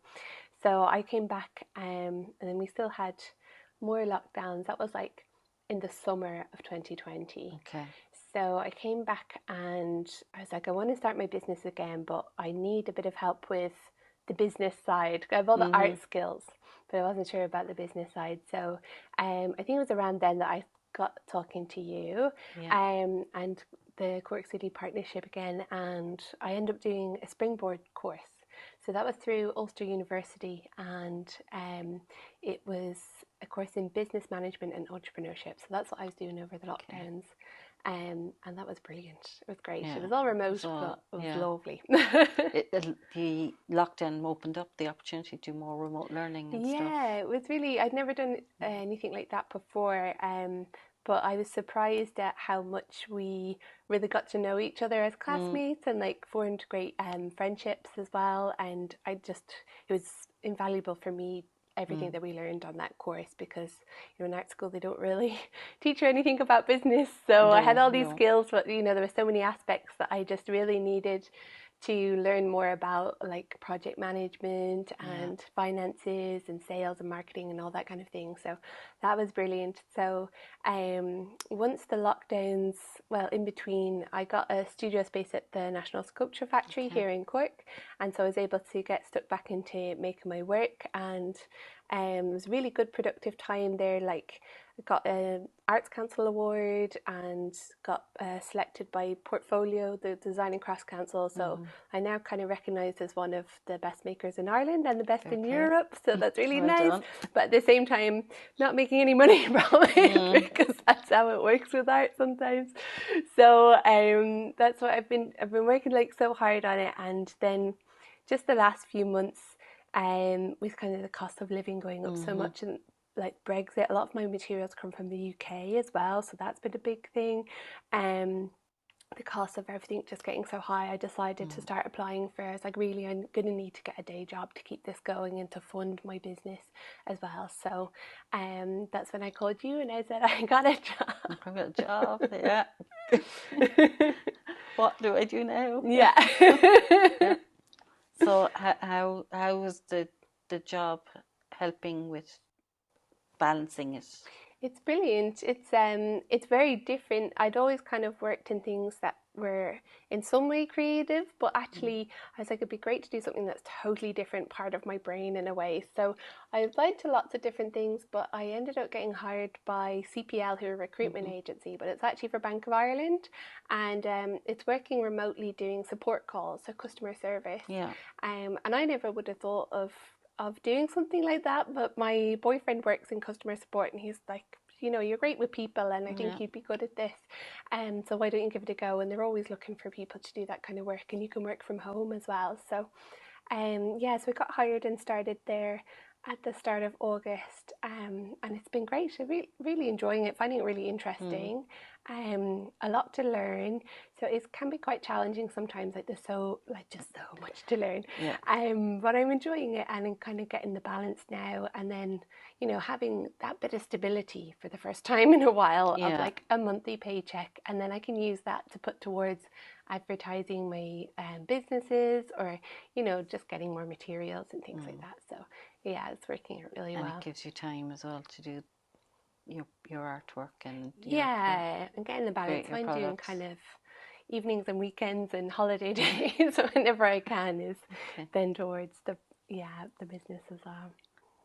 So I came back, and then we still had more lockdowns. That was like in the summer of 2020. Okay. So I came back and I was like, I want to start my business again, but I need a bit of help with the business side. I have all the art skills, but I wasn't sure about the business side. So I think it was around then that I got talking to you, and the Cork City Partnership again, and I ended up doing a springboard course. So that was through Ulster University, and it was a course in business management and entrepreneurship. So that's what I was doing over the lockdowns. And that was brilliant. It was great. It was all remote, but it was lovely. The lockdown opened up the opportunity to do more remote learning and stuff. Yeah, it was really, I'd never done anything like that before. But I was surprised at how much we really got to know each other as classmates and like formed great friendships as well. And it was invaluable for me, everything that we learned on that course, because in art school they don't really teach you anything about business. So I had all these skills, but there were so many aspects that I just really needed to learn more about, like project management and finances and sales and marketing and all that kind of thing. So that was brilliant. So once the lockdowns, in between, I got a studio space at the National Sculpture Factory here in Cork, and so I was able to get stuck back into making my work, and it was a really good productive time there. Like, I got an Arts Council award and got selected by Portfolio, the Design and Crafts Council. So I'm now kind of recognised as one of the best makers in Ireland and the best in Europe. So that's really nice. Done. But at the same time, not making any money from it, because that's how it works with art sometimes. So that's what I've been working like so hard on it. And then just the last few months, with kind of the cost of living going up so much, and like Brexit, a lot of my materials come from the UK as well, so that's been a big thing. The cost of everything just getting so high, I decided to start applying for, I was like, really, I'm going to need to get a day job to keep this going and to fund my business as well. So that's when I called you and I said, I got a job. I got a job, yeah. What do I do now? Yeah. So how was the the job helping with balancing it? It's brilliant. It's very different. I'd always kind of worked in things that were in some way creative, but actually I was like, it'd be great to do something that's totally different part of my brain in a way. So I applied to lots of different things, but I ended up getting hired by CPL, who are a recruitment agency, but it's actually for Bank of Ireland, and it's working remotely doing support calls, so customer service. Yeah. And I never would have thought of doing something like that, but my boyfriend works in customer support and he's like, you know, you're great with people and I think you'd be good at this, so why don't you give it a go? And they're always looking for people to do that kind of work, and you can work from home as well. So yeah, so we got hired and started there at the start of August, and it's been great. I'm really enjoying it, finding it really interesting. A lot to learn, so it can be quite challenging sometimes, like there's just so much to learn. But I'm enjoying it, and I'm kind of getting the balance now, and then, you know, having that bit of stability for the first time in a while of like a monthly paycheck, and then I can use that to put towards advertising my businesses, or, you know, just getting more materials and things like that. So yeah, it's working out really well. And it gives you time as well to do your artwork and and getting the balance. So I'm doing kind of evenings and weekends and holiday days whenever I can is then towards the business as well.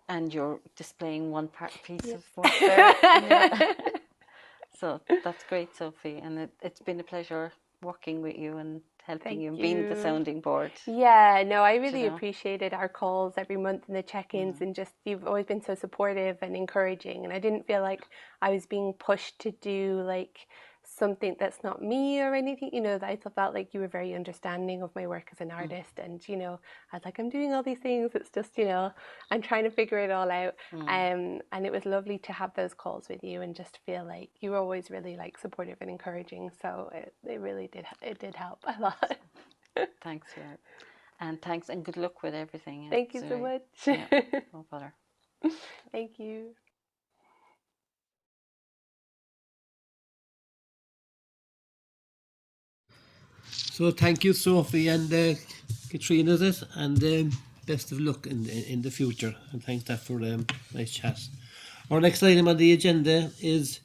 And you're displaying one piece of work there. So that's great, Sophie, and it's been a pleasure working with you and helping you and being the sounding board. Yeah, no, I really appreciated our calls every month and the check-ins, and just you've always been so supportive and encouraging, and I didn't feel like I was being pushed to do like something that's not me or anything, you know. I felt like you were very understanding of my work as an artist, and, you know, I was like, I'm doing all these things, it's just, you know, I'm trying to figure it all out. And it was lovely to have those calls with you and just feel like you were always really like supportive and encouraging, so it really did help a lot. Thanks, and thanks and good luck with everything. Thank you so much. No bother. Thank you. So thank you, Sophie and Katrina, and best of luck in the future. And thanks that for nice chat. Our next item on the agenda is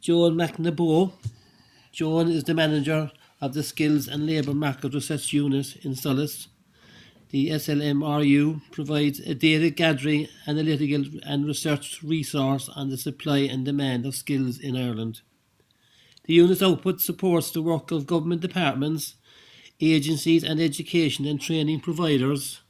Joan McNaboe. Joan is the manager of the Skills and Labour Market Research Unit in SOLAS. The SLMRU provides a data gathering, analytical and research resource on the supply and demand of skills in Ireland. The unit's output supports the work of government departments, agencies and education and training providers.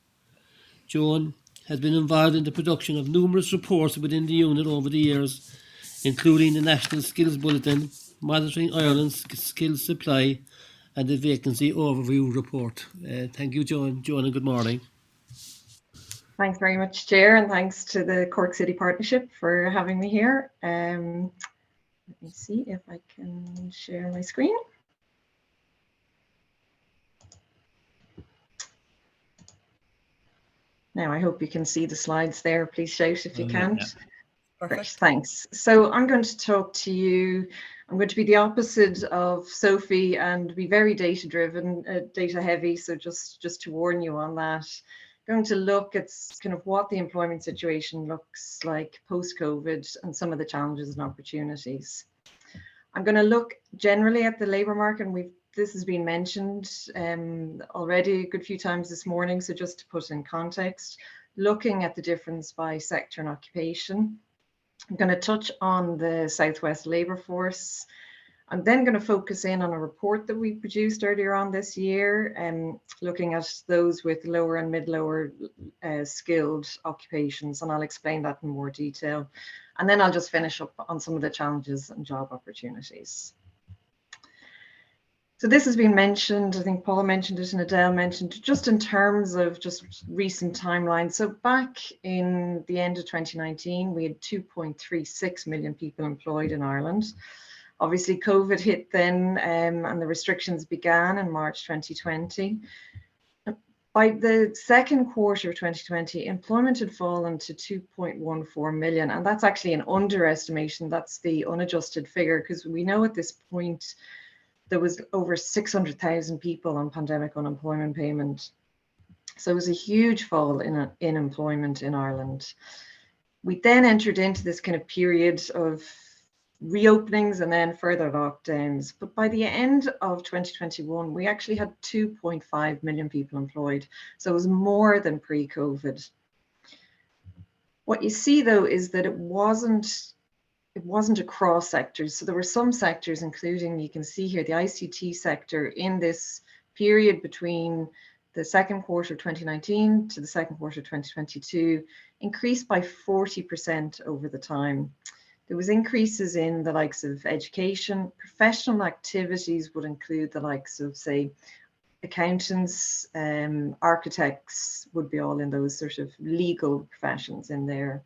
Joan has been involved in the production of numerous reports within the unit over the years, including the National Skills Bulletin, Monitoring Ireland's Skills Supply, and the Vacancy Overview Report. Thank you, Joan. Joan, and good morning. Thanks very much, Chair, and thanks to the Cork City Partnership for having me here. Let me see if I can share my screen. Now, I hope you can see the slides there. Please shout if you can't. Great, thanks. So I'm going to talk to you. I'm going to be the opposite of Sophie and be very data-driven, data-heavy. So just to warn you on that. I'm going to look at kind of what the employment situation looks like post-COVID and some of the challenges and opportunities. I'm going to look generally at the labour market, and this has been mentioned already a good few times this morning. So just to put in context, looking at the difference by sector and occupation. I'm going to touch on the Southwest labour force. I'm then going to focus in on a report that we produced earlier on this year, looking at those with lower and mid-lower skilled occupations, and I'll explain that in more detail. And then I'll just finish up on some of the challenges and job opportunities. So this has been mentioned, I think Paul mentioned it and Adele mentioned, just in terms of just recent timelines. So back in the end of 2019, we had 2.36 million people employed in Ireland. Obviously, COVID hit then, and the restrictions began in March 2020. By the second quarter of 2020, employment had fallen to 2.14 million, and that's actually an underestimation. That's the unadjusted figure, because we know at this point there was over 600,000 people on pandemic unemployment payment. So it was a huge fall in employment in Ireland. We then entered into this kind of period of reopenings and then further lockdowns. But by the end of 2021, we actually had 2.5 million people employed. So it was more than pre-COVID. What you see though is that it wasn't across sectors. So there were some sectors, including, you can see here, the ICT sector in this period between the second quarter of 2019 to the second quarter of 2022, increased by 40% over the time. There was increases in the likes of education. Professional activities would include the likes of, say, accountants, architects would be all in those sort of legal professions in there.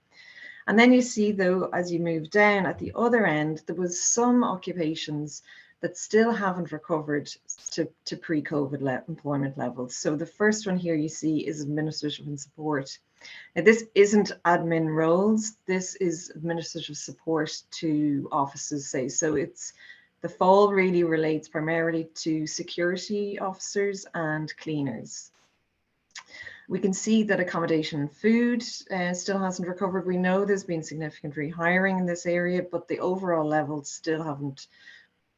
And then you see, though, as you move down at the other end, there was some occupations that still haven't recovered to pre-COVID employment levels. So the first one here you see is administrative and support. Now, this isn't admin roles, this is administrative support to offices, say. So it's the fall really relates primarily to security officers and cleaners. We can see that accommodation and food still hasn't recovered. We know there's been significant rehiring in this area, but the overall levels still haven't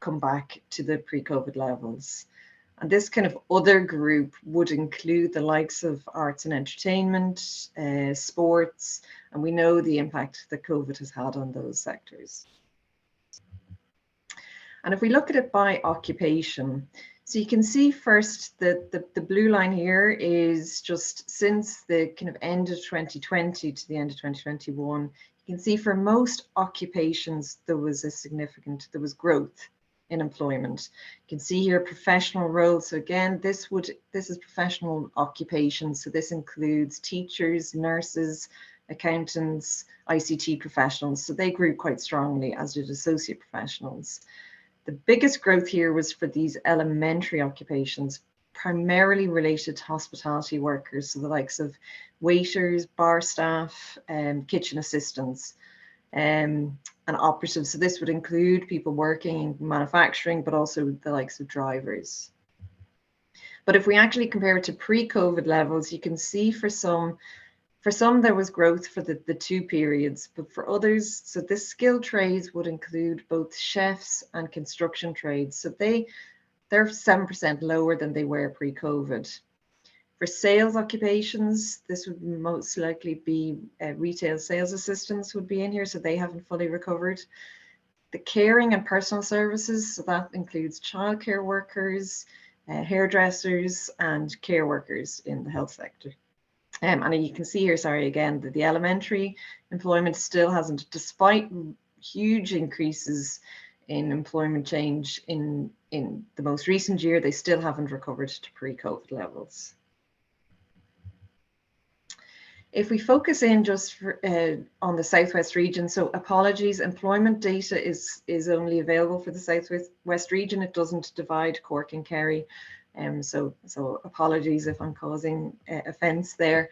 come back to the pre-COVID levels. And this kind of other group would include the likes of arts and entertainment, sports, and we know the impact that COVID has had on those sectors. And if we look at it by occupation, so you can see first that the blue line here is just since the kind of end of 2020 to the end of 2021, you can see for most occupations, there was growth in employment. You can see here professional roles. So again, this is professional occupations. So this includes teachers, nurses, accountants, ICT professionals. So they grew quite strongly, as did associate professionals. The biggest growth here was for these elementary occupations, primarily related to hospitality workers, so the likes of waiters, bar staff, kitchen assistants, and operatives. So this would include people working in manufacturing, but also the likes of drivers. But if we actually compare it to pre-COVID levels, you can see for some there was growth for the two periods, but for others, so the skilled trades would include both chefs and construction trades. So they're 7% lower than they were pre-COVID. For sales occupations, this would most likely be retail sales assistants would be in here, so they haven't fully recovered. The caring and personal services, so that includes childcare workers, hairdressers, and care workers in the health sector. And you can see here, sorry, again, that the elementary employment still hasn't, despite huge increases in employment change in the most recent year, they still haven't recovered to pre-COVID levels. If we focus in just on the Southwest region, so apologies, employment data is only available for the Southwest region. It doesn't divide Cork and Kerry. So apologies if I'm causing offence there.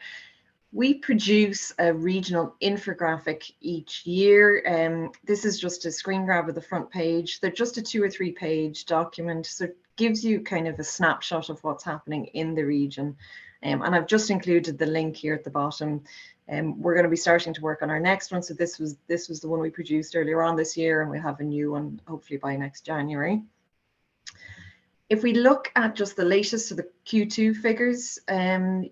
We produce a regional infographic each year. This is just a screen grab of the front page. They're just a 2 or 3 page document, so it gives you kind of a snapshot of what's happening in the region. And I've just included the link here at the bottom. We're going to be starting to work on our next one. So this was the one we produced earlier on this year, and we'll have a new one hopefully by next January. If we look at just the latest, so the Q2 figures, the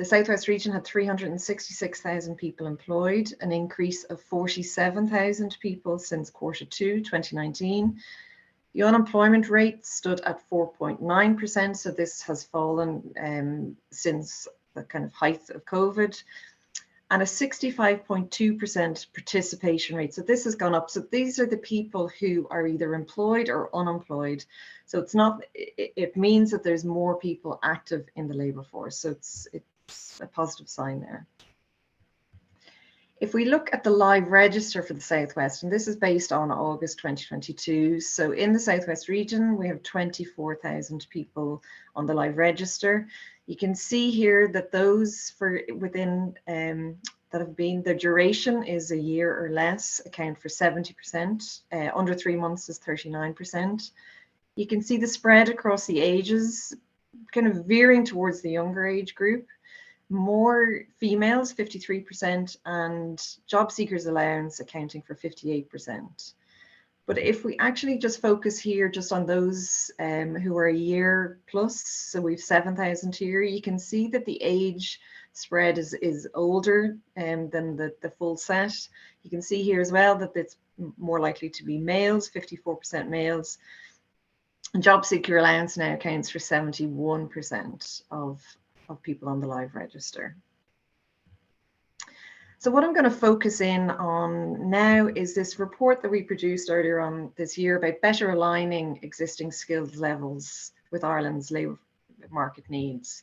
Southwest region had 366,000 people employed, an increase of 47,000 people since Q2 2019. The unemployment rate stood at 4.9%, so this has fallen since the kind of height of COVID, and a 65.2% participation rate. So this has gone up. So these are the people who are either employed or unemployed. So it's not, it means that there's more people active in the labour force. So it's a positive sign there. If we look at the live register for the Southwest, and this is based on August 2022. So in the Southwest region, we have 24,000 people on the live register. You can see here that those within that have been, their duration is a year or less, account for 70%. Under 3 months is 39%. You can see the spread across the ages. kind of veering towards the younger age group, more females, 53%, and job seekers allowance accounting for 58%. But if we actually just focus here just on those who are a year plus, so we've 7,000 here, you can see that the age spread is older than the full set. You can see here as well that it's more likely to be males, 54% males. And job seeker allowance now accounts for 71% of people on the live register. So what I'm going to focus in on now is this report that we produced earlier on this year about better aligning existing skills levels with Ireland's labour market needs.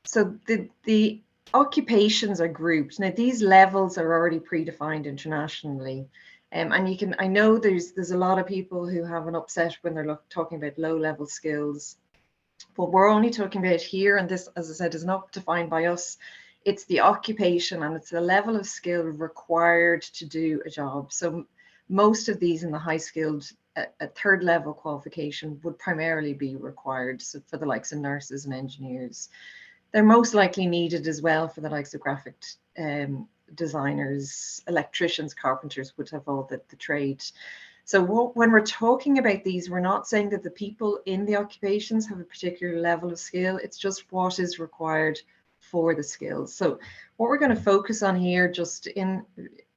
So the occupations are grouped. Now these levels are already predefined internationally. And I know there's a lot of people who have an upset when they're talking about low level skills, but we're only talking about here, and this, as I said, is not defined by us. It's the occupation and it's the level of skill required to do a job. So most of these in the high skilled, a third level qualification would primarily be required. So for the likes of nurses and engineers, they're most likely needed as well for the likes of graphic designers, electricians, carpenters would have all the trade. So when we're talking about these, we're not saying that the people in the occupations have a particular level of skill. It's just what is required for the skills. So what we're going to focus on here just in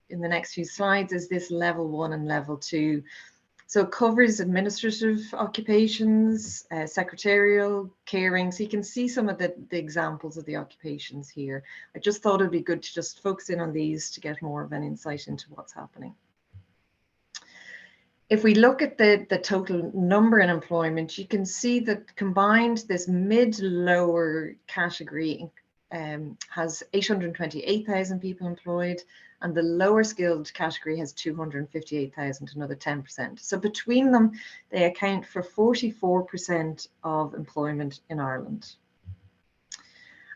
the next few slides is this level 1 and level 2. So it covers administrative occupations, secretarial, caring. So you can see some of the examples of the occupations here. I just thought it'd be good to just focus in on these to get more of an insight into what's happening. If we look at the total number in employment, you can see that combined this mid-lower category has 828,000 people employed, and the lower skilled category has 258,000, another 10%. So between them, they account for 44% of employment in Ireland.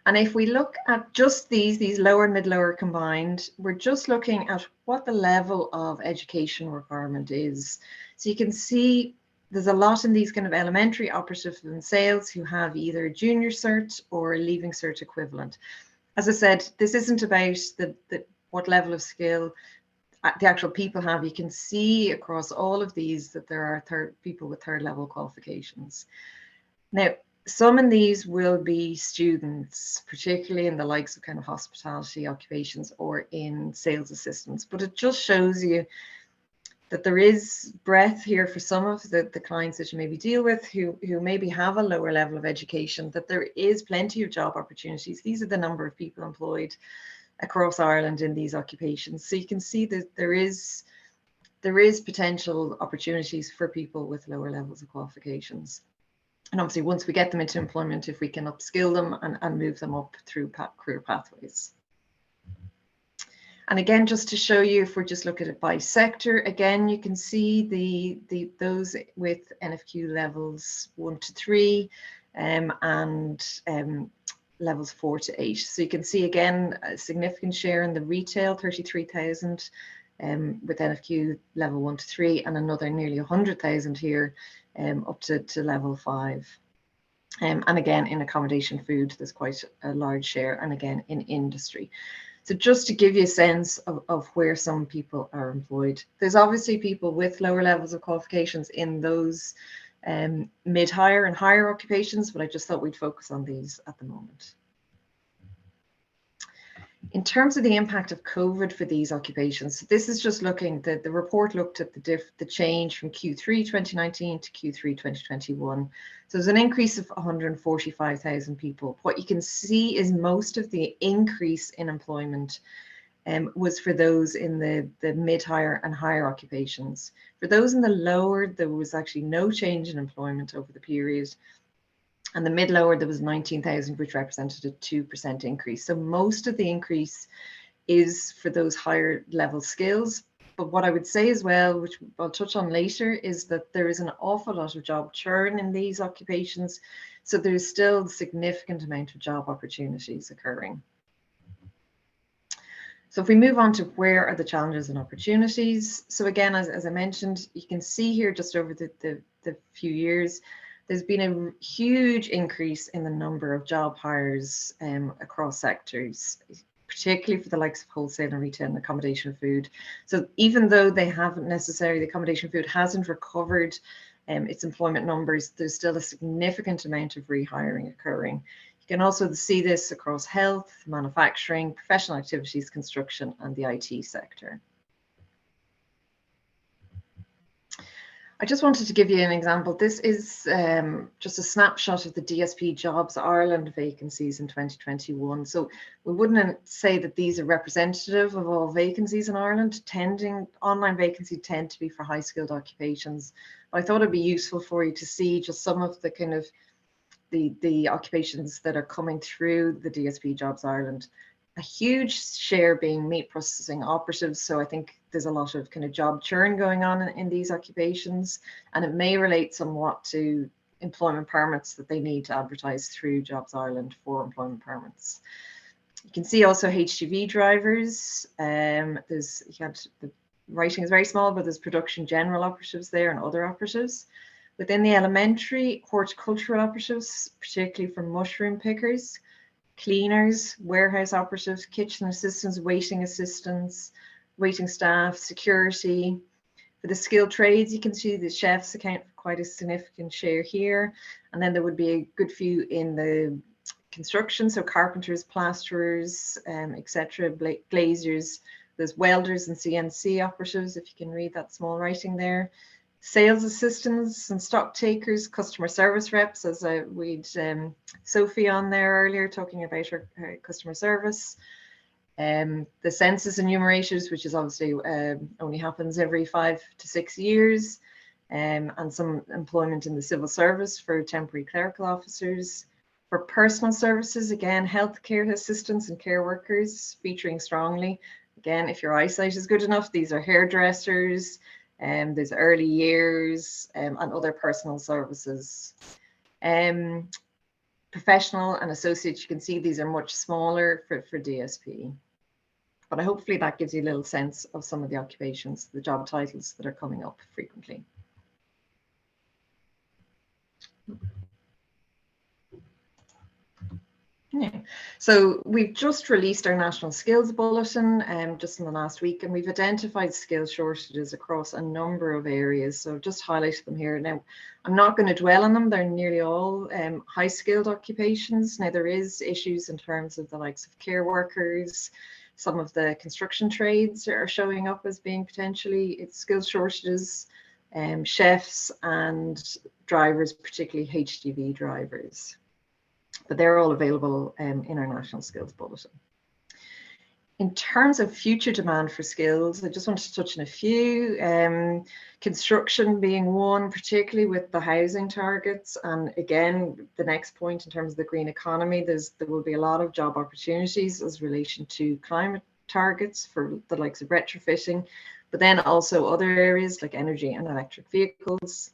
And if we look at just these lower and mid-lower combined, we're just looking at what the level of education requirement is. So you can see there's a lot in these kind of elementary operatives and sales who have either a junior cert or a leaving cert equivalent. As I said, this isn't about what level of skill the actual people have. You can see across all of these that there are people with third level qualifications. Now, some in these will be students, particularly in the likes of kind of hospitality occupations or in sales assistants, but it just shows you that there is breadth here for some of the clients that you maybe deal with who maybe have a lower level of education, that there is plenty of job opportunities. These are the number of people employed across Ireland in these occupations. So you can see that there is potential opportunities for people with lower levels of qualifications. And obviously, once we get them into employment, if we can upskill them and move them up through career pathways. And again, just to show you, if we're just looking at it by sector, again, you can see those with NFQ levels 1 to 3 and levels 4 to 8. So you can see again a significant share in the retail, 33,000 with NFQ level 1 to 3, and another nearly 100,000 here up to level 5. And again, in accommodation food, there's quite a large share, and again in industry. So just to give you a sense of where some people are employed, there's obviously people with lower levels of qualifications in those mid-higher and higher occupations, but I just thought we'd focus on these at the moment. In terms of the impact of COVID for these occupations, this is just looking, the report looked at the change from Q3 2019 to Q3 2021. So there's an increase of 145,000 people. What you can see is most of the increase in employment was for those in the mid-higher and higher occupations. For those in the lower, there was actually no change in employment over the period. And the mid-lower, there was 19,000, which represented a 2% increase. So most of the increase is for those higher level skills. But what I would say as well, which I'll touch on later, is that there is an awful lot of job churn in these occupations. So there's still a significant amount of job opportunities occurring. So if we move on to where are the challenges and opportunities. So again, as I mentioned, you can see here just over the few years, there's been a huge increase in the number of job hires across sectors, particularly for the likes of wholesale and retail and accommodation food. So even though they haven't necessarily, the accommodation food hasn't recovered its employment numbers, there's still a significant amount of rehiring occurring. You can also see this across health, manufacturing, professional activities, construction, and the IT sector. I just wanted to give you an example. This is just a snapshot of the DSP Jobs Ireland vacancies in 2021. So we wouldn't say that these are representative of all vacancies in Ireland. Online vacancies tend to be for high skilled occupations. But I thought it'd be useful for you to see just some of the kind of the occupations that are coming through the DSP Jobs Ireland. A huge share being meat processing operatives. So I think there's a lot of kind of job churn going on in these occupations, and it may relate somewhat to employment permits that they need to advertise through Jobs Ireland for employment permits. You can see also HGV drivers. The writing is very small, but there's production general operatives there and other operatives. Within the elementary, horticultural operatives, particularly for mushroom pickers, cleaners, warehouse operatives, kitchen assistants, waiting assistants, waiting staff, security. For the skilled trades, you can see the chefs account for quite a significant share here. And then there would be a good few in the construction, so carpenters, plasterers, etc., glaziers. There's welders and CNC operatives, if you can read that small writing there. Sales assistants and stock takers, customer service reps, as we'd Sophie on there earlier talking about her customer service. The census enumerators, which is obviously only happens every 5 to 6 years, and some employment in the civil service for temporary clerical officers. For personal services, again, healthcare assistants and care workers featuring strongly. Again, if your eyesight is good enough, these are hairdressers, there's early years and other personal services. Professional and associates, you can see these are much smaller for DSP. But hopefully that gives you a little sense of some of the occupations, the job titles that are coming up frequently. Yeah. So we've just released our National Skills Bulletin just in the last week, and we've identified skills shortages across a number of areas. So I've just highlighted them here. Now, I'm not going to dwell on them. They're nearly all high skilled occupations. Now, there is issues in terms of the likes of care workers. Some of the construction trades are showing up as being potentially skills shortages, chefs and drivers, particularly HGV drivers. But they're all available in our National Skills Bulletin. In terms of future demand for skills, I just wanted to touch on a few. Construction being one, particularly with the housing targets. And again, the next point in terms of the green economy, there will be a lot of job opportunities as relation to climate targets for the likes of retrofitting, but then also other areas like energy and electric vehicles.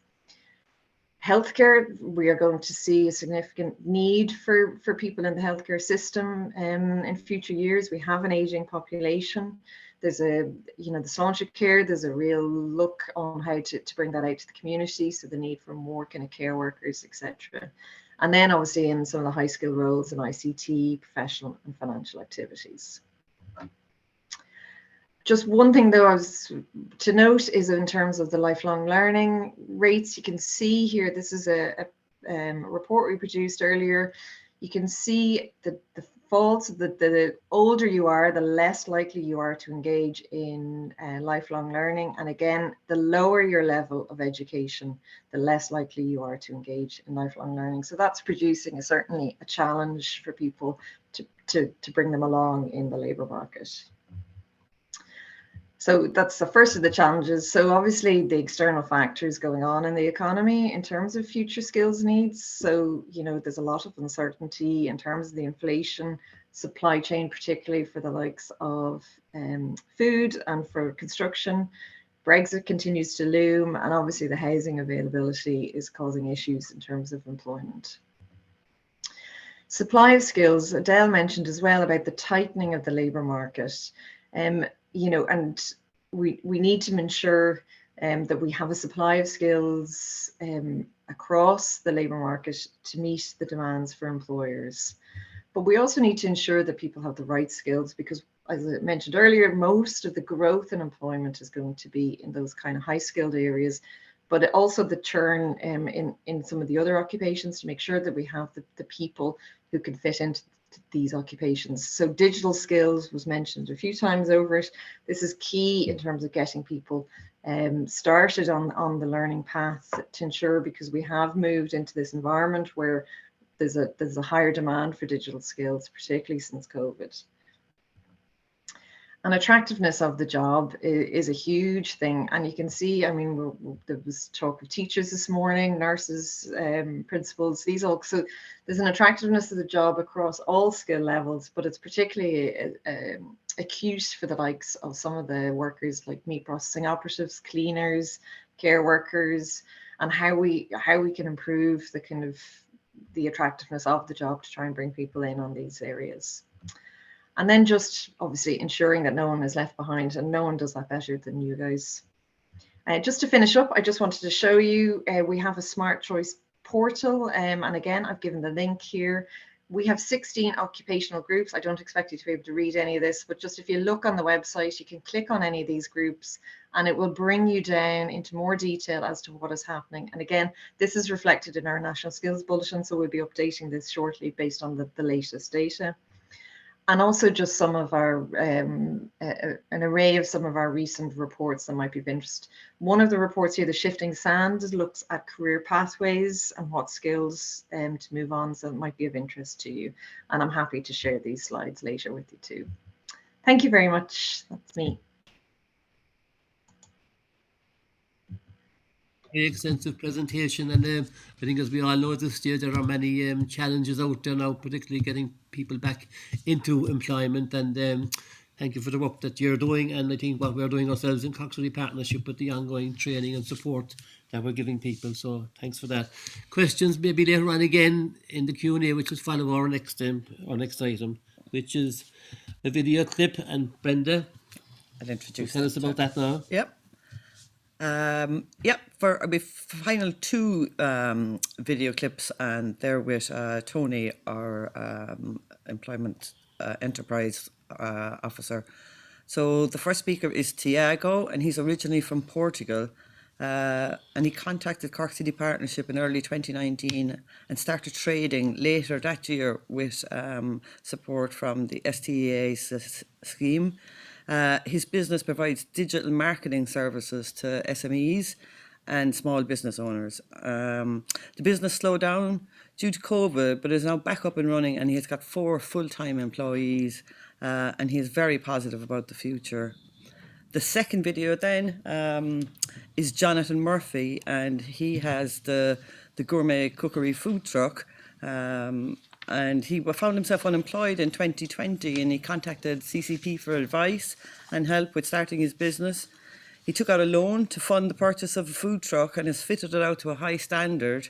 Healthcare, we are going to see a significant need for people in the healthcare system in future years. We have an aging population. There's the Sláinte care, there's a real look on how to bring that out to the community. So the need for more kind of care workers, etc. And then obviously in some of the high skill roles in ICT, professional and financial activities. Just one thing though to note is in terms of the lifelong learning rates, you can see here, this is a report we produced earlier. You can see the faults, the older you are, the less likely you are to engage in lifelong learning. And again, the lower your level of education, the less likely you are to engage in lifelong learning. So that's producing certainly a challenge for people to bring them along in the labour market. So that's the first of the challenges. So obviously the external factors going on in the economy in terms of future skills needs. So, there's a lot of uncertainty in terms of the inflation, supply chain, particularly for the likes of food and for construction. Brexit continues to loom, and obviously the housing availability is causing issues in terms of employment. Supply of skills, Adele mentioned as well about the tightening of the labour market. And we need to ensure that we have a supply of skills across the labour market to meet the demands for employers. But we also need to ensure that people have the right skills, because as I mentioned earlier, most of the growth in employment is going to be in those kind of high skilled areas, but also the churn in some of the other occupations, to make sure that we have the people who can fit into these occupations. So digital skills was mentioned a few times over it. This is key in terms of getting people started on the learning path to ensure, because we have moved into this environment where there's a higher demand for digital skills, particularly since COVID. And attractiveness of the job is a huge thing. And you can see, I mean, there was talk of teachers this morning, nurses, principals, these all. So there's an attractiveness of the job across all skill levels, but it's particularly acute for the likes of some of the workers like meat processing operatives, cleaners, care workers, and how we can improve the kind of the attractiveness of the job to try and bring people in on these areas. And then just obviously ensuring that no one is left behind, and no one does that better than you guys. Just to finish up, I just wanted to show you, we have a Smart Choice portal. And again, I've given the link here. We have 16 occupational groups. I don't expect you to be able to read any of this, but just if you look on the website, you can click on any of these groups and it will bring you down into more detail as to what is happening. And again, this is reflected in our National Skills Bulletin, so we'll be updating this shortly based on the latest data. And also just some of our, an array of some of our recent reports that might be of interest. One of the reports here, the Shifting Sand, looks at career pathways and what skills to move on, so it might be of interest to you. And I'm happy to share these slides later with you too. Thank you very much. That's me. Very extensive presentation, and I think, as we all know at this stage, there are many challenges out there now, particularly getting people back into employment. And thank you for the work that you're doing, and I think what we're doing ourselves in Cork City Partnership with the ongoing training and support that we're giving people. So thanks for that. Questions maybe later on again in the Q&A, which will follow our next item, which is a video clip. And Brenda, I'll introduce. Tell us about that now. Yep. For our final two video clips, and they're with Tony, our employment enterprise officer. So the first speaker is Tiago, and he's originally from Portugal, and he contacted Cork City Partnership in early 2019 and started trading later that year with support from the STEA scheme. His business provides digital marketing services to SMEs and small business owners. The business slowed down due to COVID, but is now back up and running, and he has got 4 full-time employees, and he is very positive about the future. The second video then is Jonathan Murphy, and he has the gourmet cookery food truck. And he found himself unemployed in 2020, and he contacted CCP for advice and help with starting his business. He took out a loan to fund the purchase of a food truck and has fitted it out to a high standard.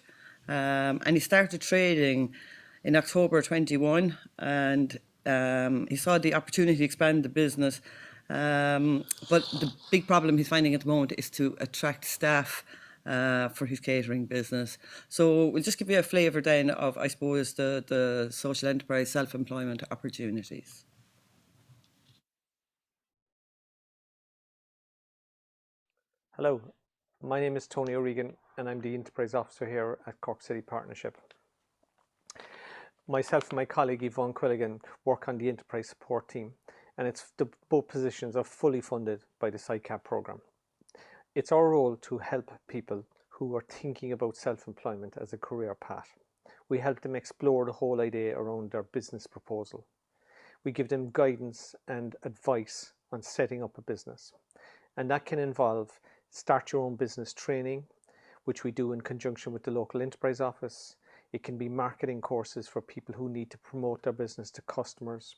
And he started trading in October 21, and he saw the opportunity to expand the business. But the big problem he's finding at the moment is to attract staff for his catering business. So we'll just give you a flavour then of, I suppose, the social enterprise self-employment opportunities. Hello, my name is Tony O'Regan and I'm the Enterprise Officer here at Cork City Partnership. Myself and my colleague Yvonne Quilligan work on the Enterprise Support Team, and both positions are fully funded by the SICAP programme. It's our role to help people who are thinking about self-employment as a career path. We help them explore the whole idea around their business proposal. We give them guidance and advice on setting up a business, and that can involve start your own business training, which we do in conjunction with the local enterprise office. It can be marketing courses for people who need to promote their business to customers,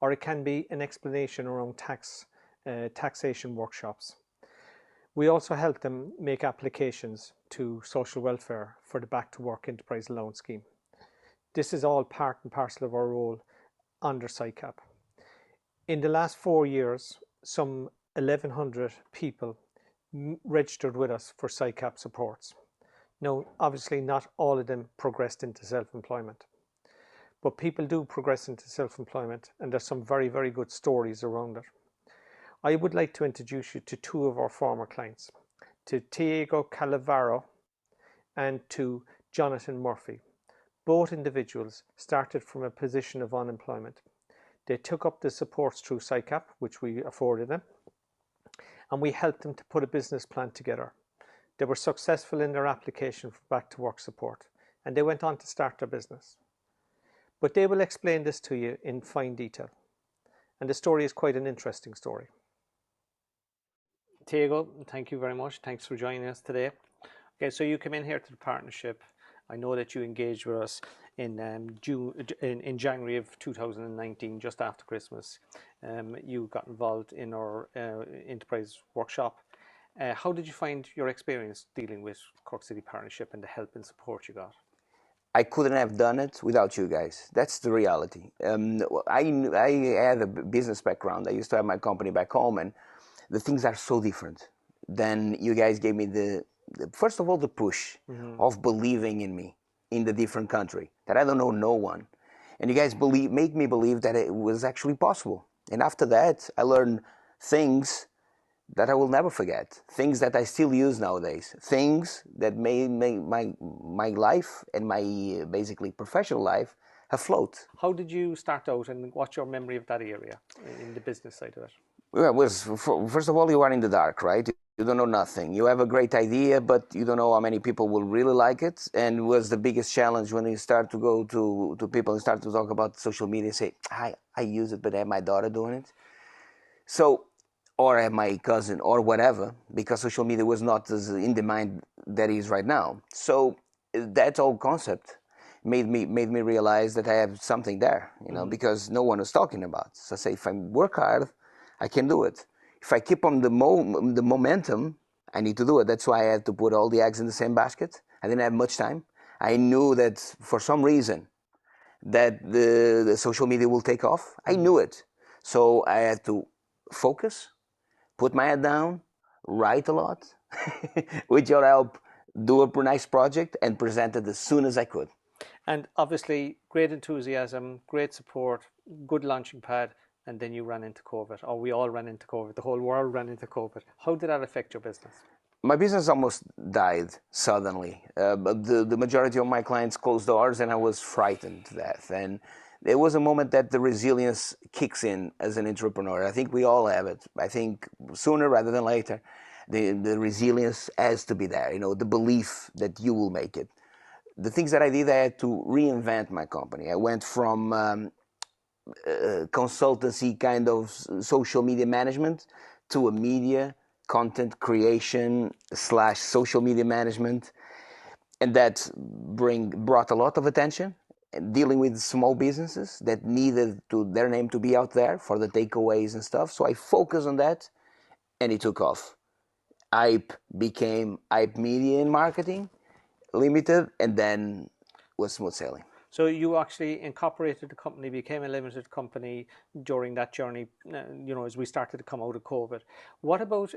or it can be an explanation around taxation workshops. We also help them make applications to social welfare for the Back to Work Enterprise Allowance Scheme. This is all part and parcel of our role under SICAP. In the last 4 years, some 1,100 people registered with us for SICAP supports. Now, obviously not all of them progressed into self-employment, but people do progress into self-employment, and there's some very, very good stories around it. I would like to introduce you to two of our former clients, to Diego Calavaro and to Jonathan Murphy. Both individuals started from a position of unemployment. They took up the supports through SICAP, which we afforded them, and we helped them to put a business plan together. They were successful in their application for back to work support, and they went on to start their business. But they will explain this to you in fine detail. And the story is quite an interesting story. Diego, thank you very much. Thanks for joining us today. Okay, so you came in here to the partnership. I know that you engaged with us in January of 2019, just after Christmas. You got involved in our enterprise workshop. How did you find your experience dealing with Cork City Partnership and the help and support you got? I couldn't have done it without you guys. That's the reality. I have a business background. I used to have my company back home, and the things are so different. Then you guys gave me first of all, the push of believing in me in the different country that I don't know no one. And you guys make me believe that it was actually possible. And after that, I learned things that I will never forget, things that I still use nowadays, things that made my life and my basically professional life afloat. How did you start out, and what's your memory of that area in the business side of it? Well, first of all, you are in the dark, right? You don't know nothing. You have a great idea, but you don't know how many people will really like it. And was the biggest challenge when you start to go to people and start to talk about social media, say, I use it, but I have my daughter doing it. So, or I have my cousin or whatever, because social media was not as in demand that it is right now. So that whole concept made me realize that I have something there, because no one was talking about it. So I say, if I work hard, I can do it. If I keep on the momentum, I need to do it. That's why I had to put all the eggs in the same basket. I didn't have much time. I knew that for some reason that the social media will take off. I knew it. So I had to focus, put my head down, write a lot, with your help, do a nice project and present it as soon as I could. And obviously, great enthusiasm, great support, good launching pad, and then you ran into COVID, or we all ran into COVID, the whole world ran into COVID. How did that affect your business? My business almost died suddenly. The majority of my clients closed doors, and I was frightened to death. And there was a moment that the resilience kicks in as an entrepreneur. I think we all have it. I think sooner rather than later, the resilience has to be there, the belief that you will make it. The things that I did, I had to reinvent my company. I went from consultancy kind of social media management to a media content creation / social media management, and that brought a lot of attention, dealing with small businesses that needed their name to be out there for the takeaways and stuff. So I focused on that, and it took off. Hype became Hype Media and Marketing Limited, and then was smooth sailing. So you actually incorporated the company, became a limited company during that journey, as we started to come out of COVID. What about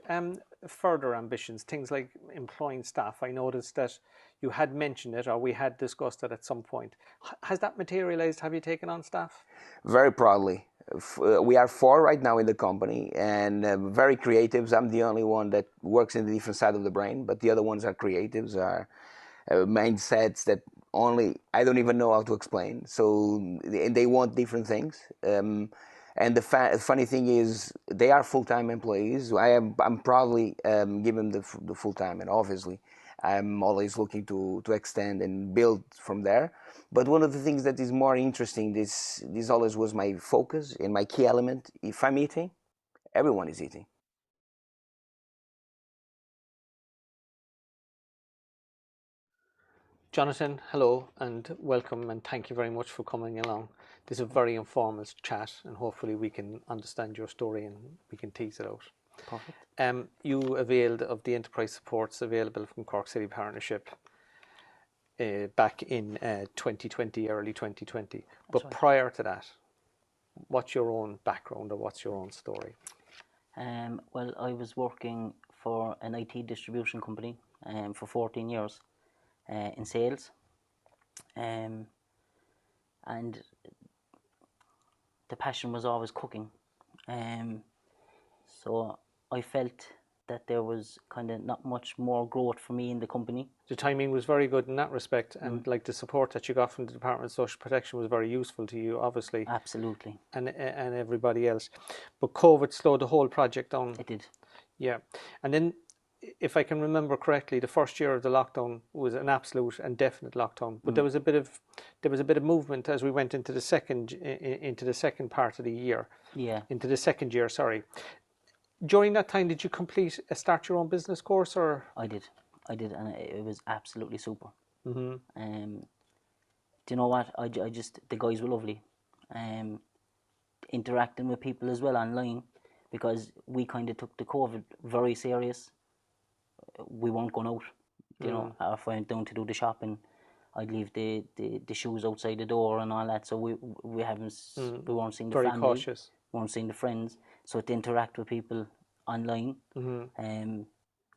further ambitions, things like employing staff? I noticed that you had mentioned it, or we had discussed it at some point. Has that materialized? Have you taken on staff? Very proudly. We are 4 right now in the company, and very creatives. I'm the only one that works in the different side of the brain, but the other ones are creatives, are mindsets that only I don't even know how to explain. So they want different things. And the funny thing is, they are full-time employees. I'm proudly giving the full-time, and obviously I'm always looking to extend and build from there. But one of the things that is more interesting, this always was my focus and my key element. If I'm eating, everyone is eating. Jonathan, hello and welcome, and thank you very much for coming along. This is a very informal chat, and hopefully we can understand your story and we can tease it out. Perfect. You availed of the enterprise supports available from Cork City Partnership back in 2020, early 2020. But prior to that, what's your own background, or what's your own story? Well, I was working for an IT distribution company for 14 years. in sales. And the passion was always cooking. So I felt that there was kind of not much more growth for me in the company. The timing was very good in that respect, and like the support that you got from the Department of Social Protection was very useful to you, obviously. Absolutely. And everybody else. But COVID slowed the whole project down. It did. Yeah. And then, if I can remember correctly, the first year of the lockdown was an absolute and definite lockdown. But there was a bit of movement as we went into the second part of the year. Yeah. Into the second year, sorry. During that time, did you complete a Start Your Own Business course, or? I did, and it was absolutely super. Mm-hmm. Do you know what? I just, the guys were lovely. Interacting with people as well online, because we kind of took the COVID very serious. We weren't going out. You know, if I went down to do the shopping, I'd leave the shoes outside the door and all that. So we weren't seeing the very family, cautious. weren't seeing the friends. So to interact with people online,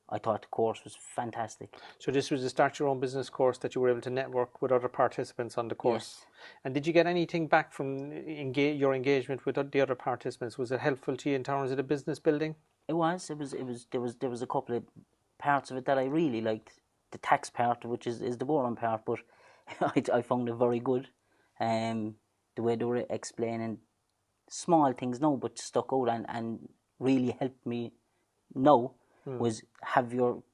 I thought the course was fantastic. So this was a Start Your Own Business course that you were able to network with other participants on the course. Yes. And did you get anything back from your engagement with the other participants? Was it helpful to you in terms of the business building? It was. There was a couple of parts of it that I really liked. The tax part, which is the boring part, but I found it very good. The way they were explaining small things now, but stuck out and really helped me now was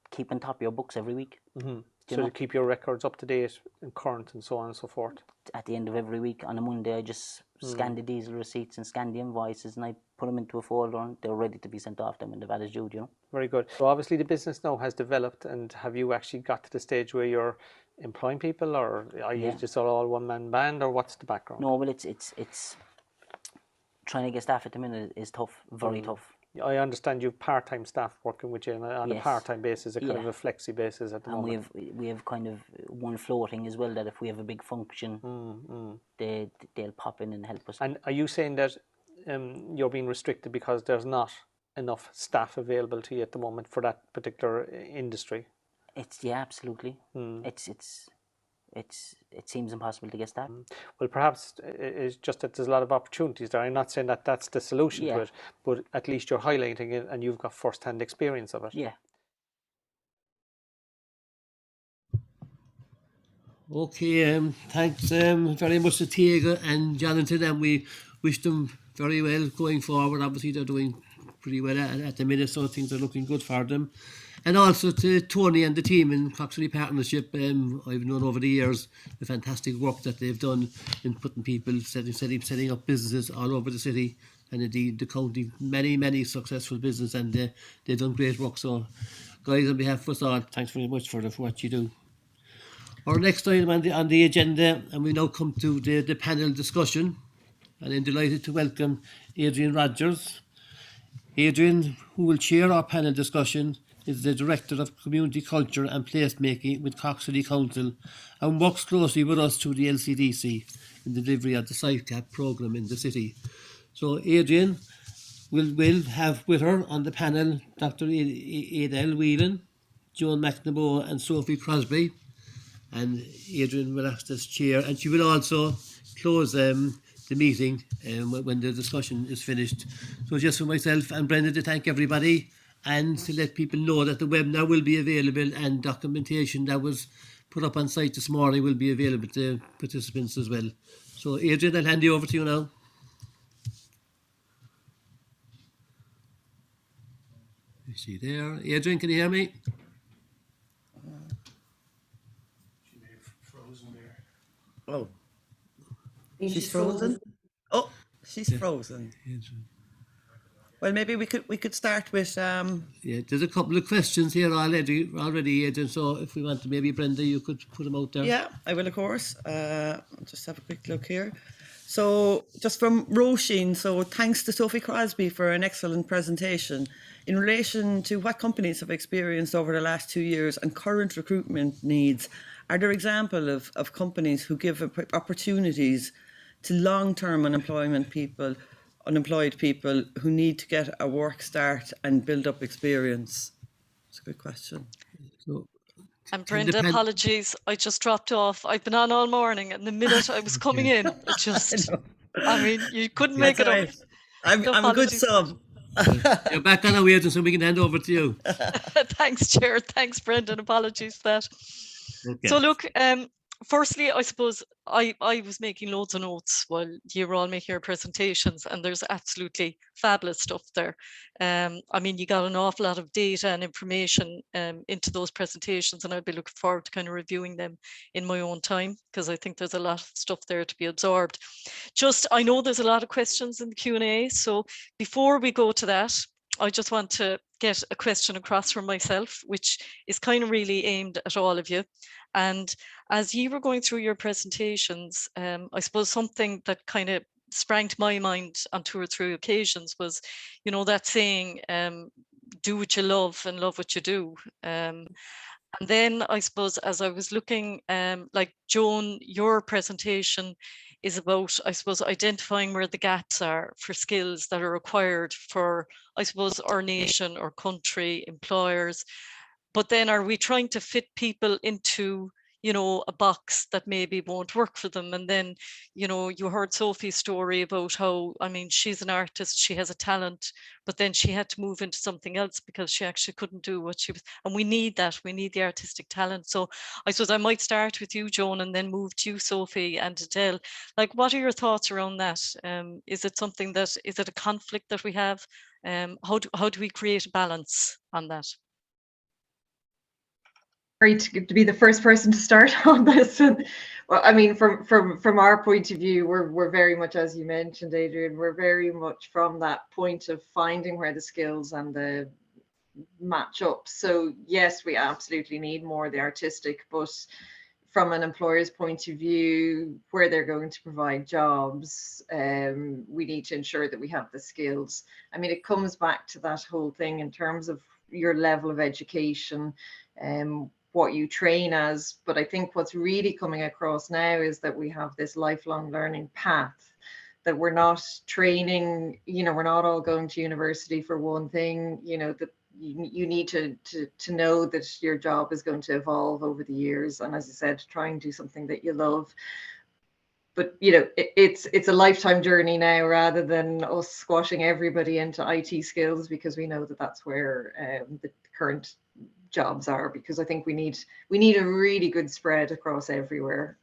keep on top of your books every week. Mm-hmm. So to keep your records up to date and current and so on and so forth. At the end of every week on a Monday, I just scan the diesel receipts and scan the invoices, and I put them into a folder, and they're ready to be sent off them when the VAT is due. You know. Very good. So obviously the business now has developed, and have you actually got to the stage where you're employing people, or are you just all one man band, or what's the background? No, well, it's trying to get staff at the minute is tough, very tough. I understand you have part-time staff working with you on a part-time basis, a kind of a flexi basis at the moment. And we have kind of one floating as well, that if we have a big function, they'll pop in and help us. And are you saying that you're being restricted because there's not enough staff available to you at the moment for that particular industry? Absolutely. It seems impossible to get staff. Well, perhaps it's just that there's a lot of opportunities there. I'm not saying that that's the solution to it, but at least you're highlighting it and you've got first-hand experience of it. Yeah. Okay, thanks very much to Tiago and Jonathan, and we wish them very well going forward. Obviously, they're doing pretty well at the minute, so things are looking good for them. And also to Tony and the team in Cork City Partnership. I've known over the years the fantastic work that they've done in putting people, setting up businesses all over the city, and indeed the county, many successful business, and they've done great work. So, guys, on behalf of us all, thanks very much for what you do. Our next item on the agenda, and we now come to the panel discussion, and I'm delighted to welcome Adrian Rogers. Adrian, who will chair our panel discussion, is the Director of Community Culture and Placemaking with Cork City Council, and works closely with us through the LCDC in the delivery of the SICAP programme in the city. So Adrian will have with her on the panel Dr. Adele Whelan, Joan McNaboe and Sophie Crosby, and Adrian will act as chair, and she will also close the meeting when the discussion is finished. So just for myself and Brenda to thank everybody, and to let people know that the webinar will be available, and documentation that was put up on site this morning will be available to participants as well. So Adrian, I'll hand you over to you now. You see there. Adrian, can you hear me? She may have frozen there. Oh. She's frozen? Oh, she's frozen. Well, maybe we could start with. Yeah, there's a couple of questions here already, Adrian. So if we want to, maybe Brenda, you could put them out there. Yeah, I will, of course. I'll just have a quick look here. So, just from Roisin, so thanks to Sophie Crosby for an excellent presentation. In relation to what companies have experienced over the last 2 years and current recruitment needs, are there examples of companies who give opportunities to long-term unemployed people who need to get a work start and build up experience? It's a good question. So, And Brenda, apologies, I just dropped off. I've been on all morning, and the minute I was coming in, it just, I mean, you couldn't make it up. I'm a good sub. You're back on our way, so we can hand over to you. Thanks, Chair. Thanks, Brendan. Apologies for that. Okay. So look, firstly, I suppose I was making loads of notes while you were all making your presentations, and there's absolutely fabulous stuff there. I mean, you got an awful lot of data and information into those presentations, and I'd be looking forward to kind of reviewing them in my own time, because I think there's a lot of stuff there to be absorbed. Just, I know there's a lot of questions in the Q&A, so before we go to that, I just want to get a question across from myself, which is kind of really aimed at all of you. And as you were going through your presentations, I suppose something that kind of sprang to my mind on 2 or 3 occasions was, you know, that saying, do what you love and love what you do. And then I suppose as I was looking, like Joan, your presentation is about, I suppose, identifying where the gaps are for skills that are required for, I suppose, our nation or country, employers. But then are we trying to fit people into, you know, a box that maybe won't work for them? And then, you know, you heard Sophie's story about how, I mean, she's an artist, she has a talent, but then she had to move into something else because she actually couldn't do what she was. And we need that, we need the artistic talent. So I suppose I might start with you, Joan, and then move to you, Sophie and Adele. Like, what are your thoughts around that? Is it something that, is it a conflict that we have? How do we create a balance on that? Great to be the first person to start on this. Well, I mean, from our point of view, we're very much, as you mentioned, Adrian, we're very much from that point of finding where the skills and the match up. So yes, we absolutely need more of the artistic, but from an employer's point of view, where they're going to provide jobs, we need to ensure that we have the skills. I mean, it comes back to that whole thing in terms of your level of education, what you train as. But I think what's really coming across now is that we have this lifelong learning path, that we're not training, you know, we're not all going to university for one thing, you know, that you need to know that your job is going to evolve over the years. And as I said, try and do something that you love. But, you know, it's a lifetime journey now, rather than us squashing everybody into IT skills, because we know that that's where the current jobs are, because I think we need a really good spread across everywhere.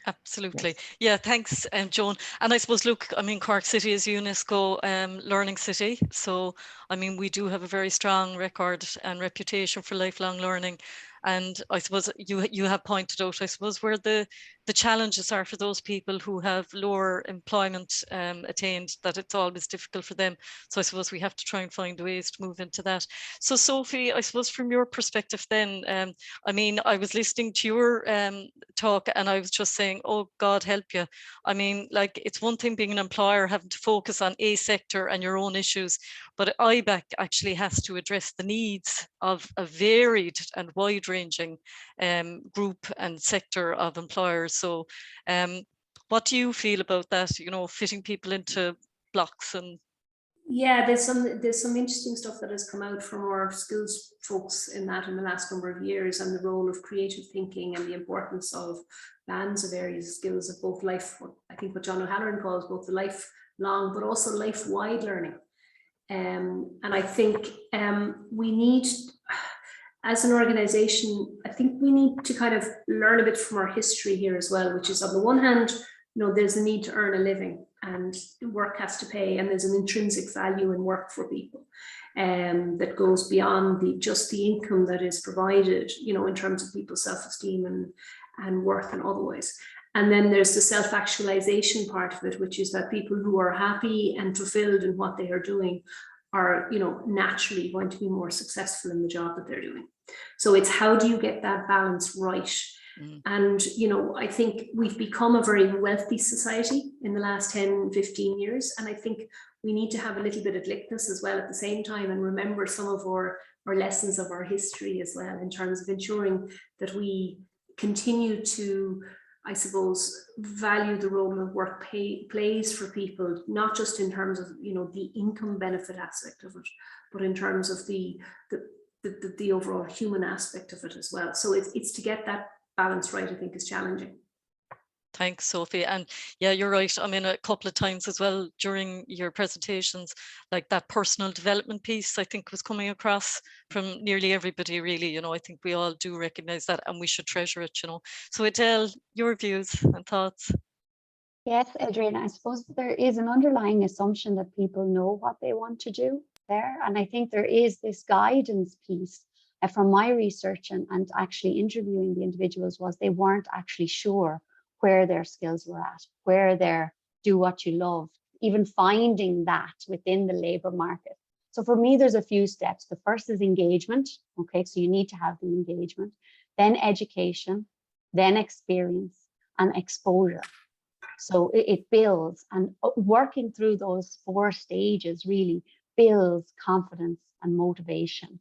Absolutely. Yes. Yeah, thanks, Joan. And I suppose, look, I mean, Cork City is UNESCO learning city. So, I mean, we do have a very strong record and reputation for lifelong learning. And I suppose you have pointed out, I suppose, where the challenges are for those people who have lower employment attained, that it's always difficult for them. So I suppose we have to try and find ways to move into that. So Sophie, I suppose from your perspective then, I mean, I was listening to your talk and I was just saying, oh, God help you. I mean, like, it's one thing being an employer having to focus on a sector and your own issues, but IBAC actually has to address the needs of a varied and wide-ranging group and sector of employers. So what do you feel about that, you know, fitting people into blocks? And yeah, there's some interesting stuff that has come out from our skills folks in the last number of years, and the role of creative thinking and the importance of bands of areas of skills of both life, I think what John O'Halloran calls both the lifelong but also life-wide learning. And I think we need, as an organization, I think we need to kind of learn a bit from our history here as well, which is, on the one hand, you know, there's a need to earn a living and work has to pay, and there's an intrinsic value in work for people that goes beyond just the income that is provided, you know, in terms of people's self-esteem and worth and otherwise. And then there's the self-actualization part of it, which is that people who are happy and fulfilled in what they are doing are, you know, naturally going to be more successful in the job that they're doing. So it's, how do you get that balance right? And, you know, I think we've become a very wealthy society in the last 10, 15 years. And I think we need to have a little bit of lickness as well at the same time, and remember some of our lessons of our history as well, in terms of ensuring that we continue to, I suppose, value the role that work plays for people, not just in terms of, you know, the income benefit aspect of it, but in terms of the the overall human aspect of it as well. So it's to get that balance right, I think, is challenging. Thanks, Sophie. And yeah, you're right. I mean, a couple of times as well during your presentations, like that personal development piece, I think was coming across from nearly everybody, really. You know, I think we all do recognize that and we should treasure it, you know. So Adele, your views and thoughts? Yes, Adrian, I suppose there is an underlying assumption that people know what they want to do there. And I think there is this guidance piece from my research and actually interviewing the individuals was they weren't actually sure where their skills were at, where their do what you love, even finding that within the labor market. So for me, there's a few steps. The first is engagement. Okay, so you need to have the engagement, then education, then experience and exposure. So it builds, and working through those 4 stages really builds confidence and motivation.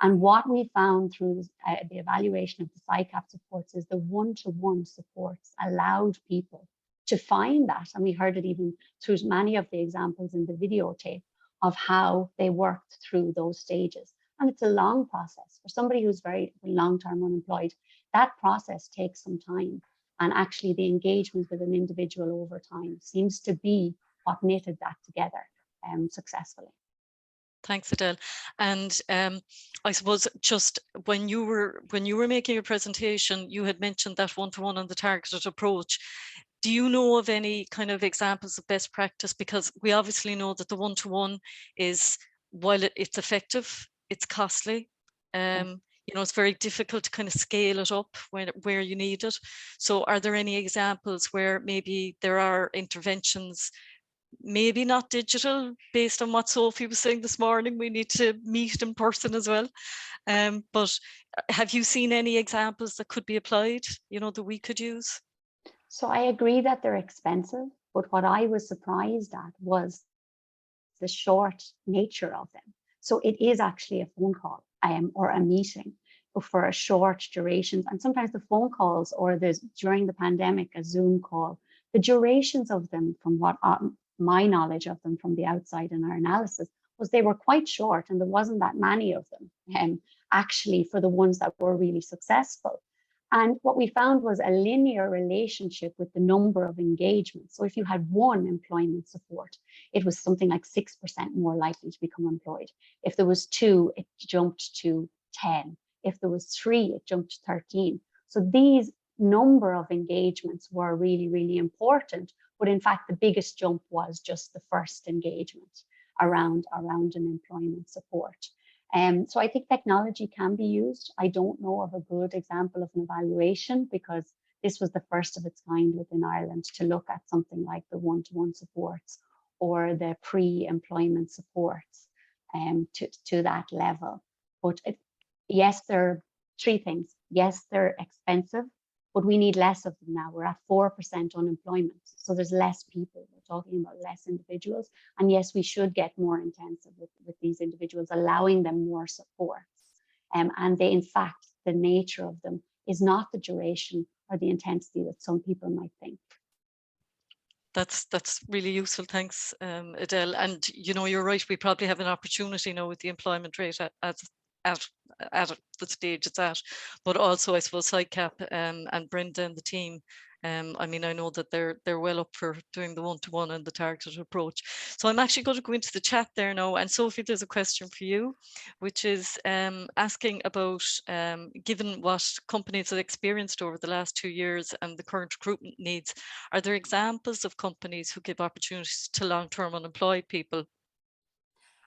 And what we found through the evaluation of the SICAP supports is the one-to-one supports allowed people to find that. And we heard it even through many of the examples in the videotape of how they worked through those stages. And it's a long process. For somebody who's very long-term unemployed, that process takes some time. And actually the engagement with an individual over time seems to be what knitted that together successfully. Thanks, Adele. And I suppose just when you were making your presentation, you had mentioned that one-to-one and the targeted approach. Do you know of any kind of examples of best practice? Because we obviously know that the one-to-one is, while it's effective, it's costly. You know, it's very difficult to kind of scale it up where you need it. So are there any examples where maybe there are interventions, maybe not digital, based on what Sophie was saying this morning, we need to meet in person as well. But have you seen any examples that could be applied, you know, that we could use? So I agree that they're expensive, but what I was surprised at was the short nature of them. So it is actually a phone call or a meeting for a short duration. And sometimes the phone calls or during the pandemic, a Zoom call, the durations of them, from what my knowledge of them from the outside in our analysis, was they were quite short and there wasn't that many of them actually for the ones that were really successful. And what we found was a linear relationship with the number of engagements. So if you had 1 employment support, it was something like 6% more likely to become employed. If there was 2, it jumped to 10. If there was 3, it jumped to 13. So these number of engagements were really, really important. But in fact, the biggest jump was just the first engagement around an employment support. So I think technology can be used. I don't know of a good example of an evaluation because this was the first of its kind within Ireland to look at something like the one-to-one supports or the pre-employment supports to that level. But yes, there are 3 things. Yes, they're expensive, but we need less of them now. We're at 4% unemployment. So there's less people. We're talking about less individuals. And yes, we should get more intensive with these individuals, allowing them more supports. And they, in fact, the nature of them is not the duration or the intensity that some people might think. That's really useful. Thanks, Adele. And, you know, you're right. We probably have an opportunity now with the employment rate at the stage it's at, but also I suppose SICAP and Brenda and the team, I mean, I know that they're well up for doing the one-to-one and the targeted approach. So I'm actually going to go into the chat there now, and Sophie, there's a question for you, which is asking about, given what companies have experienced over the last 2 years and the current recruitment needs, are there examples of companies who give opportunities to long-term unemployed people?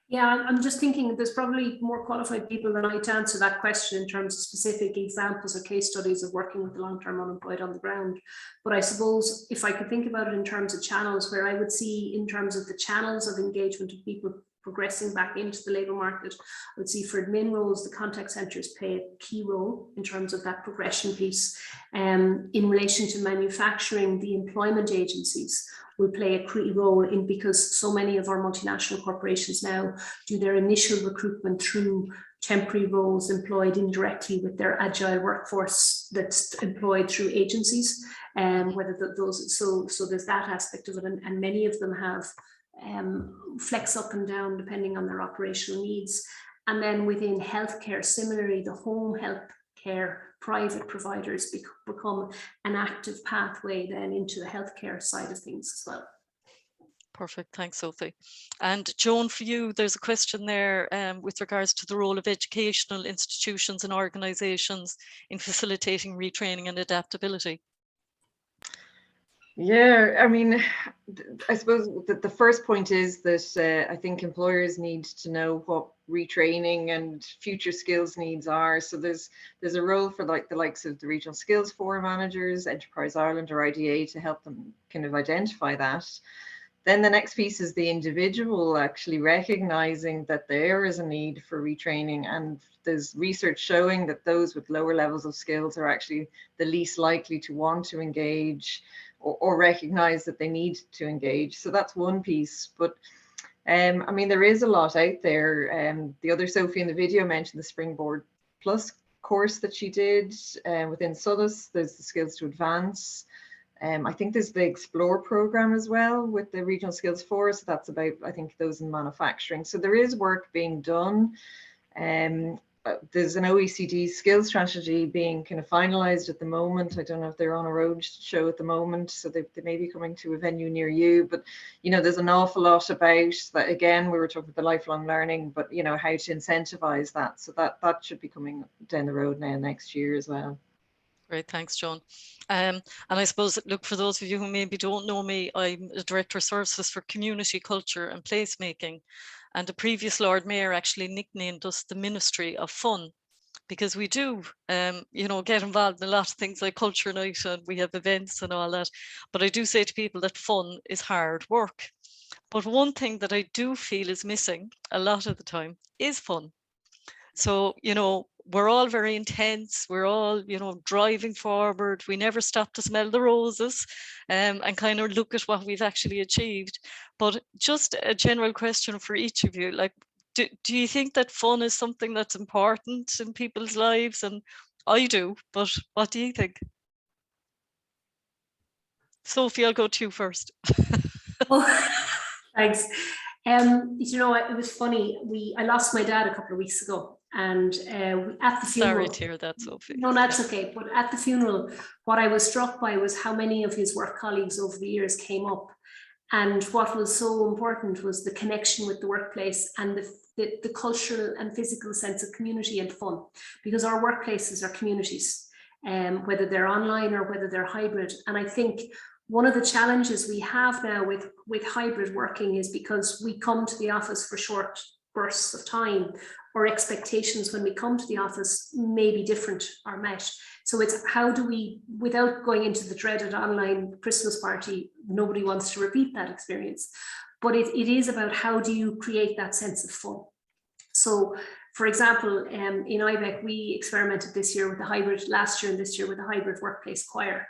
Yeah, I'm just thinking there's probably more qualified people than I to answer that question in terms of specific examples or case studies of working with the long-term unemployed on the ground. But I suppose if I could think about it in terms of channels, where I would see in terms of the channels of engagement of people progressing back into the labour market, I would see for admin roles, the contact centres play a key role in terms of that progression piece. In relation to manufacturing, the employment agencies will play a key role in, because so many of our multinational corporations now do their initial recruitment through temporary roles employed indirectly with their agile workforce that's employed through agencies, whether those, so there's that aspect of it, and many of them have flex up and down depending on their operational needs. And then within healthcare, similarly, the home health care private providers become an active pathway then into the healthcare side of things as well. Perfect, thanks Sophie. And Joan, for you, there's a question there with regards to the role of educational institutions and organisations in facilitating retraining and adaptability. Yeah, I mean, I suppose that the first point is that I think employers need to know what retraining and future skills needs are. So there's a role for like the likes of the regional skills forum managers, Enterprise Ireland or IDA to help them kind of identify that. Then the next piece is the individual actually recognizing that there is a need for retraining, and there's research showing that those with lower levels of skills are actually the least likely to want to engage or recognize that they need to engage. So that's one piece. But I mean, there is a lot out there. The other Sophie in the video mentioned the Springboard Plus course that she did within SOLAS. There's the Skills to Advance. I think there's the Explore program as well with the Regional Skills Force. That's about, I think, those in manufacturing. So there is work being done. There's an OECD skills strategy being kind of finalized at the moment. I don't know if they're on a road show at the moment, so they may be coming to a venue near you. But, you know, there's an awful lot about that. Again, we were talking about the lifelong learning, but, you know, how to incentivize that. So that should be coming down the road now next year as well. Great, thanks, Joan. And I suppose, look, for those of you who maybe don't know me, I'm a Director of Services for Community, Culture and Placemaking. And the previous Lord Mayor actually nicknamed us the Ministry of Fun, because we do, you know, get involved in a lot of things like Culture Night, and we have events and all that. But I do say to people that fun is hard work. But one thing that I do feel is missing a lot of the time is fun. So, you know, we're all very intense. We're all, you know, driving forward. We never stop to smell the roses and kind of look at what we've actually achieved. But just a general question for each of you, like, do you think that fun is something that's important in people's lives? And I do, but what do you think? Sophie, I'll go to you first. Oh, thanks. You know, it was funny. I lost my dad a couple of weeks ago, and at the funeral. Sorry to hear that, Sophie. No, that's okay. But at the funeral, what I was struck by was how many of his work colleagues over the years came up, and what was so important was the connection with the workplace and the cultural and physical sense of community and fun, because our workplaces are communities, whether they're online or whether they're hybrid. And I think one of the challenges we have now with hybrid working is because we come to the office for short bursts of time, or expectations when we come to the office may be different or met. So it's how do we, without going into the dreaded online Christmas party, nobody wants to repeat that experience, but it is about how do you create that sense of fun. So, for example, in IBEC, we experimented this year with the hybrid, last year and this year with the hybrid workplace choir.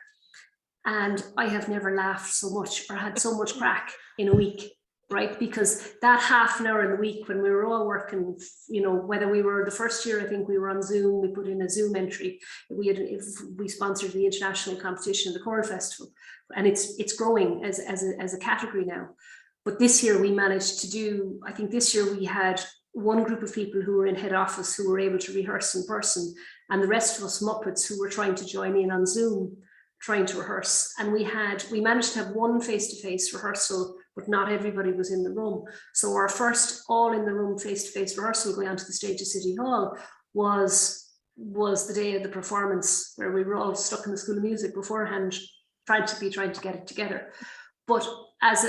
And I have never laughed so much or had so much crack in a week, right? Because that half an hour in the week when we were all working, you know, whether we were the first year, I think we were on Zoom, we put in a Zoom entry. We sponsored the international competition, the Cork Festival, and it's growing as a category now. But this year we managed to do, I think this year we had one group of people who were in head office who were able to rehearse in person, and the rest of us Muppets who were trying to join in on Zoom, trying to rehearse. And we managed to have one face-to-face rehearsal, but not everybody was in the room. So our first all in the room face-to-face rehearsal going onto the stage of City Hall was the day of the performance, where we were all stuck in the School of Music beforehand, trying to get it together. But as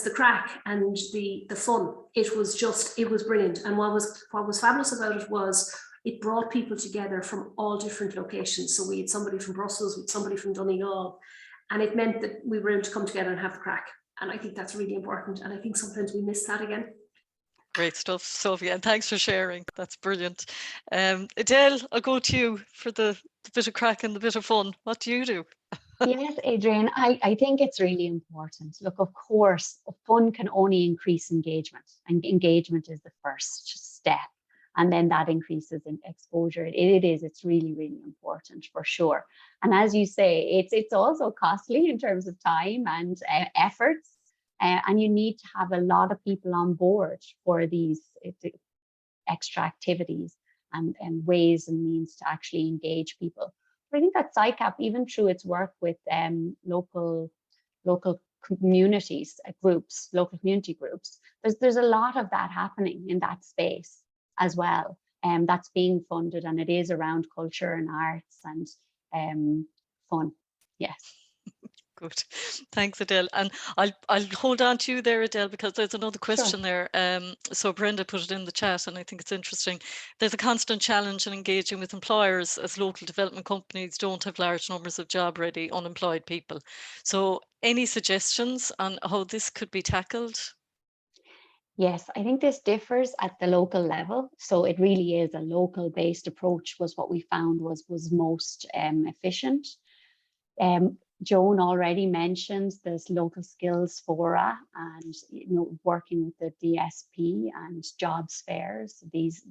the crack and the fun, it was brilliant. And what was fabulous about it was it brought people together from all different locations. So we had somebody from Brussels, we had somebody from Donegal, and it meant that we were able to come together and have the crack. And I think that's really important. And I think sometimes we miss that again. Great stuff, Sophie, and thanks for sharing. That's brilliant. Adele, I'll go to you for the bit of crack and the bit of fun. What do you do? Yes, Adrian, I think it's really important. Look, of course, fun can only increase engagement, and engagement is the first step. And then that increases in exposure. It's really, really important for sure. And as you say, it's also costly in terms of time and efforts. And you need to have a lot of people on board for these extra activities and ways and means to actually engage people. But I think that SICAP, even through its work with local communities, groups, local community groups, there's a lot of that happening in that space as well. That's being funded, and it is around culture and arts and fun. Yes. Good. Thanks, Adele. And I'll hold on to you there, Adele, because there's another question there. So Brenda put it in the chat, and I think it's interesting. There's a constant challenge in engaging with employers as local development companies don't have large numbers of job-ready unemployed people. So any suggestions on how this could be tackled? Yes, I think this differs at the local level. So it really is a local based approach was what we found was most efficient. Joan already mentions this local skills fora and working with the DSP and jobs fairs, these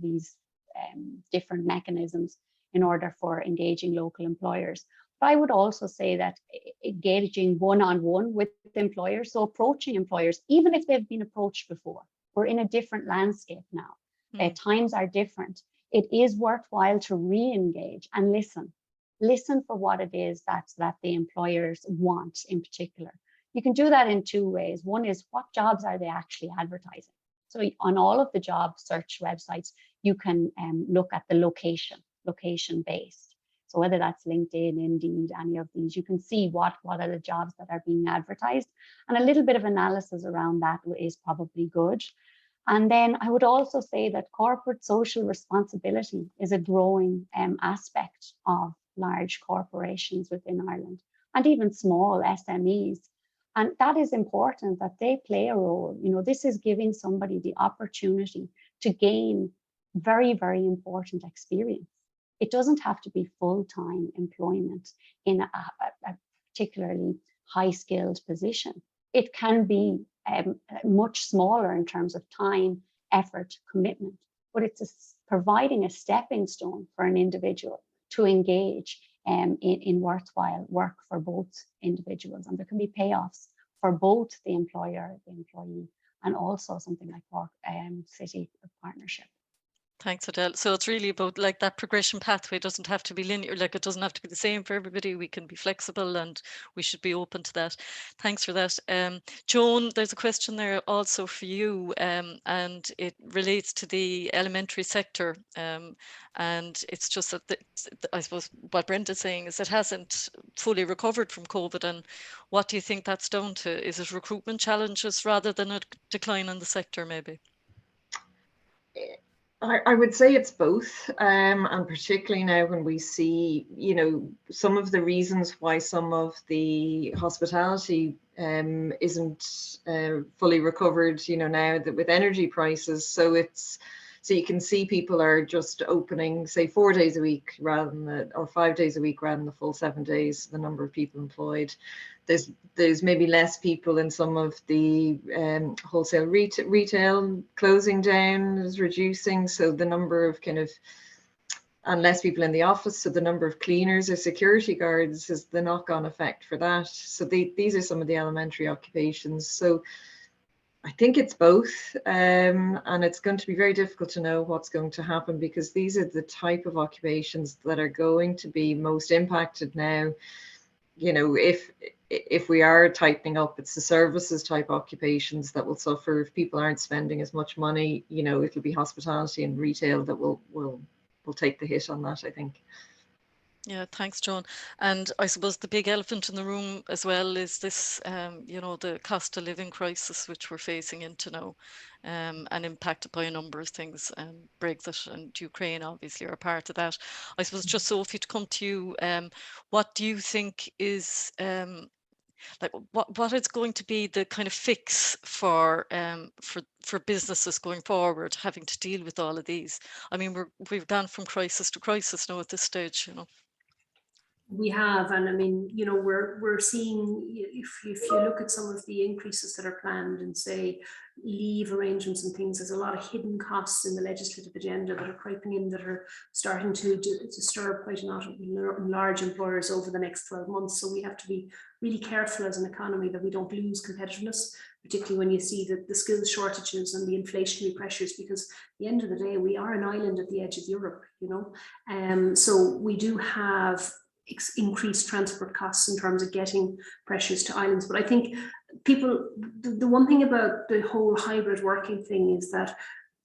different mechanisms in order for engaging local employers. But I would also say that engaging one-on-one with employers, so approaching employers, even if they've been approached before, we're in a different landscape now. Times are different. It is worthwhile to re-engage and listen. Listen for what it is that the employers want in particular. You can do that in two ways. One is, what jobs are they actually advertising? So on all of the job search websites, you can look at the location based. So whether that's LinkedIn, Indeed, any of these, you can see what are the jobs that are being advertised. And a little bit of analysis around that is probably good. And then I would also say that corporate social responsibility is a growing aspect of large corporations within Ireland, and even small SMEs. And that is important that they play a role. This is giving somebody the opportunity to gain very, very important experience. It doesn't have to be full-time employment in a particularly high-skilled position. It can be much smaller in terms of time, effort, commitment, but it's providing a stepping stone for an individual to engage in worthwhile work for both individuals. And there can be payoffs for both the employer, the employee, and also something like Cork City partnership. Thanks, Adele. So it's really about like that progression pathway doesn't have to be linear, like it doesn't have to be the same for everybody. We can be flexible and we should be open to that. Thanks for that. Joan, there's a question there also for you, and it relates to the elementary sector. And it's just that I suppose what Brenda's saying is it hasn't fully recovered from COVID. And what do you think that's down to? Is it recruitment challenges rather than a decline in the sector maybe? I would say it's both, and particularly now when we see, some of the reasons why some of the hospitality isn't fully recovered, now that with energy prices. So you can see people are just opening, say, 4 days a week or 5 days a week rather than the full 7 days, the number of people employed. There's maybe less people in some of the wholesale retail closing down is reducing. So the number of and less people in the office. So the number of cleaners or security guards is the knock-on effect for that. So these are some of the elementary occupations. So I think it's both, and it's going to be very difficult to know what's going to happen, because these are the type of occupations that are going to be most impacted now. If we are tightening up, it's the services type occupations that will suffer. If people aren't spending as much money, it'll be hospitality and retail that will take the hit on that, I think. Yeah, thanks, Joan. And I suppose the big elephant in the room as well is this, the cost of living crisis, which we're facing into now, and impacted by a number of things. Brexit and Ukraine obviously are part of that. I suppose just Sophie, to come to you, what do you think is what is going to be the kind of fix for businesses going forward, having to deal with all of these? I mean, we've gone from crisis to crisis now at this stage, We have, and I mean, you know, we're seeing, if you look at some of the increases that are planned and say leave arrangements and things, there's a lot of hidden costs in the legislative agenda that are creeping in, that are starting to stir up quite a lot of large employers over the next 12 months. So we have to be really careful as an economy that we don't lose competitiveness, particularly when you see the skills shortages and the inflationary pressures, because at the end of the day, we are an island at the edge of Europe, you know. So we do have increased transport costs in terms of getting pressures to islands. But I think people, the one thing about the whole hybrid working thing is that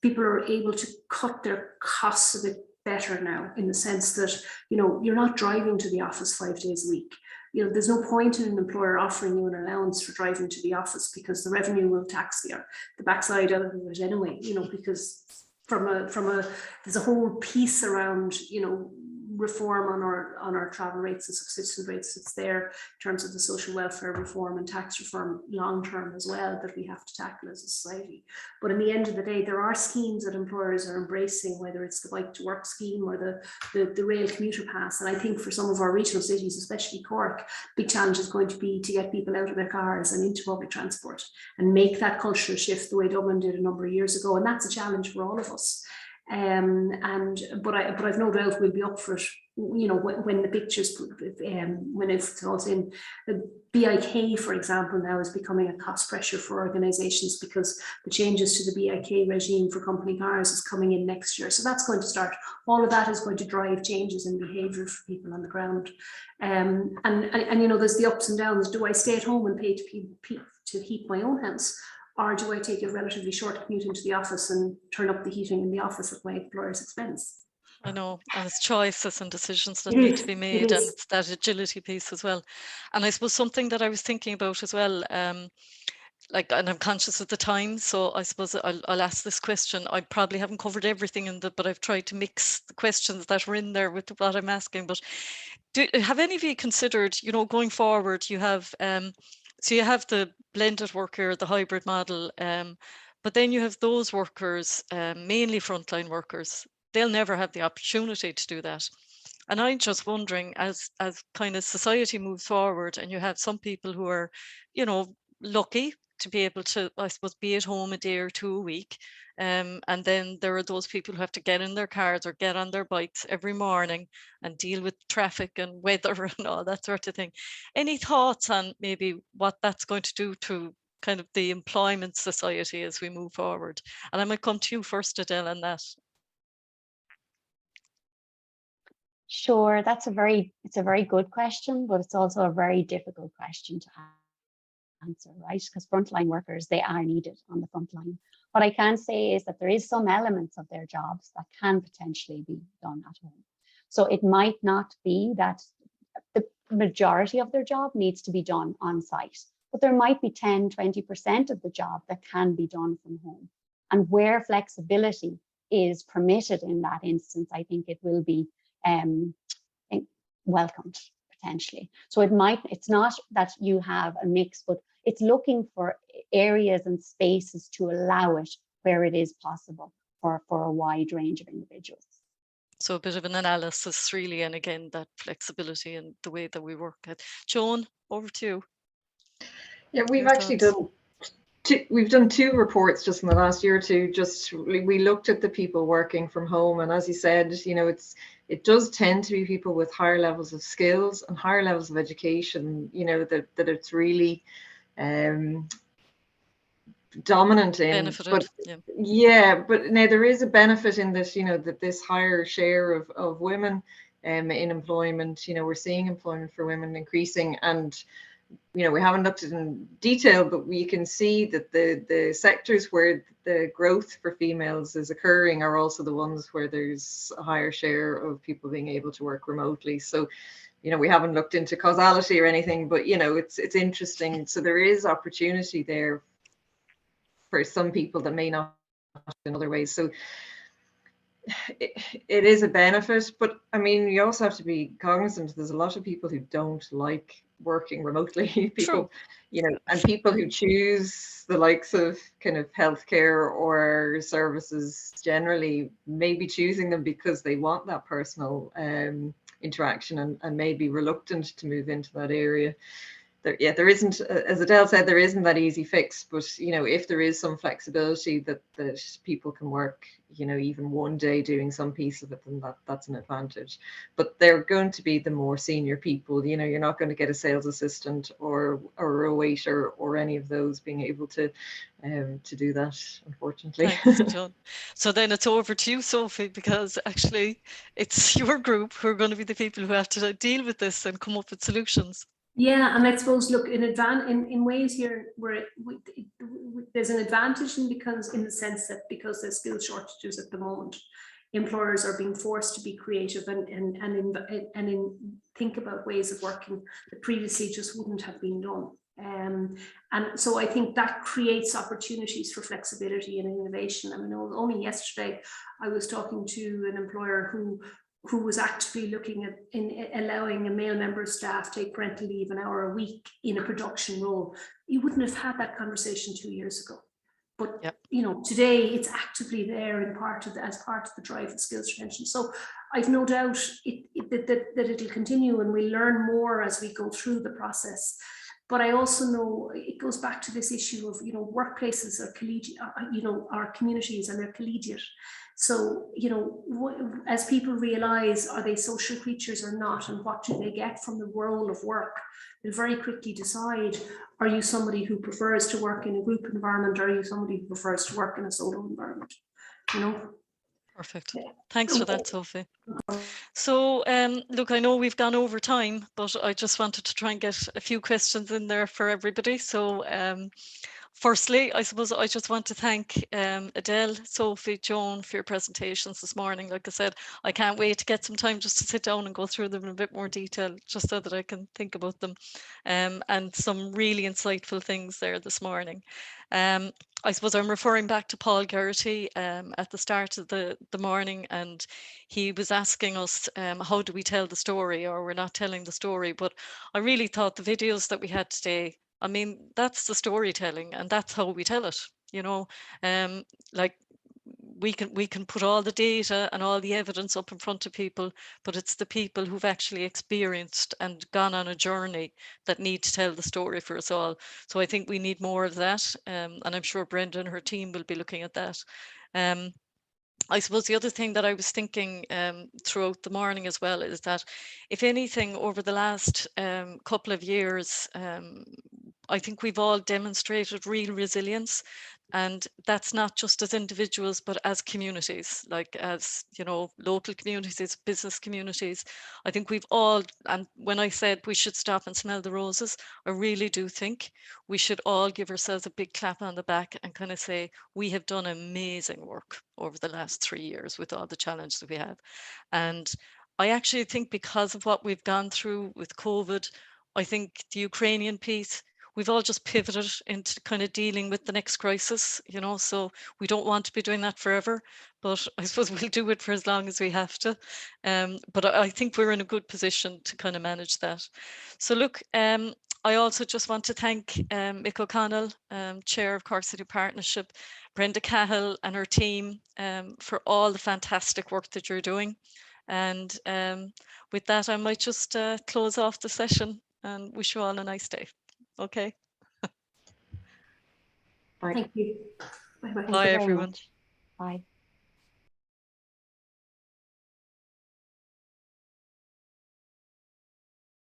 people are able to cut their costs a bit better now, in the sense that, you know, you're not driving to the office 5 days a week. You know, there's no point in an employer offering you an allowance for driving to the office, because the revenue will tax the backside out of it anyway, you know, because there's a whole piece around, you know, reform on our travel rates and subsistence rates. It's there in terms of the social welfare reform and tax reform long term as well, that we have to tackle as a society. But in the end of the day, there are schemes that employers are embracing, whether it's the bike to work scheme or the rail commuter pass. And I think for some of our regional cities, especially Cork, big challenge is going to be to get people out of their cars and into public transport and make that cultural shift the way Dublin did a number of years ago. And that's a challenge for all of us. But I've no doubt we'll be up for it, you know, when the pictures, when it's all in. The BIK, for example, now is becoming a cost pressure for organisations, because the changes to the BIK regime for company cars is coming in next year. So that's going to start, all of that is going to drive changes in behaviour for people on the ground. And you know, there's the ups and downs. Do I stay at home and pay to heat my own house? Or do I take a relatively short commute into the office and turn up the heating in the office at my employer's expense? I know, and it's choices and decisions that need to be made, and it's that agility piece as well. And I suppose something that I was thinking about as well, like, and I'm conscious of the time, so I suppose I'll ask this question. I probably haven't covered everything but I've tried to mix the questions that were in there with what I'm asking. But have any of you considered, you know, going forward, you have so you have the blended worker, the hybrid model, but then you have those workers, mainly frontline workers. They'll never have the opportunity to do that. And I'm just wondering, as kind of society moves forward, and you have some people who are, you know, lucky to be able to, I suppose, be at home a day or two a week. And then there are those people who have to get in their cars or get on their bikes every morning and deal with traffic and weather and all that sort of thing. Any thoughts on maybe what that's going to do to kind of the employment society as we move forward? And I might come to you first, Adele, on that. Sure, it's a very good question, but it's also a very difficult question to answer, right? Because frontline workers, they are needed on the front line. What I can say is that there is some elements of their jobs that can potentially be done at home. So it might not be that the majority of their job needs to be done on site, but there might be 10, 20% of the job that can be done from home. And where flexibility is permitted in that instance, I think it will be welcomed potentially. So it's not that you have a mix, but it's looking for areas and spaces to allow it where it is possible for a wide range of individuals. So a bit of an analysis really, and again, that flexibility and the way that we work at. Joan, over to you. Yeah, we've actually done we've done 2 reports just in the last year or two. Just we looked at the people working from home, and as you said, you know, it does tend to be people with higher levels of skills and higher levels of education, you know, that it's really dominant in. Benefited, but now there is a benefit in this, you know, that this higher share of women in employment, you know, we're seeing employment for women increasing. And you know, we haven't looked at it in detail, but we can see that the sectors where the growth for females is occurring are also the ones where there's a higher share of people being able to work remotely. So, you know, we haven't looked into causality or anything, but, you know, it's interesting. So there is opportunity there for some people that may not in other ways. So it is a benefit, but I mean, you also have to be cognizant there's a lot of people who don't like working remotely. People, you know, and people who choose the likes of kind of healthcare or services generally may be choosing them because they want that personal interaction and may be reluctant to move into that area. There isn't, as Adele said, there isn't that easy fix, but if there is some flexibility that people can work, even one day doing some piece of it, then that's an advantage. But they're going to be the more senior people. You're not going to get a sales assistant or a waiter or any of those being able to do that, unfortunately. Thanks, Joan. So then it's over to you, Sophie, because actually it's your group who are going to be the people who have to deal with this and come up with solutions. Yeah, and I suppose, look, in ways here where there's an advantage in the sense that because there's skill shortages at the moment, employers are being forced to be creative and think about ways of working that previously just wouldn't have been done. And so I think that creates opportunities for flexibility and innovation. I mean, only yesterday I was talking to an employer who was actively looking at allowing a male member of staff take parental leave an hour a week in a production role. You wouldn't have had that conversation 2 years ago. But today it's actively there as part of the drive for skills retention. So I've no doubt that it'll continue, and we'll learn more as we go through the process. But I also know it goes back to this issue of workplaces are collegiate, our communities, and they're collegiate. So, as people realize, are they social creatures or not, and what do they get from the role of work, they'll very quickly decide, are you somebody who prefers to work in a group environment, or are you somebody who prefers to work in a solo environment? Perfect. Thanks for that, Sophie. So, look, I know we've gone over time, but I just wanted to try and get a few questions in there for everybody. So, firstly, I suppose I just want to thank Adele, Sophie, Joan for your presentations this morning. Like I said, I can't wait to get some time just to sit down and go through them in a bit more detail, just so that I can think about them. And some really insightful things there this morning. I suppose I'm referring back to Paul Geraghty at the start of the morning, and he was asking us, how do we tell the story, or we're not telling the story. But I really thought the videos that we had today, I mean, that's the storytelling, and that's how we tell it, like we can put all the data and all the evidence up in front of people, but it's the people who've actually experienced and gone on a journey that need to tell the story for us all. So I think we need more of that, and I'm sure Brenda and her team will be looking at that. I suppose the other thing that I was thinking throughout the morning as well is that, if anything, over the last couple of years, I think we've all demonstrated real resilience, and that's not just as individuals, but as communities, like as local communities, business communities. I think we've all, and when I said we should stop and smell the roses, I really do think we should all give ourselves a big clap on the back and kind of say, we have done amazing work over the last 3 years with all the challenges that we have. And I actually think, because of what we've gone through with COVID, I think the Ukrainian piece, we've all just pivoted into kind of dealing with the next crisis, so we don't want to be doing that forever, but I suppose we'll do it for as long as we have to. But I think we're in a good position to kind of manage that. So look, I also just want to thank Mick O'Connell, Chair of Cork City Partnership, Brenda Cahill and her team for all the fantastic work that you're doing. And with that, I might just close off the session and wish you all a nice day. Okay. Thank you. Bye-bye. Thank you Bye, very everyone. much. Bye.